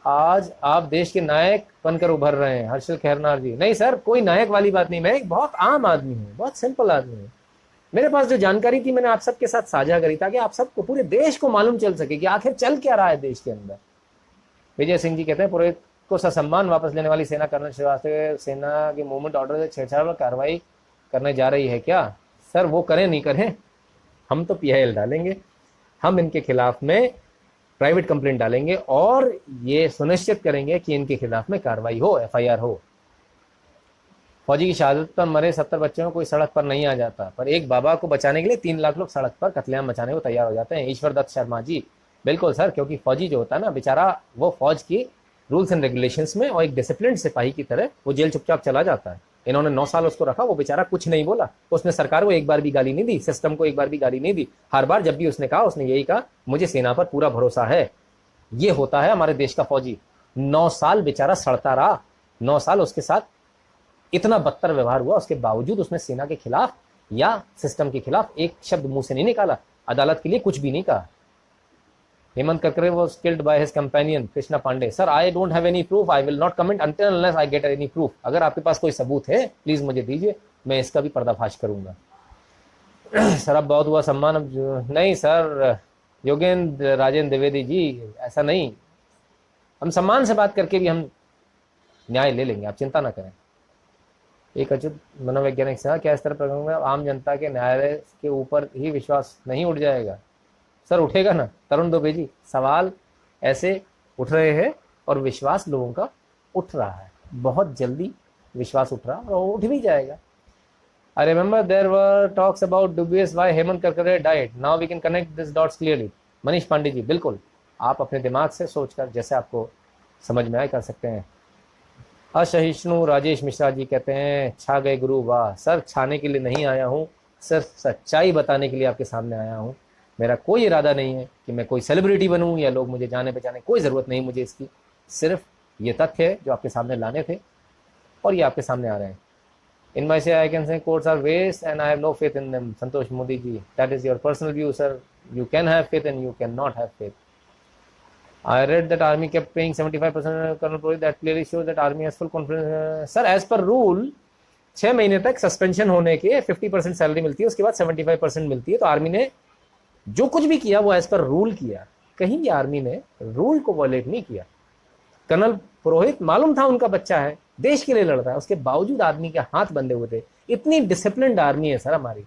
आज आप देश के नायक बनकर उभर रहे हैं। हर्षल खैरनार जी, नहीं सर कोई नायक वाली बात नहीं, मैं एक बहुत आम आदमी हूँ, बहुत सिंपल आदमी हूँ। मेरे पास जो जानकारी थी मैंने आप सबके साथ साझा करी ताकि आप सबको, पूरे देश को मालूम चल सके कि आखिर चल क्या रहा है देश के अंदर। विजय सिंह जी कहते हैं पुरोहित को ससम्मान वापस लेने वाली सेना कर्नल श्रीवास्तव सेना के मूवमेंट ऑर्डर से छेड़छाड़ और कार्रवाई करने जा रही है क्या। सर वो करें नहीं करें, हम तो पीआईएल डालेंगे, हम इनके खिलाफ में प्राइवेट कंप्लेंट डालेंगे और ये सुनिश्चित करेंगे कि इनके खिलाफ में कार्रवाई हो, एफआईआर हो। फौजी की शहादत पर मरे 70 बच्चों में कोई सड़क पर नहीं आ जाता, पर एक बाबा को बचाने के लिए 3 लाख लोग सड़क पर कत्लेआम मचाने को तैयार हो जाते हैं। ईश्वर दत्त शर्मा जी, बिल्कुल सर, क्योंकि फौजी जो होता है ना बेचारा, वो फौज की रूल्स एंड रेगुलेशंस में और एक डिसिप्लिन सिपाही की तरह वो जेल चुपचाप चला जाता है। इन्होंने 9 साल उसको रखा, वो बेचारा कुछ नहीं बोला, उसने सरकार को एक बार भी गाली नहीं दी, सिस्टम को एक बार भी गाली नहीं दी। हर बार जब भी उसने कहा, उसने यही कहा मुझे सेना पर पूरा भरोसा है। ये होता है हमारे देश का फौजी। 9 साल बेचारा सड़ता रहा, 9 साल उसके साथ इतना बदतर व्यवहार हुआ, उसके बावजूद उसने सेना के खिलाफ या सिस्टम के खिलाफ एक शब्द मुंह से नहीं निकाला, अदालत के लिए कुछ भी नहीं कहा। Hemant Karkare was killed by his companion Krishna Pandey. Sir I don't have any proof, I will not comment until unless I get any proof। अगर आपके पास कोई सबूत है प्लीज मुझे दीजिए, मैं इसका भी पर्दाफाश करूंगा। सर अब बहुत हुआ सम्मान, अब नहीं सर योगेंद्र राजेंद्र द्विवेदी जी, ऐसा नहीं, हम सम्मान से बात करके भी हम न्याय ले लेंगे, आप चिंता ना करें। एक अच्युत मनोवैज्ञानिक से क्या इस तरह प्रकरण आम जनता के न्यायालय के ऊपर ही विश्वास नहीं उठ जाएगा। सर उठेगा ना तरुण दुबे जी, सवाल ऐसे उठ रहे हैं और विश्वास लोगों का उठ रहा है, बहुत जल्दी विश्वास उठ रहा है और उठ भी जाएगा। I remember there were talks about dubious why Hemant Karkare died. Now we can connect these dots clearly. Manish Pandey जी, बिल्कुल आप अपने दिमाग से सोचकर जैसे आपको समझ में आए कर सकते हैं। असहिष्णु राजेश मिश्रा जी कहते हैं छा गए गुरु, वाह सर, छाने के लिए नहीं आया हूँ, सिर्फ सच्चाई बताने के लिए आपके सामने आया हूँ। मेरा कोई इरादा नहीं है कि मैं कोई सेलिब्रिटी बनूं या लोग मुझे जाने पहचाने, कोई ज़रूरत नहीं मुझे इसकी, सिर्फ ये तथ्य है जो आपके सामने लाने थे और ये आपके सामने आ रहे हैं। In my say I can say courts are waste and I have no faith in them. Santosh Modi ji, that is your personal view sir, you can have faith and you can not have faith. I read that army kept paying 75% Colonel Purohit. That clearly shows that army has full confidence. Sir, as per rule 6 महीने तक suspension होने के 50% salary मिलती है, उसके बाद 75% मिलती है। तो आर्मी ने जो कुछ भी किया वो एज पर रूल किया, कहीं भी आर्मी ने रूल को वॉलेट नहीं किया। कर्नल पुरोहित मालूम था उनका बच्चा है, देश के लिए लड़ता है, उसके बावजूद आदमी के हाथ बंधे हुए थे। इतनी डिसिप्लिन्ड आर्मी है सर हमारी,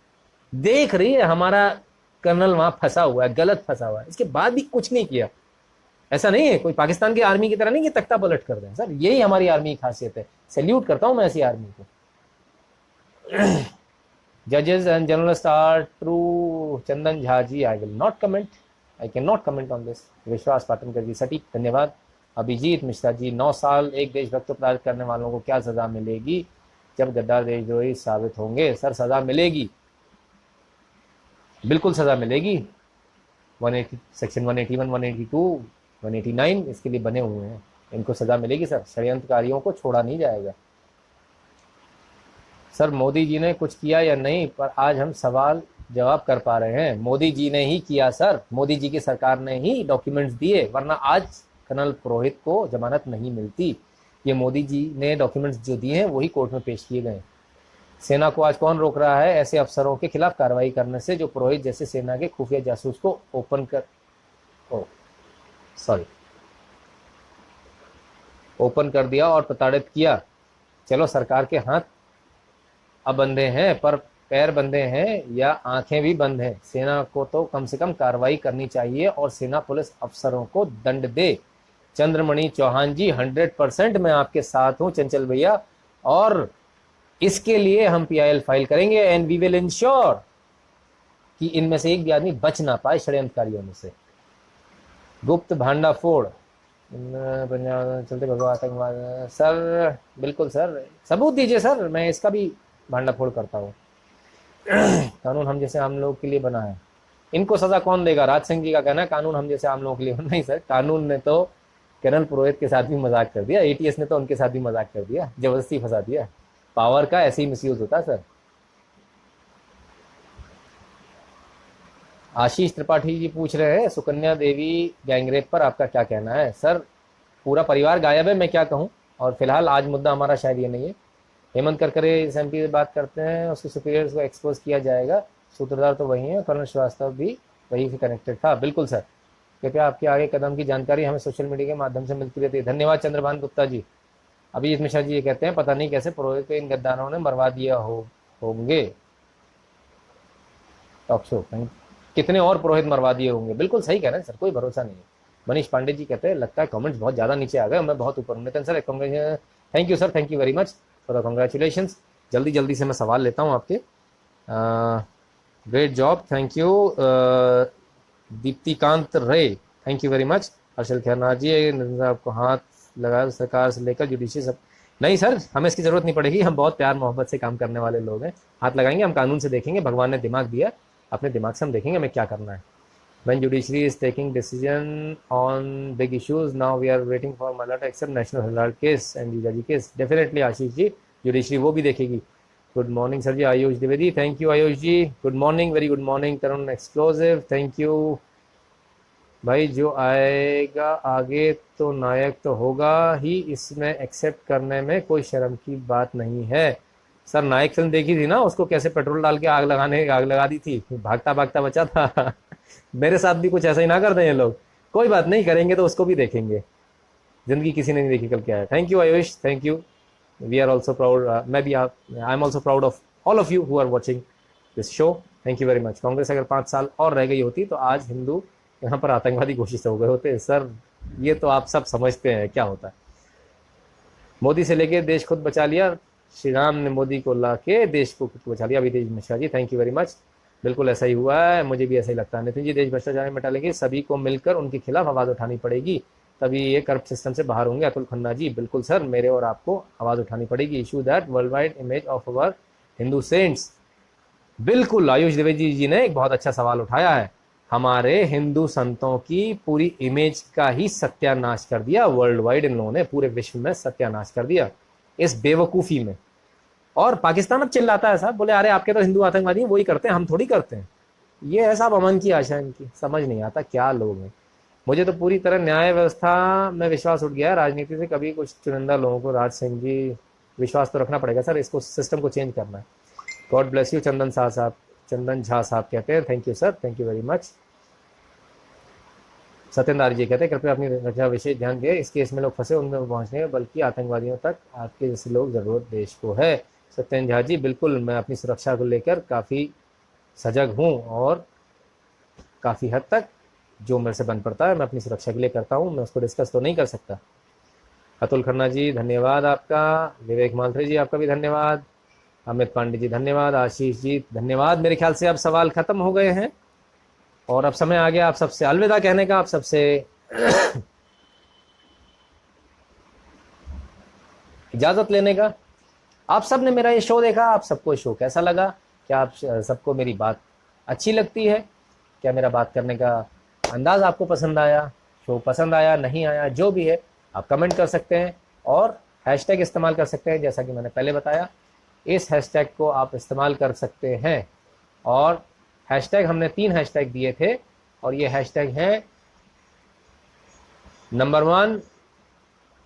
देख रही है हमारा कर्नल वहां फंसा हुआ है, गलत फंसा हुआ है, इसके बाद भी कुछ नहीं किया। ऐसा नहीं है कोई पाकिस्तान की आर्मी की तरह नहीं कि तख्ता पलट कर दें सर, यही हमारी आर्मी की खासियत है। सैल्यूट करता हूं मैं ऐसी आर्मी को। जजेस and journalist are true, Chandan Jha ji, I will not comment, I can not comment on this. Vishwas Patankar जी, सटीक, धन्यवाद। अभिजीत मिश्रा जी, 9 साल एक देशभक्त अपराध करने वालों को क्या सजा मिलेगी जब गद्दार देशद्रोही साबित होंगे? सर सजा मिलेगी, बिल्कुल सजा मिलेगी। 180 सेक्शन 181, 182, 189 इसके लिए बने हुए हैं, इनको सजा मिलेगी सर, षड्यंत्रकारियों को छोड़ा नहीं जाएगा। सर मोदी जी ने कुछ किया या नहीं, पर आज हम सवाल जवाब कर पा रहे हैं। मोदी जी ने ही किया सर, मोदी जी की सरकार ने ही डॉक्यूमेंट्स दिए, वरना आज कर्नल पुरोहित को जमानत नहीं मिलती। ये मोदी जी ने डॉक्यूमेंट्स जो दिए हैं वही कोर्ट में पेश किए गए। सेना को आज कौन रोक रहा है ऐसे अफसरों के खिलाफ कार्रवाई करने से जो पुरोहित जैसे सेना के खुफिया जासूस को ओपन कर दिया और प्रताड़ित किया? चलो सरकार के हाथ अब बंधे हैं, पर पैर बंधे हैं या आंखें भी बंद हैं। सेना को तो कम से कम कार्रवाई करनी चाहिए और सेना पुलिस अफसरों को दंड दे। चंद्रमणि चौहान जी, 100% मैं आपके साथ हूं चंचल भैया, और इसके लिए हम PIL फाइल करेंगे एंड वी विल इंश्योर कि इनमें से एक भी आदमी बच ना पाए षड्यंत्रकारियों में से। गुप्त भांडा फोड़ चलते भगवान आतंकवाद, सर बिल्कुल सर, सबूत दीजिए सर, मैं इसका भी भांडा फोड़ करता हूँ। कानून हम जैसे आम लोगों के लिए बना है, इनको सजा कौन देगा? राज सिंह जी का कहना है कानून हम जैसे आम लोगों के लिए बना। नहीं सर, कानून ने तो कर्नल पुरोहित के साथ भी मजाक कर दिया, ATS ने तो उनके साथ भी मजाक कर दिया, जबरदस्ती फंसा दिया। पावर का ऐसे ही मिसयूज होता है सर। आशीष त्रिपाठी जी पूछ रहे हैं सुकन्या देवी गैंगरेप पर आपका क्या कहना है? सर पूरा परिवार गायब है, मैं क्या कहूँ, और फिलहाल आज मुद्दा हमारा शायद ये नहीं है। हेमंत करकरे इस MP से बात करते हैं, उसके सुपीरियर्स को एक्सपोज किया जाएगा, सूत्रधार तो वही है, कर्नल श्रीवास्तव भी वही से कनेक्टेड था। बिल्कुल सर, कृपया आपके आगे कदम की जानकारी हमें सोशल मीडिया के माध्यम से मिलती रहती है। धन्यवाद चंद्रभान गुप्ता जी। अभिजीत मिश्रा जी ये कहते हैं पता नहीं कैसे पुरोहित को इन गद्दारों ने मरवा दिया होंगे। टॉक शो कितने और पुरोहित मरवा दिए होंगे, बिल्कुल सही कह रहे हैं सर, कोई भरोसा नहीं है। मनीष पांडे जी कहते हैं लगता है कमेंट्स बहुत ज़्यादा नीचे आ गए, मैं बहुत ऊपर हूँ। Nitin sir thank you sir, thank you very much for the congratulation. जल्दी जल्दी से मैं सवाल लेता हूँ आपके। Great job, thank you. Diptikant Ray, thank you very much. Harshal Khairnath ji, आपको हाथ लगा सरकार से लेकर जुडिशरी सब। नहीं सर, हमें इसकी जरूरत नहीं पड़ेगी, हम बहुत प्यार मोहब्बत से काम करने वाले लोग हैं। हाथ लगाएंगे हम कानून से देखेंगे, भगवान ने दिमाग दिया, अपने दिमाग से हम देखेंगे हमें क्या करना है। When judiciary is taking decision on big issues, now we are waiting for Malla to accept National Herald case and Jijaji case. Definitely Ashish ji, judiciary वो भी देखेगी। Good morning sir ji, Ayush Dwivedi, thank you Ayush ji. Good morning, very good morning Tarun explosive, thank you भाई। जो आएगा आगे तो नायक तो होगा ही, इसमें एक्सेप्ट करने में कोई शर्म की बात नहीं है। सर नायक फिल्म देखी थी ना, उसको कैसे पेट्रोल डाल के आग लगा दी थी, भागता भागता बचा था। मेरे साथ भी कुछ ऐसा ही ना कर दें ये लोग। कोई बात नहीं, करेंगे तो उसको भी देखेंगे, जिंदगी किसी ने नहीं देखी कल क्या है। Thank you Ayush, thank you. We are also proud, मैं भी, I am also proud of all of you who are watching this show. Thank you very much. Congress अगर 5 साल और रह गई होती तो आज हिंदू यहाँ पर आतंकवादी घोषित हो गए होते। सर ये तो आप सब समझते हैं क्या होता है। मोदी से लेके देश खुद बचा लिया, श्री राम ने मोदी को ला के देश को खुद बचा लिया। Abhijit Mishra ji, thank you very much. बिल्कुल ऐसा ही हुआ है, मुझे भी ऐसा ही लगता है। नितिन जी, देश भ्रष्टाचार में डालेंगे, सभी को मिलकर उनके खिलाफ आवाज उठानी पड़ेगी, तभी ये करप्ट सिस्टम से बाहर होंगे। अतुल खन्ना जी, बिल्कुल सर, मेरे और आपको आवाज उठानी पड़ेगी। Issue that world wide image of our Hindu saints. बिल्कुल, आयुष द्विवेदी जी ने एक बहुत अच्छा सवाल उठाया है। हमारे हिंदू संतों की पूरी इमेज का ही सत्यानाश कर दिया वर्ल्ड वाइड, इन लोगों ने पूरे विश्व में सत्यानाश कर दिया इस बेवकूफी में। और पाकिस्तान अब चिल्लाता है साहब, बोले अरे आपके तो हिंदू आतंकवादी हैं, वही करते हैं, हम थोड़ी करते हैं। ये है साहब अमन की आशा इनकी, समझ नहीं आता क्या लोग हैं। मुझे तो पूरी तरह न्याय व्यवस्था में विश्वास उठ गया है, राजनीति से कभी कुछ चुनिंदा लोगों को। राज सिंह जी, विश्वास तो रखना पड़ेगा सर, इसको सिस्टम को चेंज करना है। God bless you Chandan Shah साहब, चंदन झा साहब कहते हैं, thank you sir, thank you very much. Satyendra ji कहते हैं कृपया अपनी रक्षा विशेष ध्यान दें, इस केस में लोग फंसे उनमें पहुंचने बल्कि आतंकवादियों तक आपके जैसे लोग जरूरत देश को है। सत्येंद्र झा जी, बिल्कुल, मैं अपनी सुरक्षा को लेकर काफ़ी सजग हूँ और काफ़ी हद तक जो मेरे से बन पड़ता है मैं अपनी सुरक्षा के लिए करता हूँ, मैं उसको डिस्कस तो नहीं कर सकता। अतुल खन्ना जी धन्यवाद आपका। विवेक माल्थरे जी आपका भी धन्यवाद। अमित पांडे जी धन्यवाद। आशीष जी धन्यवाद। मेरे ख्याल से अब सवाल खत्म हो गए हैं और अब समय आ गया आप सबसे अलविदा कहने का, आप सबसे इजाजत लेने का। आप सब ने मेरा ये शो देखा, आप सबको शो कैसा लगा? क्या आप सबको मेरी बात अच्छी लगती है? क्या मेरा बात करने का अंदाज आपको पसंद आया? शो पसंद आया, नहीं आया, जो भी है आप कमेंट कर सकते हैं और हैशटैग इस्तेमाल कर सकते हैं, जैसा कि मैंने पहले बताया। इस हैशटैग को आप इस्तेमाल कर सकते हैं और हैशटैग हमने 3 हैशटैग दिए थे और ये हैशटैग हैं नंबर 1,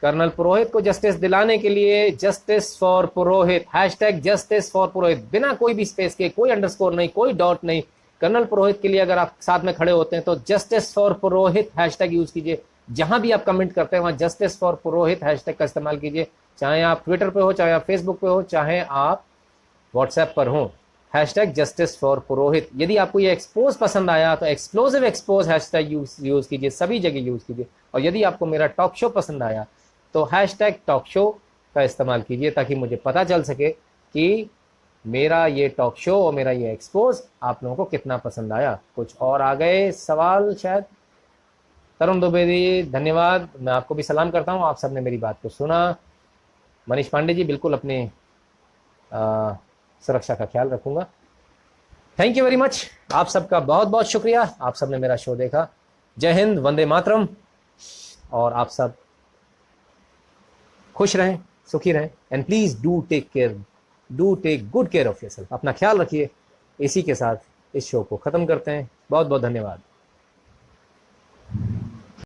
कर्नल पुरोहित को जस्टिस दिलाने के लिए justice for Purohit, hashtag justice for Purohit, बिना कोई भी स्पेस के, कोई अंडरस्कोर नहीं, कोई डॉट नहीं। कर्नल पुरोहित के लिए अगर आप साथ में खड़े होते हैं तो justice for Purohit hashtag use कीजिए। जहां भी आप कमेंट करते हैं वहां जस्टिस फॉर पुरोहित हैशटैग का इस्तेमाल कीजिए, चाहे आप ट्विटर पे हो, चाहे आप फेसबुक पे हो, चाहे आप व्हाट्सएप पर हो। हैशटैग जस्टिस फॉर पुरोहित। यदि आपको ये एक्सपोज पसंद आया तो एक्सप्लोजिव एक्सपोज हैशटैग यूज कीजिए, सभी जगह यूज कीजिए। और यदि आपको मेरा टॉक शो पसंद आया तो हैशटैग टॉक शो का इस्तेमाल कीजिए, ताकि मुझे पता चल सके कि मेरा ये टॉक शो और मेरा ये एक्सपोज आप लोगों को कितना पसंद आया। कुछ और आ गए सवाल शायद? तरुण द्विवेदी धन्यवाद, मैं आपको भी सलाम करता हूँ, आप सबने मेरी बात को सुना। मनीष पांडे जी, बिल्कुल अपने सुरक्षा का ख्याल रखूंगा। थैंक यू वेरी मच, आप सबका बहुत बहुत शुक्रिया, आप सबने मेरा शो देखा। जय हिंद, वंदे मातरम। और आप सब खुश रहें, सुखी रहें, and please do take good care of yourself. अपना ख्याल रखिए। इसी के साथ इस शो को खत्म करते हैं। बहुत बहुत धन्यवाद।